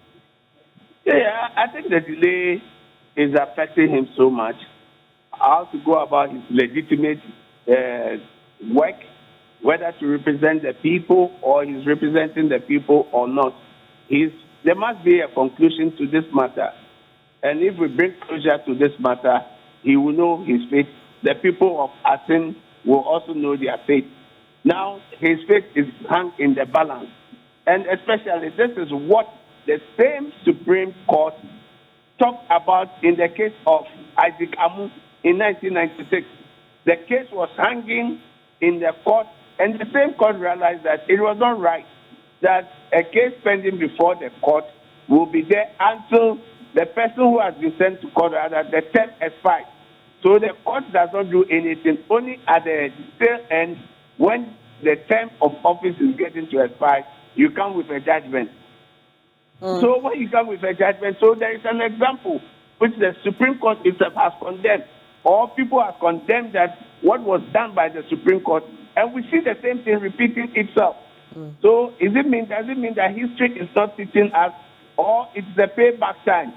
Speaker 14: Yeah, I think the delay is affecting him so much. How to go about his legitimate work, whether to represent the people or he's representing the people or not. There must be a conclusion to this matter. And if we bring closure to this matter, he will know his fate. The people of Asin will also know their fate. Now, his fate is hung in the balance. And especially, this is what the same Supreme Court talked about in the case of Isaac Amu in 1996. The case was hanging in the court, and the same court realized that it was not right that a case pending before the court will be there until the person who has been sent to court, rather, the term expires. So the court does not do anything, only at the tail end, when the term of office is getting to expire, you come with a judgment. So when you come with a judgment, so there is an example which the Supreme Court itself has condemned, or people have condemned that what was done by the Supreme Court, and we see the same thing repeating itself. So does it mean that history is not teaching us, or it's the payback time?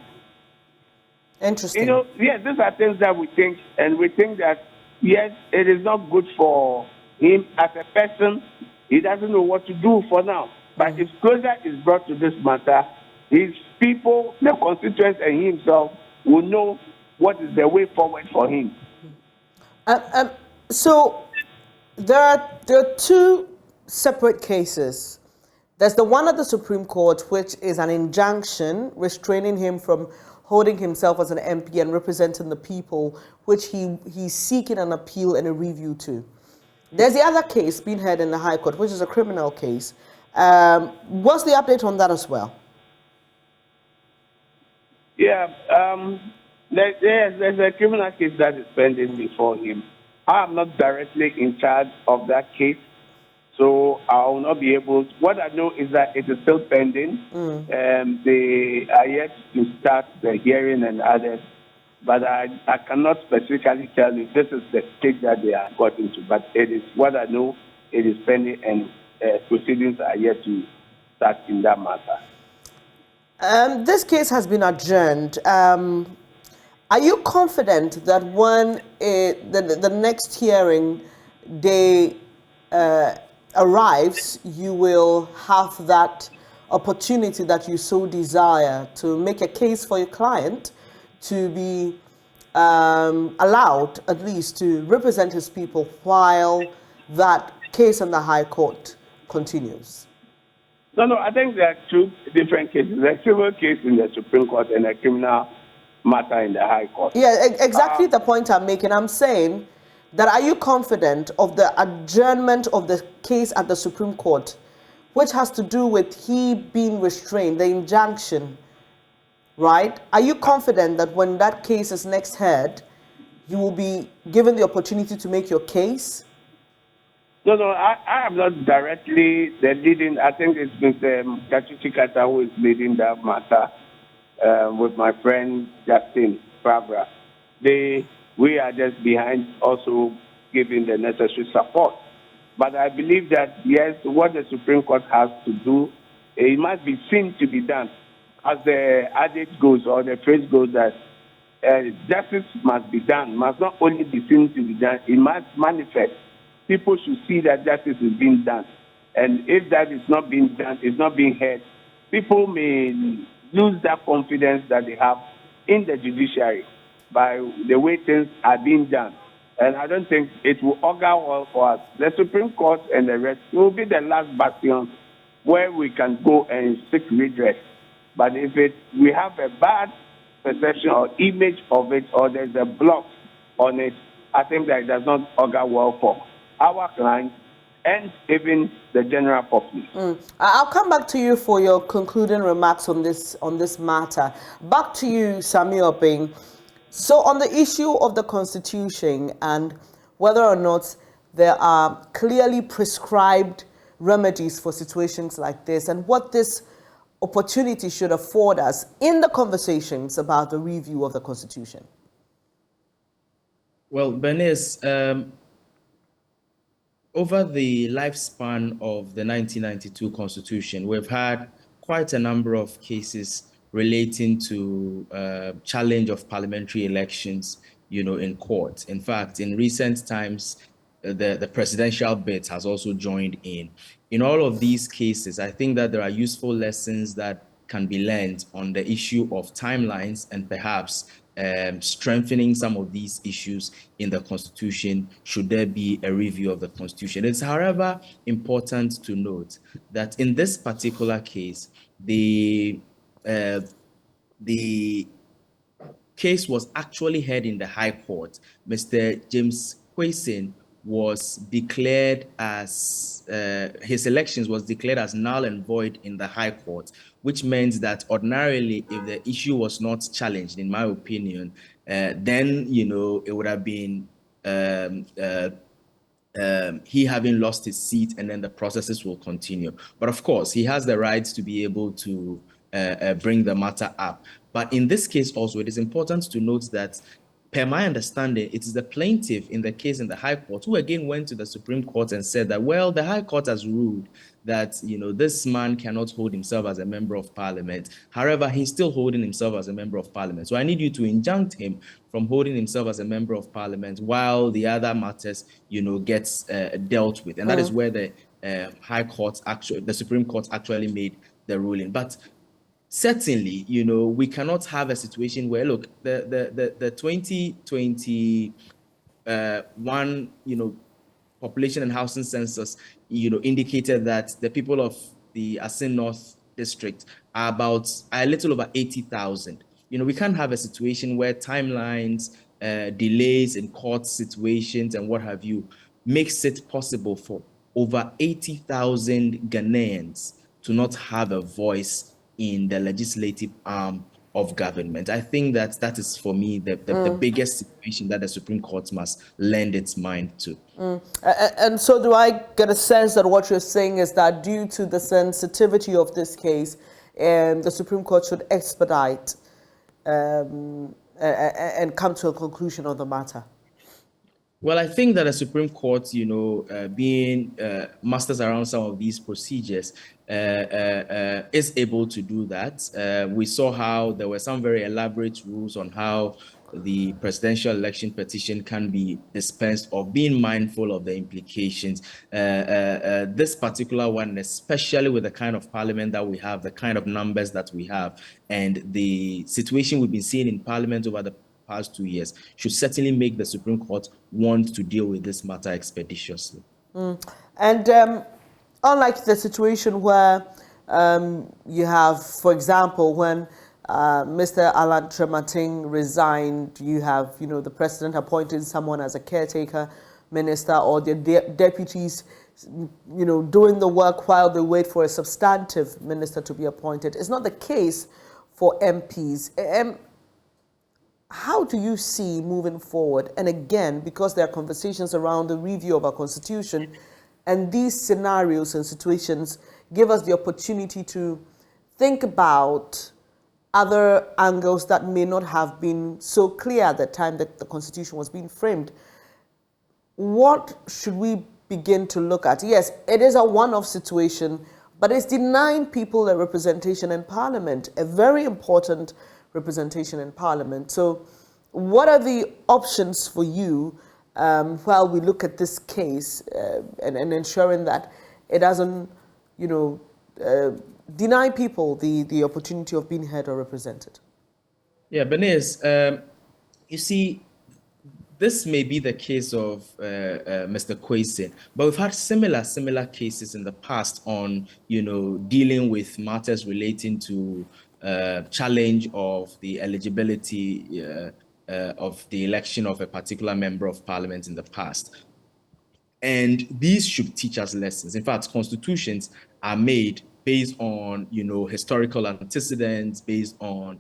Speaker 12: Interesting.
Speaker 14: Yes, these are things that we think, and we think that, yes, it is not good for him as a person. He doesn't know what to do for now. But if closure is brought to this matter, his people, the constituents, and himself will know what is the way forward for him.
Speaker 12: So there are two separate cases. There's the one at the Supreme Court, which is an injunction restraining him from holding himself as an MP and representing the people, which he's seeking an appeal and a review to. There's the other case being heard in the High Court, which is a criminal case. What's the update on that as well?
Speaker 14: Yeah, There's a criminal case that is pending before him. I am not directly in charge of that case, so I will not be able to. What I know is that it is still pending. They are yet to start the hearing and others, but I cannot specifically tell you this is the stage that they have got into. But it is what I know, it is pending, and proceedings are yet to start in that matter.
Speaker 12: This case has been adjourned. Are you confident that when the next hearing day arrives, you will have that opportunity that you so desire to make a case for your client to be allowed at least to represent his people while that case in the High Court continues?
Speaker 14: No, I think there are two different cases. A civil case in the Supreme Court and a criminal matter in the High Court.
Speaker 12: Yeah, exactly the point I'm making. I'm saying that are you confident of the adjournment of the case at the Supreme Court, which has to do with he being restrained, the injunction, right? Are you confident that when that case is next heard, you will be given the opportunity to make your case?
Speaker 14: No, I am not directly the leading. I think it's Mr. Katuchikata who is leading that matter with my friend Justin Fabra. We are just behind, also giving the necessary support. But I believe that, yes, what the Supreme Court has to do, it must be seen to be done. As the adage goes, or the phrase goes, that justice must be done, must not only be seen to be done, it must manifest. People should see that justice is being done. And if that is not being done, it's not being heard, people may lose that confidence that they have in the judiciary by the way things are being done. And I don't think it will augur well for us. The Supreme Court and the rest will be the last bastion where we can go and seek redress. But if we have a bad perception or image of it, or there's a block on it, I think that it does not augur well for our clients and even the general public.
Speaker 12: I'll come back to you for your concluding remarks on this matter. Back to you, Samuel Ping. So on the issue of the Constitution and whether or not there are clearly prescribed remedies for situations like this, and what this opportunity should afford us in the conversations about the review of the Constitution.
Speaker 13: Well, Bernice, over the lifespan of the 1992 Constitution, we've had quite a number of cases relating to challenge of parliamentary elections, in court. In fact, in recent times, the presidential bit has also joined in. In all of these cases, I think that there are useful lessons that can be learned on the issue of timelines and perhaps strengthening some of these issues in the Constitution should there be a review of the Constitution. It's, however, important to note that in this particular case, the case was actually heard in the High Court. Mr. James Kwesing was declared as, his elections was declared as null and void in the High Court, which meant that ordinarily, if the issue was not challenged, in my opinion, then, it would have been he having lost his seat, and then the processes will continue. But of course, he has the right to be able to bring the matter up. But in this case also, it is important to note that, per my understanding, it is the plaintiff in the case in the High Court who again went to the Supreme Court and said that, well, the High Court has ruled that, this man cannot hold himself as a member of parliament. However, he's still holding himself as a member of parliament. So I need you to injunct him from holding himself as a member of parliament while the other matters, gets dealt with. And that is where the High Court the Supreme Court actually made the ruling. But certainly, we cannot have a situation where, look, the 2021, population and housing census, indicated that the people of the Asin North district are about a little over 80,000. We can't have a situation where timelines, delays in court situations and what have you, makes it possible for over 80,000 Ghanaians to not have a voice in the legislative arm of government. I think that is, for me, the biggest situation that the Supreme Court must lend its mind to.
Speaker 12: And so do I get a sense that what you're saying is that due to the sensitivity of this case, the Supreme Court should expedite and come to a conclusion on the matter?
Speaker 13: Well, I think that the Supreme Court, being masters around some of these procedures, is able to do that. We saw how there were some very elaborate rules on how the presidential election petition can be dispensed of, being mindful of the implications. This particular one, especially with the kind of parliament that we have, the kind of numbers that we have, and the situation we've been seeing in parliament over the past 2 years, should certainly make the Supreme Court want to deal with this matter expeditiously.
Speaker 12: And unlike the situation where you have, for example, when Mr. Alan Tremating resigned, you have, the president appointing someone as a caretaker minister, or the deputies, doing the work while they wait for a substantive minister to be appointed. It's not the case for MPs. How do you see moving forward? And again, because there are conversations around the review of our constitution, and these scenarios and situations give us the opportunity to think about other angles that may not have been so clear at the time that the constitution was being framed. What should we begin to look at? Yes, it is a one-off situation, but it's denying people a representation in Parliament, a very important representation in Parliament. So what are the options for you while we look at this case and ensuring that it doesn't, deny people the opportunity of being heard or represented?
Speaker 13: Yeah, Bernice, you see, this may be the case of Mr. Kwesi, but we've had similar cases in the past on, dealing with matters relating to challenge of the eligibility of the election of a particular member of parliament in the past. And these should teach us lessons. In fact, constitutions are made based on, historical antecedents, based on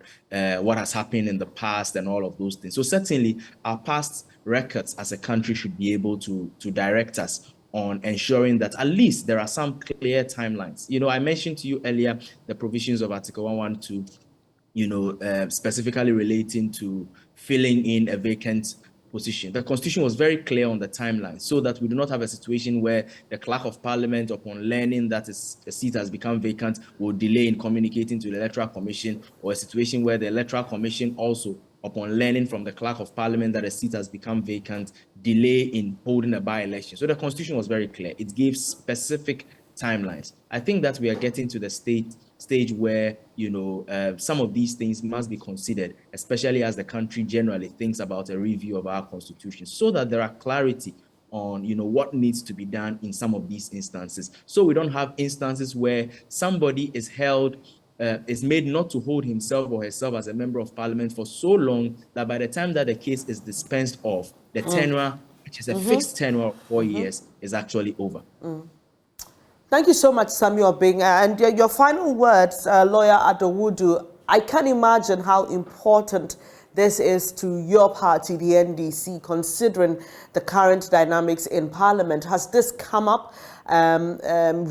Speaker 13: what has happened in the past and all of those things. So certainly our past records as a country should be able to direct us on ensuring that at least there are some clear timelines. I mentioned to you earlier the provisions of Article 112, specifically relating to filling in a vacant position. The Constitution was very clear on the timeline, so that we do not have a situation where the Clerk of Parliament, upon learning that a seat has become vacant, will delay in communicating to the Electoral Commission, or a situation where the Electoral Commission also, upon learning from the Clerk of Parliament that a seat has become vacant, delay in holding a by-election. So the Constitution was very clear. It gave specific timelines. I think that we are getting to the stage where, some of these things must be considered, especially as the country generally thinks about a review of our constitution, so that there are clarity on, what needs to be done in some of these instances. So we don't have instances where somebody is held, is made not to hold himself or herself as a member of parliament for so long that by the time that the case is dispensed of, the tenure, which is a fixed tenure of 4 years, is actually over.
Speaker 12: Thank you so much, Samuel Bing. And your final words, Lawyer Adowudu, I can imagine how important this is to your party, the NDC, considering the current dynamics in Parliament. Has this come up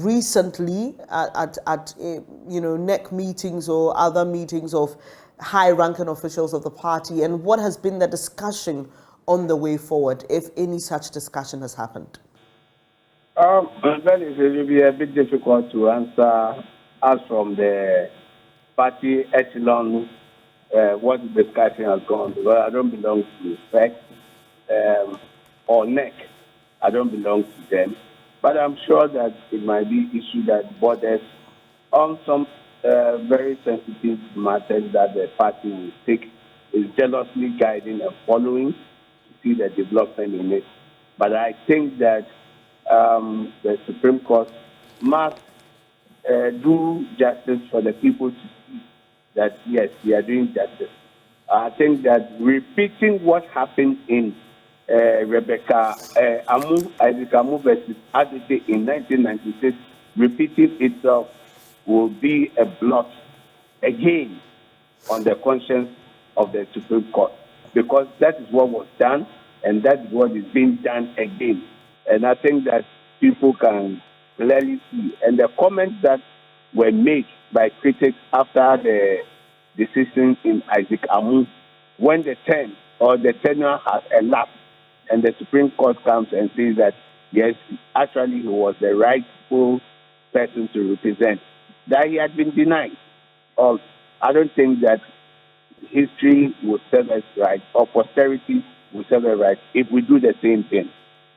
Speaker 12: recently at NEC meetings or other meetings of high-ranking officials of the party? And what has been the discussion on the way forward, if any such discussion has happened?
Speaker 14: It will be a bit difficult to answer as from the party echelon what the discussion has gone, because I don't belong to FEC or NEC. I don't belong to them. But I'm sure that it might be issue that borders on some very sensitive matters that the party will take, is jealously guiding and following to see the development in it. But I think that the Supreme Court must do justice for the people to see that, yes, we are doing justice. I think that repeating what happened in Rebecca Amu versus Adite in 1996, repeating itself will be a blot again on the conscience of the Supreme Court, because that is what was done, and that is what is being done again. And I think that people can clearly see. And the comments that were made by critics after the decision in Isaac Amu, when the term or the tenure has elapsed, and the Supreme Court comes and says that, yes, actually he was the rightful person to represent, that he had been denied. Or I don't think that history will serve us right, or posterity will serve us right, if we do the same thing.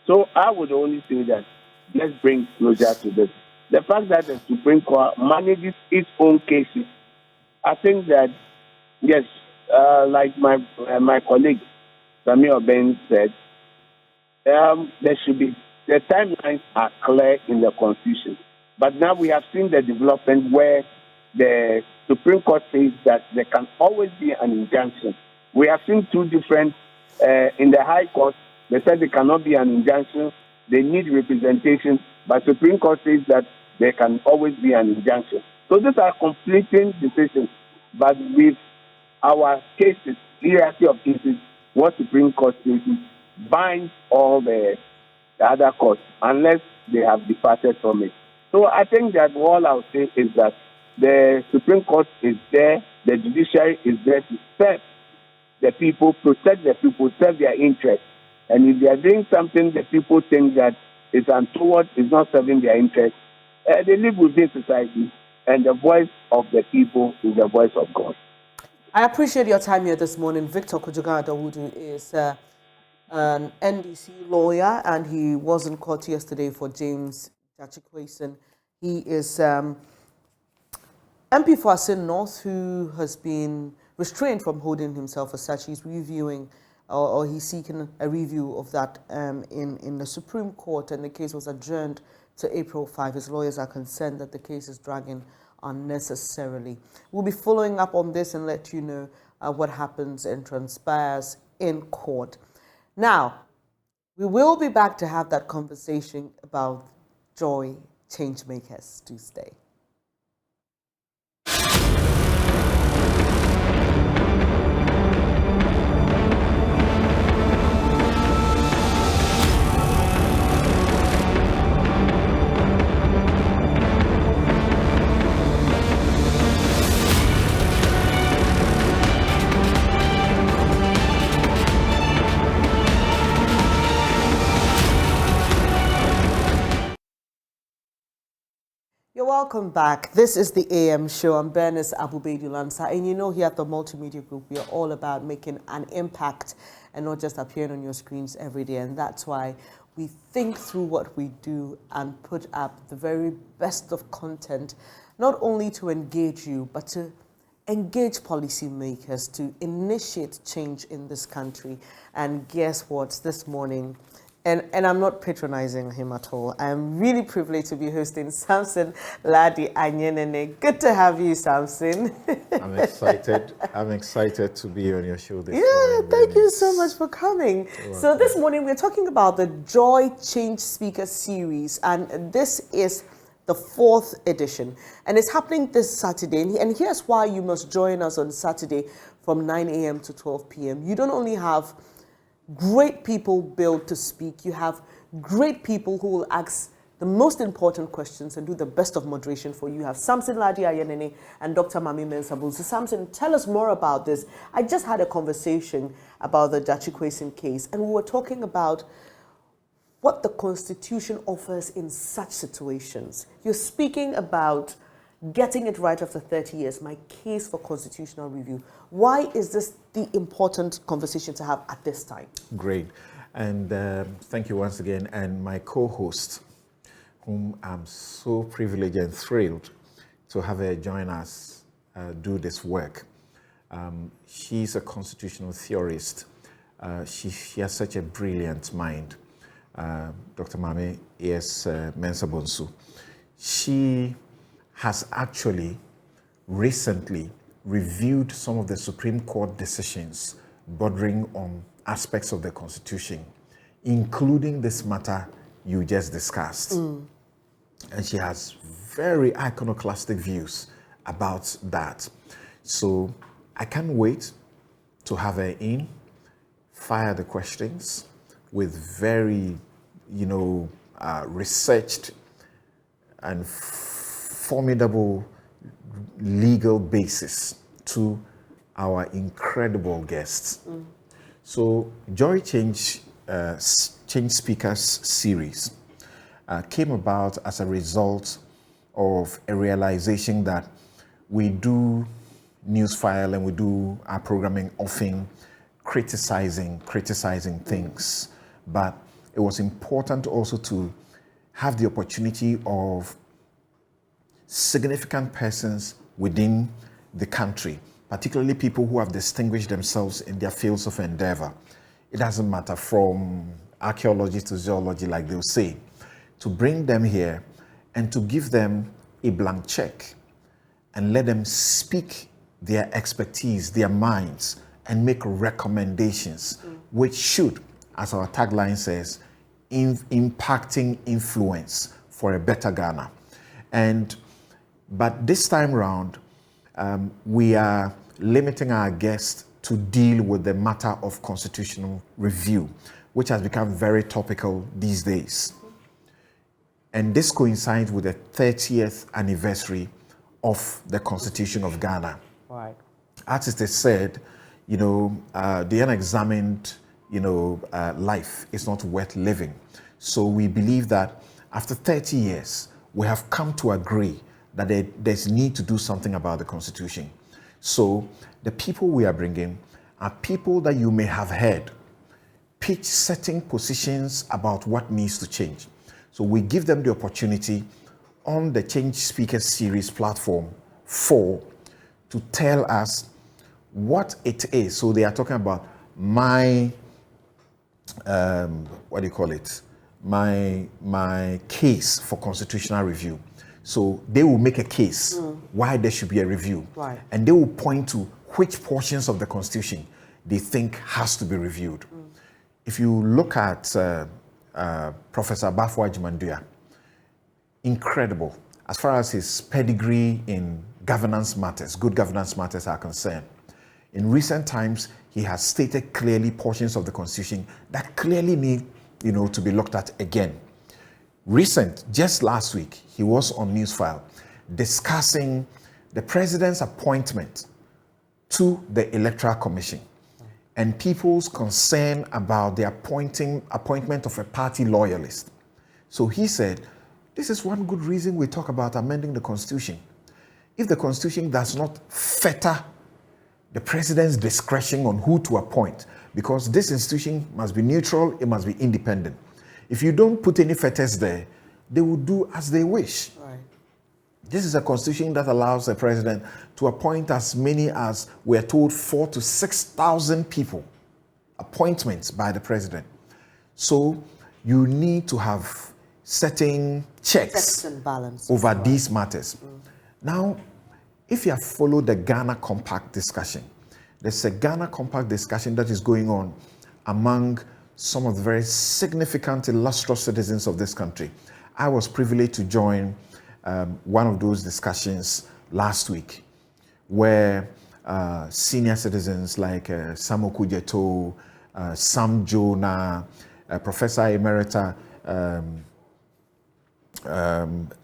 Speaker 14: So I would only say that let's bring closure to this. The fact that the Supreme Court manages its own cases, I think that, yes, like my colleague Samuel Ben said, there should be, the timelines are clear in the Constitution. But now we have seen the development where the Supreme Court says that there can always be an injunction. We have seen two different, in the High Court, they said there cannot be an injunction, they need representation, but Supreme Court says that there can always be an injunction. So these are conflicting decisions, but with our cases, hierarchy of cases, what Supreme Court says binds all the other courts unless they have departed from it. So I think that all I'll say is that the Supreme Court is there, the judiciary is there to serve the people, protect the people, serve their interests. And if they are doing something that people think that is untoward, is not serving their interests, they live within society, and the voice of the people is the voice of God.
Speaker 12: I appreciate your time here this morning. Victor Kojoga-Adawudu is an NDC lawyer, and he was in court yesterday for James Jachikwason. He is MP for Asin North, who has been restrained from holding himself as such. He's reviewing, or he's seeking a review of that in the Supreme Court, and the case was adjourned to April 5. His lawyers are concerned that the case is dragging unnecessarily. We'll be following up on this and let you know what happens and transpires in court. Now, we will be back to have that conversation about Joy Changemakers. Do stay. You're welcome back. This is the AM show. I'm Bernice Lansah, and you know here at the Multimedia Group, we are all about making an impact and not just appearing on your screens every day. And that's why we think through what we do and put up the very best of content, not only to engage you, but to engage policymakers to initiate change in this country. And guess what? This morning, and I'm not patronizing him at all, I'm really privileged to be hosting Samson Ladi Anyenene. Good to have you, Samson.
Speaker 15: I'm excited to be on your show this morning.
Speaker 12: Yeah, thank you so much for coming. So this morning we're talking about the Joy Change Speaker Series, and this is the 4th edition, and it's happening this Saturday. And here's why you must join us on Saturday from 9 a.m. to 12 p.m. You don't only have great people billed to speak, you have great people who will ask the most important questions and do the best of moderation for you. You have Samson Ladi Ayenene and Dr. Mami Mensah-Bonsu. So Samson, tell us more about this. I just had a conversation about the Jachikwason case, and we were talking about what the Constitution offers in such situations. You're speaking about getting it right after 30 years, my case for constitutional review. Why is this the important conversation to have at this time?
Speaker 15: Great. And thank you once again. And my co-host, whom I'm so privileged and thrilled to have her join us do this work. She's a constitutional theorist. She has such a brilliant mind. Dr. Mami Mensah-Bonsu. She has actually recently reviewed some of the Supreme Court decisions bordering on aspects of the Constitution, including this matter you just discussed. And she has very iconoclastic views about that. So I can't wait to have her in, fire the questions with very, researched and formidable legal basis to our incredible guests. So Joy Change Speakers series came about as a result of a realization that we do Newsfile and we do our programming often criticizing things, but it was important also to have the opportunity of significant persons within the country, particularly people who have distinguished themselves in their fields of endeavor. It doesn't matter, from archaeology to zoology, like they'll say, to bring them here and to give them a blank check and let them speak their expertise, their minds, and make recommendations, which should, as our tagline says, impacting influence for a better Ghana. But this time round, we are limiting our guests to deal with the matter of constitutional review, which has become very topical these days. And this coincides with the 30th anniversary of the Constitution of Ghana.
Speaker 12: Right.
Speaker 15: As it is said, the unexamined, life is not worth living. So we believe that after 30 years, we have come to agree that there's need to do something about the Constitution. So the people we are bringing are people that you may have heard pitch certain positions about what needs to change. So we give them the opportunity on the Change Speakers Series platform 4 to tell us what it is. So they are talking about my case for constitutional review. So they will make a case why there should be a review.
Speaker 12: Right.
Speaker 15: And they will point to which portions of the Constitution they think has to be reviewed. If you look at Professor Bafwa Jumandua, incredible as far as his pedigree in governance matters, good governance matters are concerned. In recent times, he has stated clearly portions of the Constitution that clearly need, to be looked at again. Just last week, he was on Newsfile discussing the president's appointment to the Electoral Commission and people's concern about the appointment of a party loyalist. So he said, this is one good reason we talk about amending the Constitution. If the Constitution does not fetter the president's discretion on who to appoint, because this institution must be neutral, it must be independent. If you don't put any fetters there, they will do as they wish.
Speaker 12: Right.
Speaker 15: This is a constitution that allows the president to appoint as many as, we're told, 4,000 to 6,000 people, appointments by the president. So you need to have certain checks
Speaker 12: and balance
Speaker 15: over these matters. Now, if you have followed the Ghana Compact discussion, there's a Ghana Compact discussion that is going on among some of the very significant, illustrious citizens of this country. I was privileged to join one of those discussions last week, where senior citizens like Sam Okujeto, Sam Jonah, Professor Emerita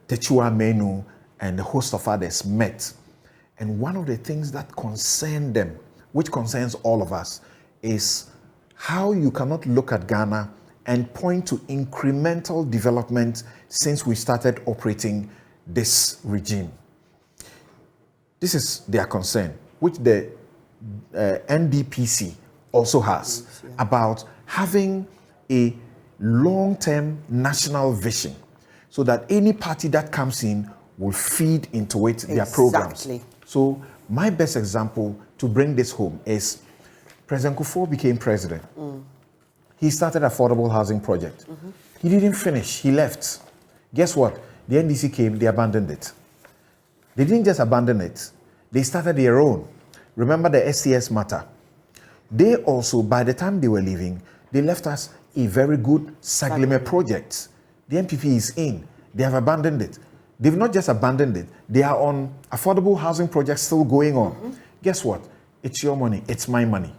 Speaker 15: Techua Menu, and a host of others met. And one of the things that concern them, which concerns all of us, is how you cannot look at Ghana and point to incremental development since we started operating this regime. This is their concern, which the NDPC also has, about having a long-term national vision so that any party that comes in will feed into it their programs. So my best example to bring this home is President Kufuor became president. He started affordable housing project. He didn't finish, he left. Guess what? The NDC came, they abandoned it. They didn't just abandon it, they started their own. Remember the SCS matter. They also, by the time they were leaving, they left us a very good Saglime project. The MPP is in, they have abandoned it. They've not just abandoned it, they are on affordable housing projects still going on. Guess what? It's your money, it's my money.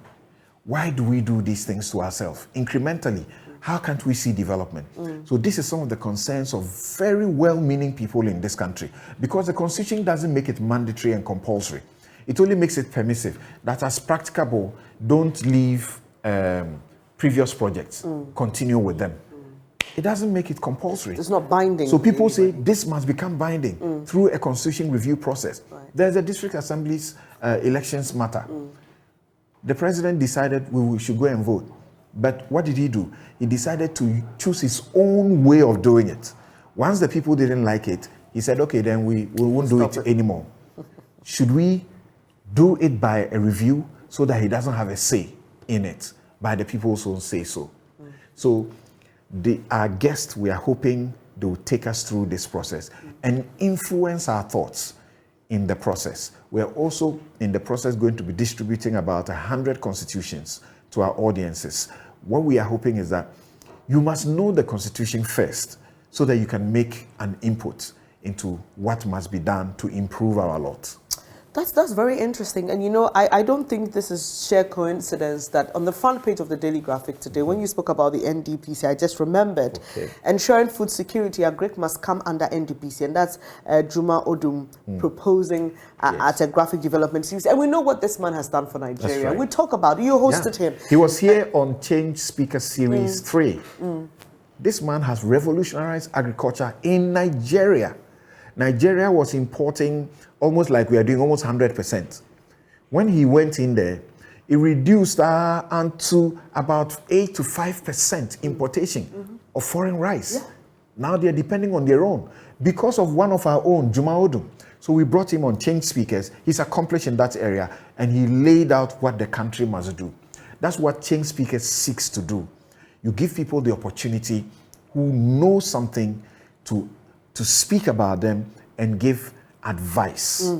Speaker 15: Why do we do these things to ourselves? Incrementally, how can't we see development? So this is some of the concerns of very well-meaning people in this country, because the Constitution doesn't make it mandatory and compulsory. It only makes it permissive, that as practicable, don't leave previous projects, continue with them. It doesn't make it compulsory.
Speaker 12: It's not binding.
Speaker 15: So people say this must become binding through a constitution review process. There's a district assemblies elections matter. The president decided we should go and vote. But what did he do? He decided to choose his own way of doing it. Once the people didn't like it, he said, okay, then we won't do it anymore. Should we do it by a review so that he doesn't have a say in it, by the people who say so? So our guests, we are hoping they will take us through this process and influence our thoughts in the process. We are also in the process going to be distributing about 100 constitutions to our audiences. What we are hoping is that you must know the Constitution first so that you can make an input into what must be done to improve our lot.
Speaker 12: That's very interesting. And you know, I don't think this is sheer coincidence that on the front page of the Daily Graphic today, when you spoke about the NDPC, I just remembered ensuring food security agric must come under NDPC. And that's Juma Odum proposing at a graphic development series. And we know what this man has done for Nigeria. Right. We talk about it. You hosted him.
Speaker 15: He was here on Change Speaker Series 3. This man has revolutionized agriculture in Nigeria. Nigeria was importing almost like we are doing almost 100%. When he went in there, it reduced to about 8 to 5% importation of foreign rice. Now they're depending on their own because of one of our own, Juma Odum. So we brought him on Change Speakers. He's accomplished in that area and he laid out what the country must do. That's what Change Speakers seeks to do. You give people the opportunity who know something to speak about them and give advice.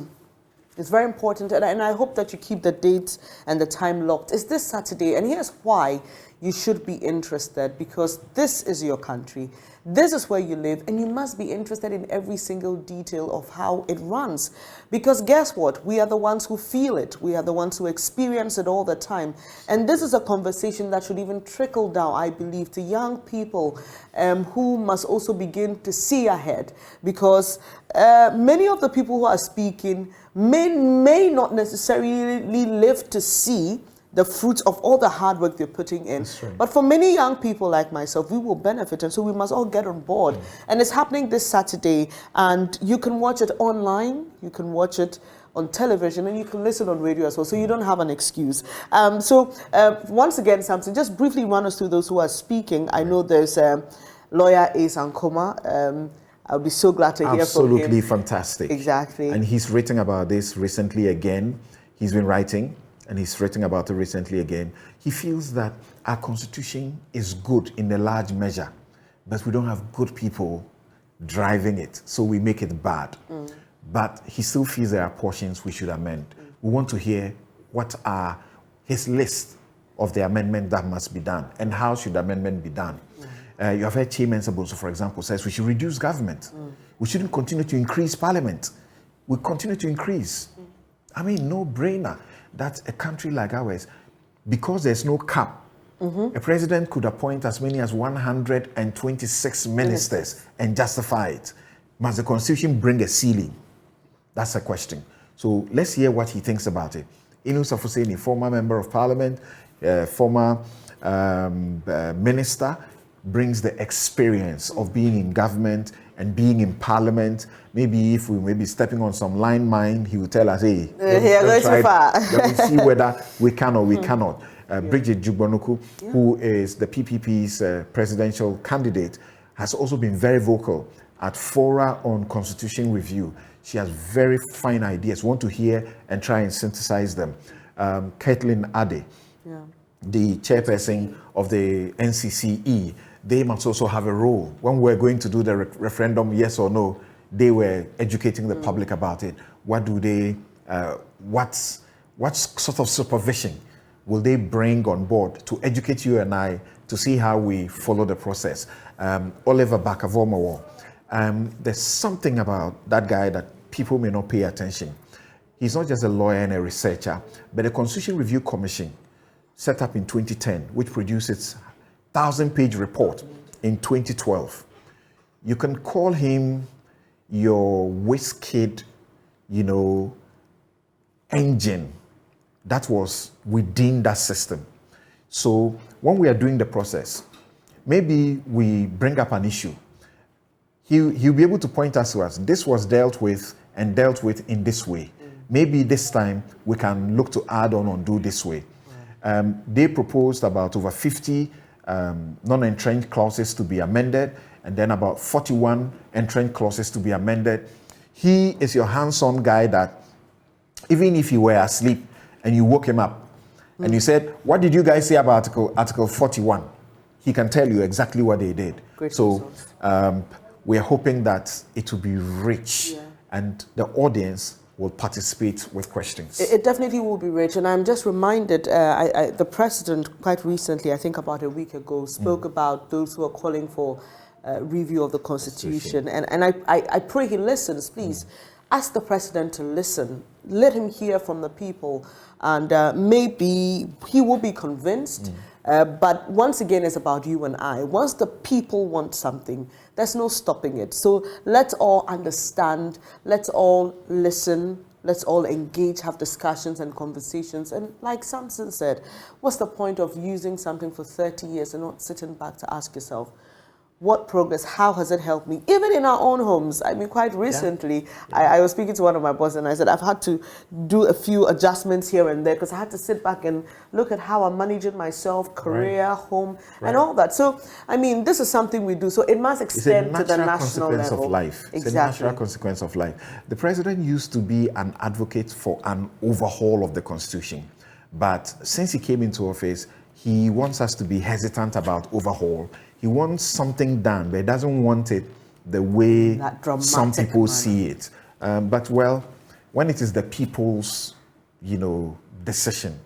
Speaker 12: It's very important, and I hope that you keep the date and the time locked. It's this Saturday, and here's why you should be interested, because this is your country. This is where you live, and you must be interested in every single detail of how it runs. Because guess what? We are the ones who feel it. We are the ones who experience it all the time. And this is a conversation that should even trickle down, I believe, to young people who must also begin to see ahead. Because many of the people who are speaking may not necessarily live to see the fruits of all the hard work they're putting in. Right. But for many young people like myself, we will benefit, and so we must all get on board. And it's happening this Saturday, and you can watch it online, you can watch it on television, and you can listen on radio as well, so you don't have an excuse. Once again, Samson, just briefly run us through those who are speaking. I know there's lawyer Ace Ankoma. I'll be so glad to hear from him.
Speaker 15: Absolutely fantastic.
Speaker 12: Exactly.
Speaker 15: And he's written about this recently again. He's been writing, and he's written about it recently again. He feels that our constitution is good in a large measure, but we don't have good people driving it, so we make it bad. But he still feels there are portions we should amend. We want to hear what are his list of the amendment that must be done, and how should the amendment be done. You have heard Chairman Saboso, for example, says we should reduce government. We shouldn't continue to increase parliament. We continue to increase. I mean, no brainer that a country like ours, because there's no cap, a president could appoint as many as 126 ministers and justify it. Must the Constitution bring a ceiling? That's a question. So let's hear what he thinks about it. Inu Safuseni, former member of parliament, former minister, brings the experience of being in government and being in parliament. Maybe if we may be stepping on some line mine, he will tell us, hey, let's try it. Then we see whether we can or we cannot. Bridget Jugbonuku, who is the PPP's presidential candidate, has also been very vocal at fora on constitution review. She has very fine ideas. We want to hear and try and synthesize them. Caitlin Ade, the chairperson of the NCCE, they must also have a role. When we're going to do the referendum, yes or no, they were educating the public about it. What do they, what sort of supervision will they bring on board to educate you and I to see how we follow the process? Oliver Bakavomowo, there's something about that guy that people may not pay attention. He's not just a lawyer and a researcher, but the Constitution Review Commission set up in 2010, which produced its 1,000-page report in 2012. You can call him your whiz-kid, engine that was within that system. So when we are doing the process, maybe we bring up an issue. He'll be able to point us to us. This was dealt with and dealt with in this way. Maybe this time we can look to add on and do this way. They proposed about over 50 non-entrenched clauses to be amended, and then about 41 entrenched clauses to be amended. He is your hands-on guy that even if you were asleep and you woke him up and you said, what did you guys say about Article 41? He can tell you exactly what they did.
Speaker 12: Great
Speaker 15: so we are hoping that it will be rich and the audience will participate with questions.
Speaker 12: It definitely will be rich. And I'm just reminded, the president quite recently, I think about a week ago, spoke about those who are calling for review of the Constitution. And I pray he listens, please. Ask the president to listen. Let him hear from the people. And maybe he will be convinced. But once again, it's about you and I. Once the people want something, there's no stopping it. So let's all understand. Let's all listen. Let's all engage, have discussions and conversations. And like Samson said, what's the point of using something for 30 years and not sitting back to ask yourself, what progress, how has it helped me? Even in our own homes. I mean, quite recently, I was speaking to one of my bosses and I said, I've had to do a few adjustments here and there because I had to sit back and look at how I'm managing myself, career, home, and all that. So, I mean, this is something we do. So it must extend to the national level.
Speaker 15: It's a natural consequence of life.
Speaker 12: Exactly.
Speaker 15: It's a natural consequence of life. The president used to be an advocate for an overhaul of the Constitution. But since he came into office, he wants us to be hesitant about overhaul. He wants something done, but he doesn't want it the way some people see it. But well, when it is the people's, decision,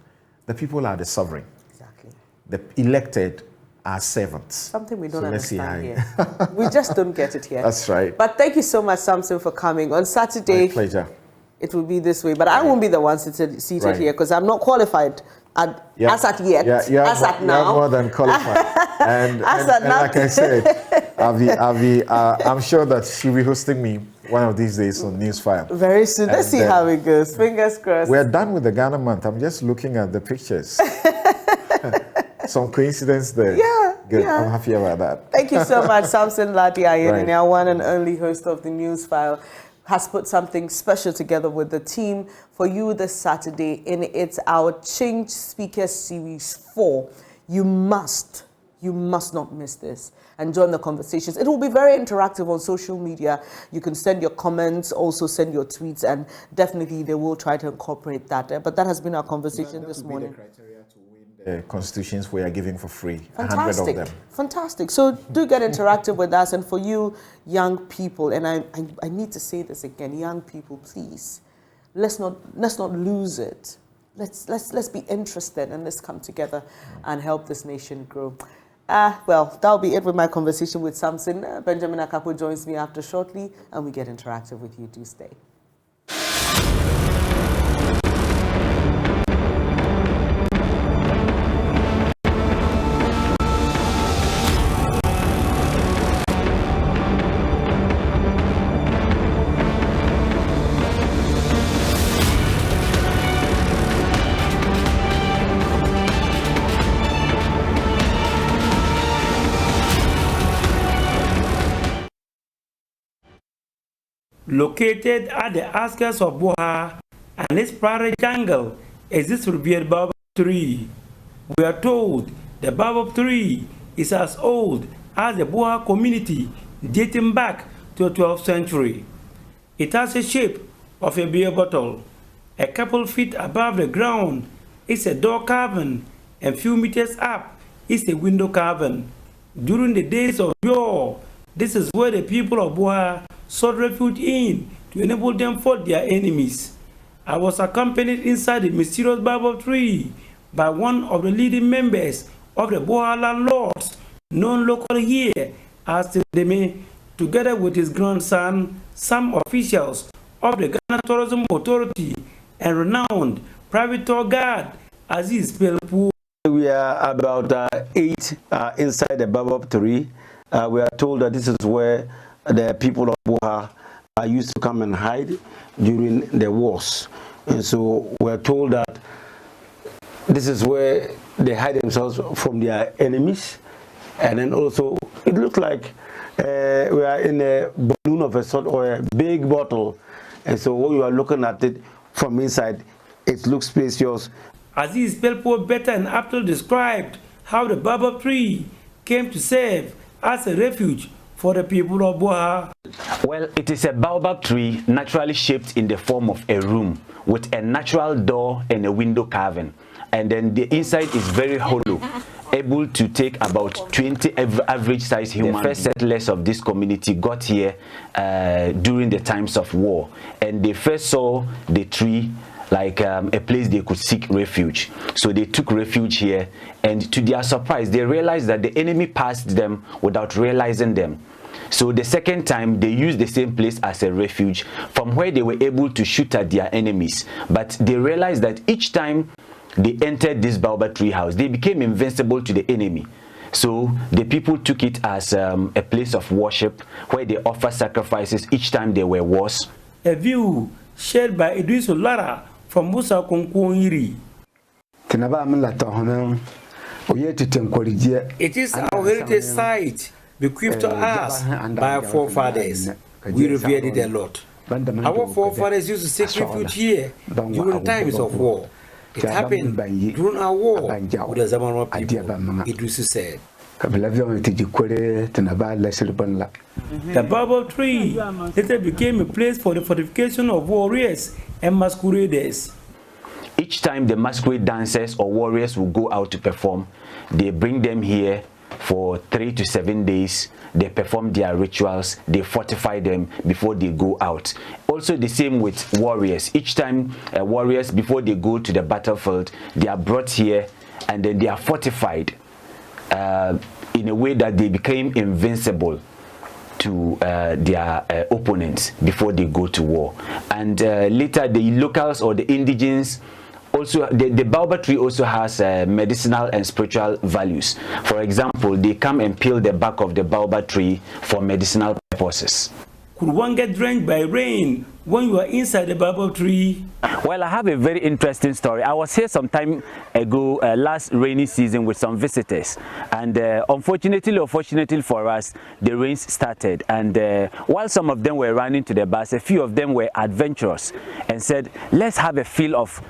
Speaker 15: the people are the sovereign.
Speaker 12: Exactly.
Speaker 15: The elected are servants.
Speaker 12: Something we don't understand
Speaker 15: here.
Speaker 12: We just don't get it here.
Speaker 15: That's right.
Speaker 12: But thank you so much, Samson, for coming. On Saturday,
Speaker 15: my pleasure.
Speaker 12: It will be this way, but I won't be the one seated here because I'm not qualified. As at yet, as at now,
Speaker 15: you're more than qualified. and like I said, I'm sure that she'll be hosting me one of these days on Newsfile.
Speaker 12: Very soon. Let's see how it goes. Fingers crossed.
Speaker 15: We're done with the Ghana month. I'm just looking at the pictures. Some coincidence there.
Speaker 12: Yeah.
Speaker 15: Good.
Speaker 12: Yeah.
Speaker 15: I'm happy about that.
Speaker 12: Thank you so much, Samson Ladi Ayen, our one and only host of the Newsfile, has put something special together with the team for you this Saturday in our Change Speakers Series 4. You must not miss this and join the conversations. It will be very interactive on social media. You can send your comments, also send your tweets, and definitely they will try to incorporate that. But that has been our conversation this morning.
Speaker 15: The constitutions we are giving for free,
Speaker 12: Fantastic.
Speaker 15: 100 of them.
Speaker 12: Fantastic. So do get interactive with us. And for you young people, and I need to say this again, young people, please, let's not lose it. Let's be interested and let's come together and help this nation grow. Well, that'll be it with my conversation with Samson. Benjamin Akakpo joins me after shortly, and we get interactive with you. Do stay.
Speaker 10: Located at the outskirts of Boha and its prairie jungle is this revered baobab tree. We are told the baobab tree is as old as the Boha community, dating back to the 12th century. It has the shape of a beer bottle. A couple feet above the ground is a door carving, and few meters up is a window carving. During the days of yore, this is where the people of Boha sought refuge in to enable them fight their enemies. I was accompanied inside the mysterious baobab tree by one of the leading members of the Boha landlords, known locally here as Deme, together with his grandson, some officials of the Ghana Tourism Authority, and renowned private tour guide Aziz Pelpu.
Speaker 16: We are about 8 inside the baobab tree. We are told that this is where the people of Buha used to come and hide during the wars. And so we are told that this is where they hide themselves from their enemies. And then also, it looks like we are in a balloon of a sort or a big bottle. And so when you are looking at it from inside, it looks spacious.
Speaker 10: Aziz Pelpo better and aptly described how the baobab tree came to serve as a refuge for the people of Buha.
Speaker 17: Well, it is a baobab tree naturally shaped in the form of a room with a natural door and a window carving. And then the inside is very hollow, able to take about 20 average size humans. The first settlers of this community got here during the times of war, and they first saw the tree like a place they could seek refuge. So they took refuge here, and to their surprise, they realized that the enemy passed them without realizing them. So the second time, they used the same place as a refuge from where they were able to shoot at their enemies. But they realized that each time they entered this baobab tree house, they became invincible to the enemy. So the people took it as a place of worship where they offer sacrifices each time there were wars.
Speaker 10: A view shared by Idris Olara from Musa Konkwoniri. It is our heritage site bequeathed to us by our forefathers. We revered it a lot. Our forefathers used to seek refuge here during times of war. It happened during our war with the Zamanwa people, Idris said. The baobab tree later became a place for the fortification of warriors and masqueraders.
Speaker 17: Each time the masquerade dancers or warriors will go out to perform, they bring them here for 3 to 7 days. They perform their rituals, they fortify them before they go out. Also the same with warriors. Each time warriors, before they go to the battlefield, they are brought here and then they are fortified in a way that they became invincible to their opponents before they go to war. And later the locals or the indigenes, also the baobab tree also has medicinal and spiritual values. For example, they come and peel the bark of the baobab tree for medicinal purposes.
Speaker 10: Could one get drenched by rain when you are inside the baobab tree?
Speaker 17: Well, I have a very interesting story. I was here some time ago, last rainy season, with some visitors, and unfortunately or fortunately for us, the rains started, and while some of them were running to the bus, a few of them were adventurous and said, let's have a feel of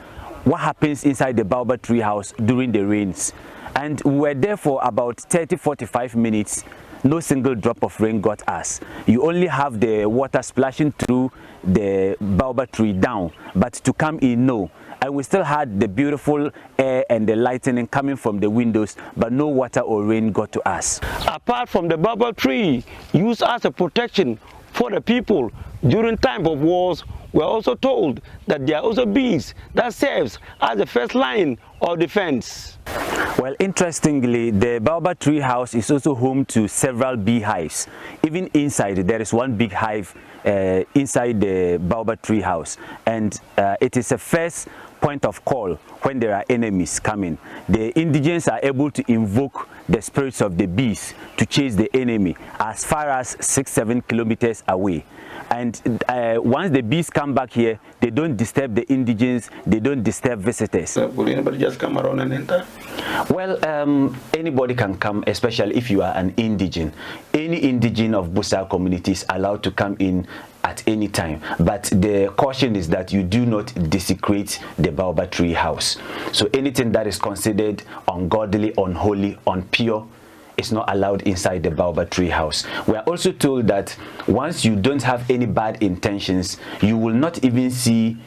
Speaker 17: what happens inside the baobab tree house during the rains. And we were there for about 30-45 minutes. No single drop of rain got us. You only have the water splashing through the baobab tree down, but to come in, no. And we still had the beautiful air and the lightning coming from the windows, but no water or rain got to us.
Speaker 18: Apart from the baobab tree used as a protection for the people during time of wars, we are also told that there are also bees that serves as the first line of defense.
Speaker 17: Well, interestingly, the baobab tree house is also home to several beehives. Even inside, there is one big hive inside the baobab tree house, and it is a first point of call when there are enemies coming. The indigents are able to invoke the spirits of the bees to chase the enemy as far as 6-7 kilometers away. And once the bees come back here, they don't disturb the indigents, they don't disturb visitors.
Speaker 16: Will anybody just come around and enter?
Speaker 17: Well, anybody can come, especially if you are an indigent. Any indigent of Busa community is allowed to come in at any time, but the caution is that you do not desecrate the baobab tree house. So anything that is considered ungodly, unholy, unpure is not allowed inside the baobab tree house. We are also told that once you don't have any bad intentions, you will not even see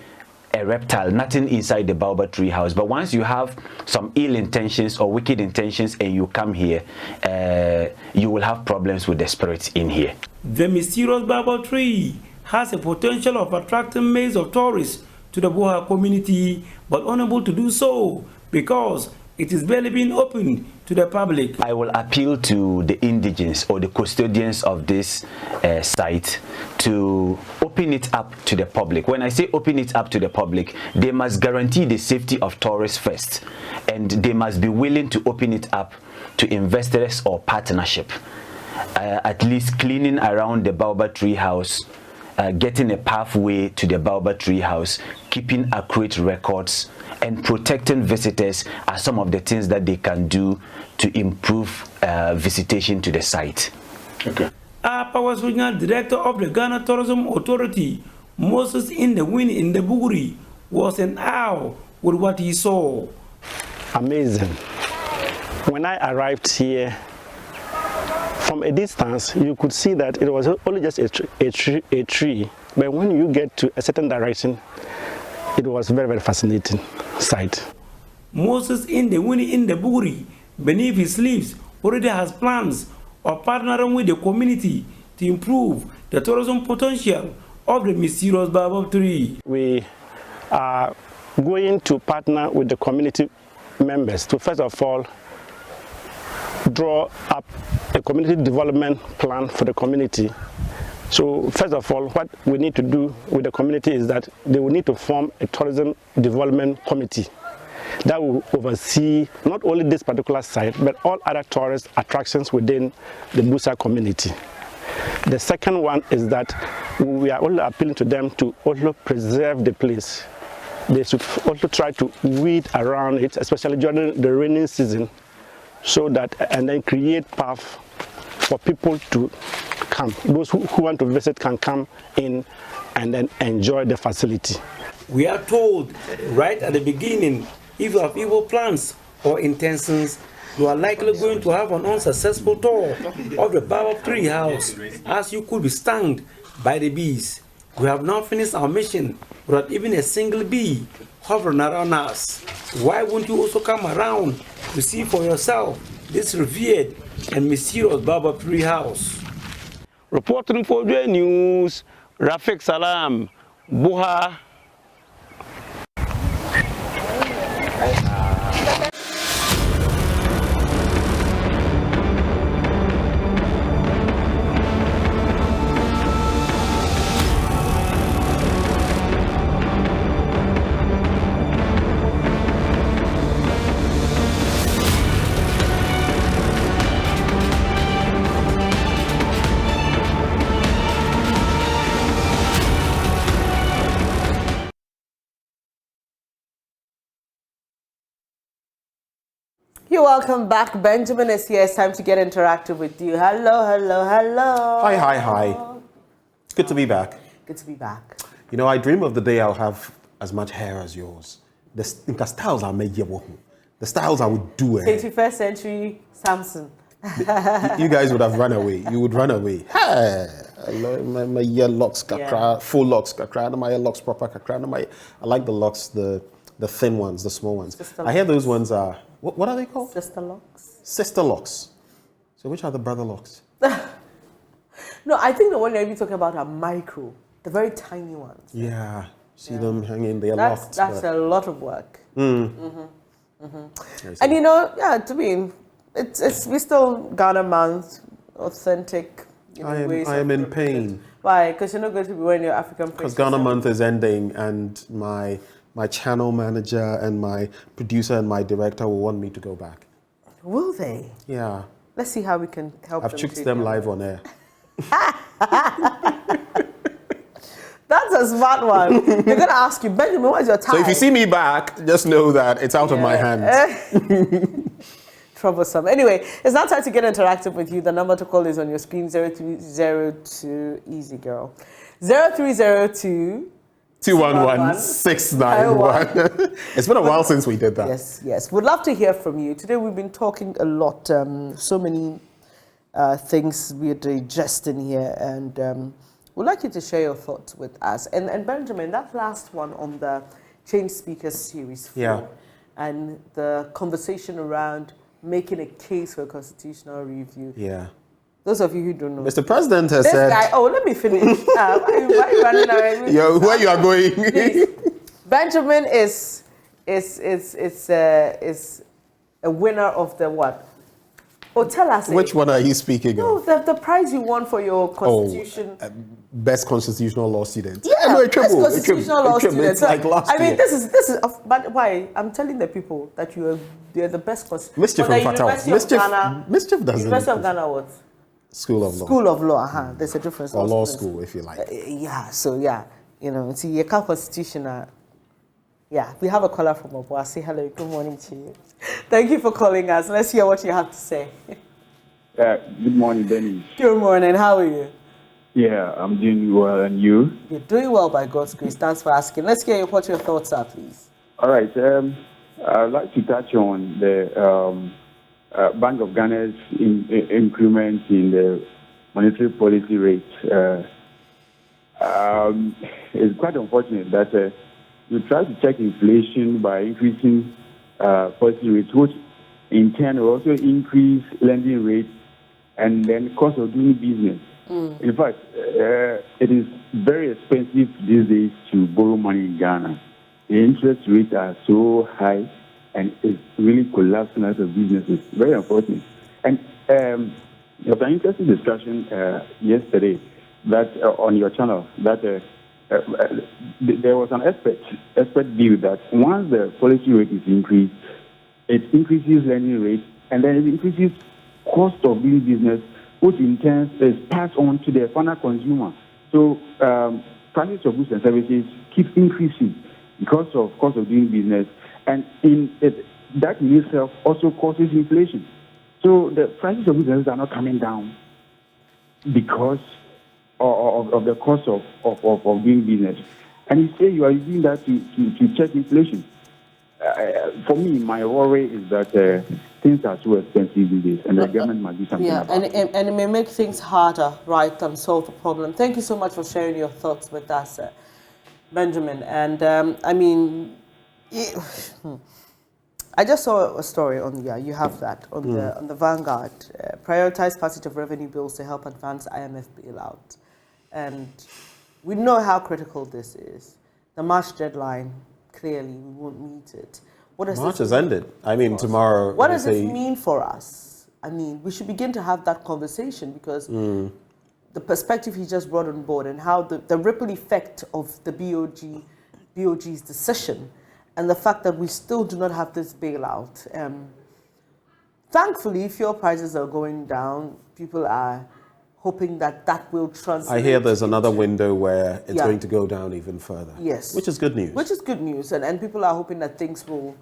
Speaker 17: a reptile, nothing inside the baobab tree house. But once you have some ill intentions or wicked intentions and you come here, you will have problems with the spirits in here.
Speaker 10: The mysterious baobab tree has a potential of attracting millions of tourists to the Buha community, but unable to do so because it is barely being opened to the public.
Speaker 17: I will appeal to the indigenes or the custodians of this site to open it up to the public. When I say open it up to the public, they must guarantee the safety of tourists first, and they must be willing to open it up to investors or partnership. At least cleaning around the Baobab tree house, getting a pathway to the Baobab tree house, keeping accurate records, and protecting visitors are some of the things that they can do to improve visitation to the site.
Speaker 10: Okay. Power's Regional Director of the Ghana Tourism Authority, Moses in the Buguri, was in awe with what he saw.
Speaker 2: Amazing. When I arrived here, from a distance, you could see that it was only just a tree. But when you get to a certain direction, it was very, very fascinating sight.
Speaker 10: Moses in the Buguri, beneath his leaves, already has plans of partnering with the community to improve the tourism potential of the mysterious baobab tree.
Speaker 2: We are going to partner with the community members to, first of all, draw up a community development plan for the community. So first of all, what we need to do with the community is that they will need to form a tourism development committee that will oversee not only this particular site, but all other tourist attractions within the Busa community. The second one is that we are also appealing to them to also preserve the place. They should also try to weed around it, especially during the rainy season, so that, and then create path for people to come. Those who want to visit can come in and then enjoy the facility.
Speaker 10: We are told right at the beginning, if you have evil plans or intentions, you are likely going to have an unsuccessful tour of the baobab tree house, as you could be stung by the bees. We have now finished our mission without even a single bee hovering around us. Why won't you also come around to see for yourself this revered and mysterious baobab tree house?
Speaker 18: Reporting for JoyNews, Rafik Salam, Buha.
Speaker 12: You're welcome back. Benjamin is here. It's time to get interactive with you. Hello, hello, hello.
Speaker 1: Hi, hi, hi. It's good to be back.
Speaker 12: Good to be back.
Speaker 1: You know, I dream of the day I'll have as much hair as yours. The styles I made you. The styles I would do.
Speaker 12: 21st century Samson.
Speaker 1: You guys would have run away. You would run away. Hey, my ear locks, kakra, full locks, kakra, my ear locks proper, kakra. I like the locks, the thin ones, the small ones. I hear those ones are. What are they called?
Speaker 12: Sister locks.
Speaker 1: Sister locks. So which are the brother locks?
Speaker 12: No, I think the one you're even talking about are micro, the very tiny ones.
Speaker 1: Yeah, see them hanging, they're locked.
Speaker 12: That's a lot of work.
Speaker 1: Mm.
Speaker 12: And you know, yeah, to me, we still Ghana month, authentic.
Speaker 1: I am in pain.
Speaker 12: Why? Because you're not going to be wearing your African.
Speaker 1: Because Ghana month is ending, and my channel manager and my producer and my director will want me to go back.
Speaker 12: Will they?
Speaker 1: Yeah.
Speaker 12: Let's see how we can help them.
Speaker 1: I've chooked them live on air.
Speaker 12: That's a smart one. They're going to ask you, Benjamin, what's your time?
Speaker 1: So if you see me back, just know that it's out of my hands.
Speaker 12: Troublesome. Anyway, it's now time to get interactive with you. The number to call is on your screen, 0302, easy girl. 0302
Speaker 1: 211-691. It's been a while since we did that.
Speaker 12: Yes, yes. We'd love to hear from you. Today we've been talking a lot, so many things we're digesting here, and we'd like you to share your thoughts with us. And Benjamin, that last one on the Change Speakers Series 4, and the conversation around making a case for a constitutional review.
Speaker 1: Yeah.
Speaker 12: Those of you who don't know.
Speaker 1: Mr. President has said...
Speaker 12: Guy, let me finish. Why are you running away?
Speaker 1: Yo, where you are going?
Speaker 12: Benjamin is a winner of the what? Oh, tell us.
Speaker 1: Which one are you speaking of?
Speaker 12: No, the prize you won for your constitution.
Speaker 1: Best constitutional law student.
Speaker 12: Yeah,
Speaker 1: no,
Speaker 12: best constitutional law student.
Speaker 1: It's like last year.
Speaker 12: I mean, this is. But why? I'm telling the people that you're the best.
Speaker 1: Mischief and Fatal. Mischief doesn't.
Speaker 12: University of Ghana what?
Speaker 1: School of Law.
Speaker 12: School of Law. There's a difference.
Speaker 1: Or law school, if you like.
Speaker 12: Yeah. So yeah, see, your constitution. Yeah, we have a caller from Obo. Say hello. Good morning to you. Thank you for calling us. Let's hear what you have to say.
Speaker 4: Good morning, Bernice.
Speaker 12: Good morning. How are you?
Speaker 4: Yeah, I'm doing well, and you?
Speaker 12: You're doing well by God's grace. Thanks for asking. Let's hear what your thoughts are, please.
Speaker 4: All right. I'd like to touch on the Bank of Ghana's increment in the monetary policy rate. It's quite unfortunate that you try to check inflation by increasing policy rates, which in turn will also increase lending rates and then cost of doing business. In fact, it is very expensive these days to borrow money in Ghana. The interest rates are so high and it's really collapsing out of businesses. Very unfortunate. And there was an interesting discussion yesterday that on your channel that there was an expert view that once the policy rate is increased, it increases lending rates and then it increases cost of doing business, which in turn is passed on to the final consumer. So prices of goods and services keep increasing because of cost of doing business, and that in itself also causes inflation. So the prices of goods and services are not coming down because of the cost of doing business. And you say you are using that to check inflation. For me, my worry is that things are so expensive these days, and the government must do something about it.
Speaker 12: And it may make things harder, right, than solve the problem. Thank you so much for sharing your thoughts with us, Benjamin. And I mean, I just saw a story on, you have that, on the Vanguard. Prioritize passage of revenue bills to help advance IMF bailout. And we know how critical this is. The March deadline, clearly, we won't meet it.
Speaker 1: March has ended. I mean, tomorrow.
Speaker 12: What does this mean for us? I mean, we should begin to have that conversation because the perspective he just brought on board and how the ripple effect of the BOG's decision and the fact that we still do not have this bailout. Thankfully, fuel prices are going down. People are hoping that that will translate.
Speaker 1: I hear there's another window where it's going to go down even further.
Speaker 12: Yes.
Speaker 1: Which is good news.
Speaker 12: Which is good news. And people are hoping that things will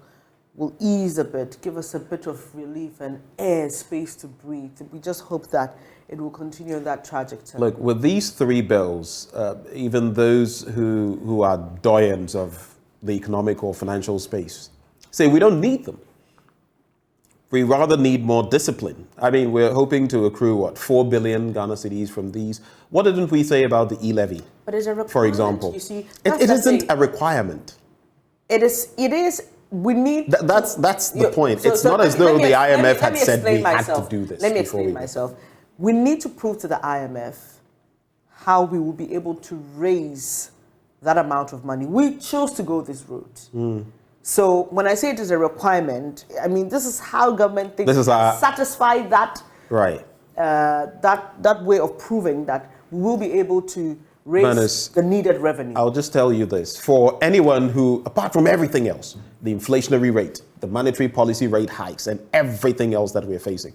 Speaker 12: ease a bit, give us a bit of relief and air, space to breathe. We just hope that it will continue in that trajectory.
Speaker 1: Look, with these three bills, even those who are doyens of the economic or financial space say we don't need them. We rather need more discipline. I mean, we're hoping to accrue, what, 4 billion Ghana cedis from these. What didn't we say about the e-levy,
Speaker 12: but it's a requirement,
Speaker 1: for example?
Speaker 12: You see,
Speaker 1: it isn't a requirement.
Speaker 12: It is. We need.
Speaker 1: That's the point. It's not as though the IMF had said we had to do this.
Speaker 12: Let me explain myself. We need to prove to the IMF how we will be able to raise that amount of money. We chose to go this route. So when I say it is a requirement, I mean this is how government thinks to satisfy that that way of proving that we will be able to raise
Speaker 1: Bernice,
Speaker 12: the needed revenue.
Speaker 1: I'll just tell you this: for anyone who, apart from everything else, the inflationary rate, the monetary policy rate hikes, and everything else that we're facing,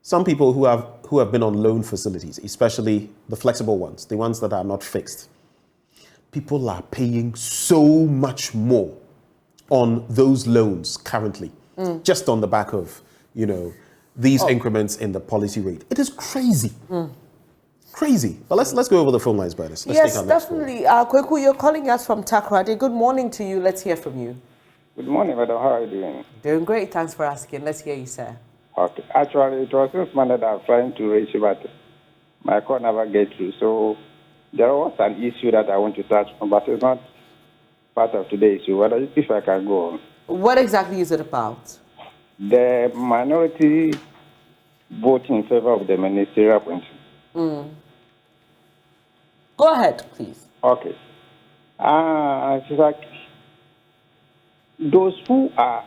Speaker 1: some people who have been on loan facilities, especially the flexible ones, the ones that are not fixed, people are paying so much more on those loans currently, just on the back of, these increments in the policy rate. It is crazy. Crazy. But let's go over the phone lines, Bernice.
Speaker 12: Yes, definitely. Kweku, you're calling us from Takoradi. Good morning to you. Let's hear from you.
Speaker 19: Good morning, madam. How are you doing?
Speaker 12: Doing great. Thanks for asking. Let's hear you, sir.
Speaker 19: Okay. Actually, it was this morning that I was trying to reach you, but my call never get through. So there was an issue that I want to touch on, but it's not part of today's issue. If I can go on.
Speaker 12: What exactly is it about?
Speaker 19: The minority voting in favor of the ministerial appointment.
Speaker 12: Go ahead, please.
Speaker 19: Okay. It's like those who are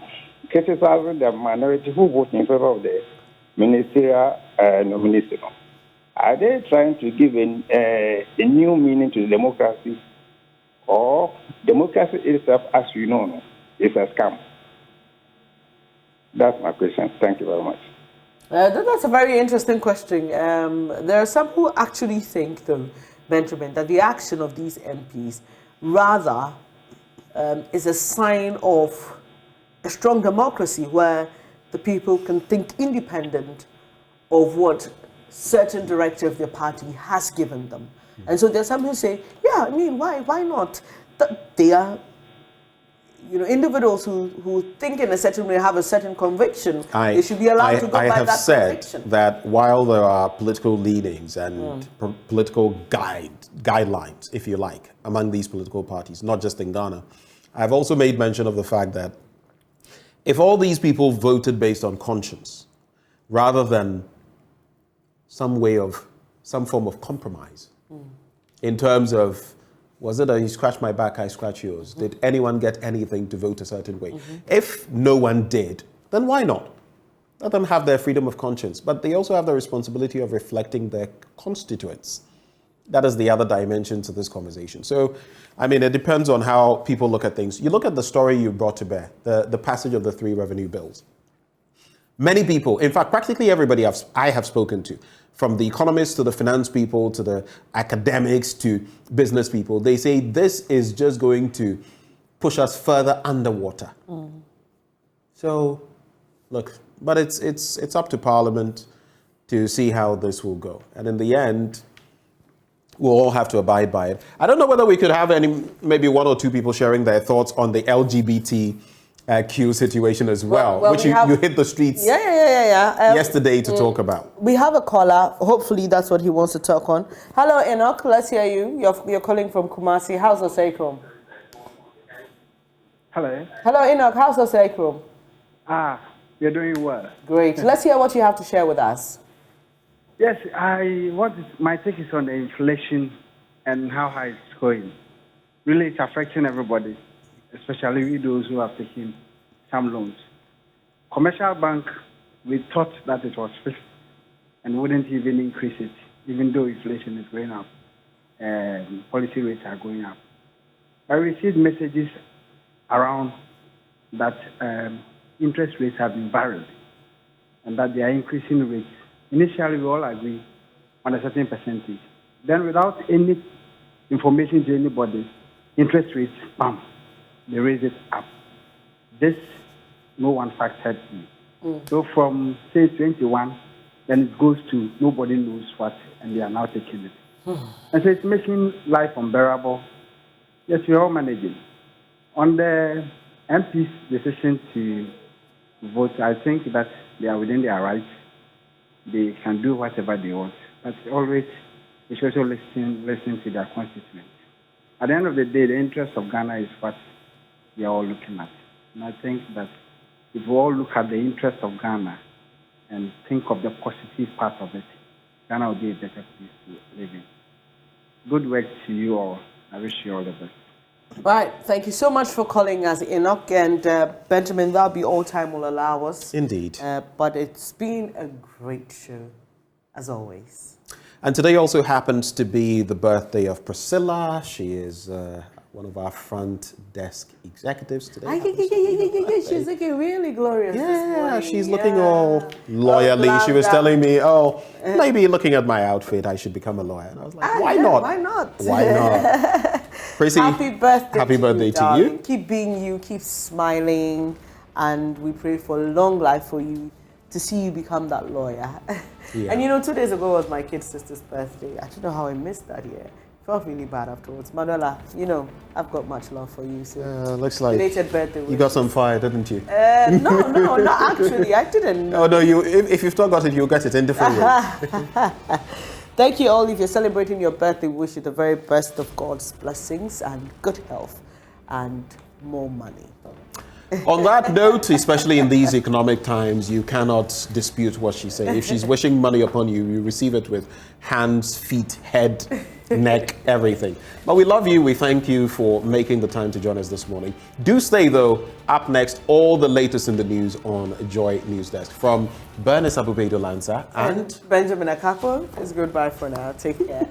Speaker 19: criticizing the minority who vote in favor of the ministerial nominees. Are they trying to give a new meaning to democracy, or democracy itself, as you know, is a scam? That's my question. Thank you very much.
Speaker 12: That's a very interesting question. There are some who actually think, though, Benjamin, that the action of these MPs rather is a sign of a strong democracy where the people can think independent of what certain director of their party has given them. And so there's some who say, yeah, I mean, why not? They are, individuals who think in a certain way, have a certain conviction. They should be allowed to go by that conviction. I have said
Speaker 1: that while there are political leanings and political guidelines, if you like, among these political parties, not just in Ghana, I've also made mention of the fact that if all these people voted based on conscience, rather than some form of compromise, in terms of, was it a you scratch my back, I scratch yours? Did anyone get anything to vote a certain way? If no one did, then why not? Let them have their freedom of conscience, but they also have the responsibility of reflecting their constituents. That is the other dimension to this conversation. So, I mean, it depends on how people look at things. You look at the story you brought to bear, the passage of the 3 revenue bills. Many people, in fact, practically everybody I have spoken to, from the economists to the finance people to the academics to business people, they say this is just going to push us further underwater. So, look, but it's up to Parliament to see how this will go. And in the end, we'll all have to abide by it. I don't know whether we could have maybe 1 or 2 people sharing their thoughts on the LGBTQ situation as well, which you hit the streets yesterday to talk about.
Speaker 12: We have a caller. Hopefully that's what he wants to talk on. Hello, Enoch. Let's hear you. You're calling from Kumasi. How's Osei-Krom?
Speaker 3: Hello.
Speaker 12: Hello, Enoch. How's Osei-Krom?
Speaker 3: You're doing well.
Speaker 12: Great. Let's hear what you have to share with us.
Speaker 3: Yes, my take is on the inflation and how high it's going. Really, it's affecting everybody, especially those who have taken some loans. Commercial bank, we thought that it was fixed and wouldn't even increase it, even though inflation is going up and policy rates are going up. I received messages around that interest rates have been varied and that they are increasing rates. Initially, we all agree on a certain percentage. Then, without any information to anybody, interest rates, bam, they raise it up. This, no one factored in. So from, say, 21, then it goes to nobody knows what, and they are now taking it. And so it's making life unbearable. Yes, we're all managing. On the MP's decision to vote, I think that they are within their rights. They can do whatever they want. But always, we should also listen to their constituents. At the end of the day, the interest of Ghana is what we are all looking at. And I think that if we all look at the interest of Ghana and think of the positive part of it, Ghana will be a better place to live in. Good work to you all. I wish you all the best.
Speaker 12: Right. Thank you so much for calling us, Enoch. And Benjamin, that'll be all time will allow us.
Speaker 1: Indeed.
Speaker 12: But it's been a great show, as always.
Speaker 1: And today also happens to be the birthday of Priscilla. She is one of our front desk executives today.
Speaker 12: She's looking really glorious this morning.
Speaker 1: She's looking all lawyerly. She was telling me, maybe looking at my outfit, I should become a lawyer. And I was like, why not?
Speaker 12: Why not?
Speaker 1: Why not? Prissy,
Speaker 12: happy birthday
Speaker 1: to you.
Speaker 12: Keep being you, keep smiling, and we pray for long life for you to see you become that lawyer. Yeah. And 2 days ago was my kid's sister's birthday. I don't know how I missed that year. Felt really bad afterwards. Manuela, I've got much love for you. So
Speaker 1: looks like
Speaker 12: birthday
Speaker 1: you got some fire, didn't you?
Speaker 12: No, not actually. I didn't know.
Speaker 1: Oh no, if you've still got it, you'll get it in different ways.
Speaker 12: Thank you all. If you're celebrating your birthday, we wish you the very best of God's blessings and good health and more money.
Speaker 1: On that note, especially in these economic times, you cannot dispute what she's saying. If she's wishing money upon you, you receive it with hands, feet, head, neck, everything. But we love you. We thank you for making the time to join us this morning. Do stay, though. Up next, all the latest in the news on Joy News Desk. From Bernice Lansah and
Speaker 12: Benjamin Akakpo, it's goodbye for now. Take care.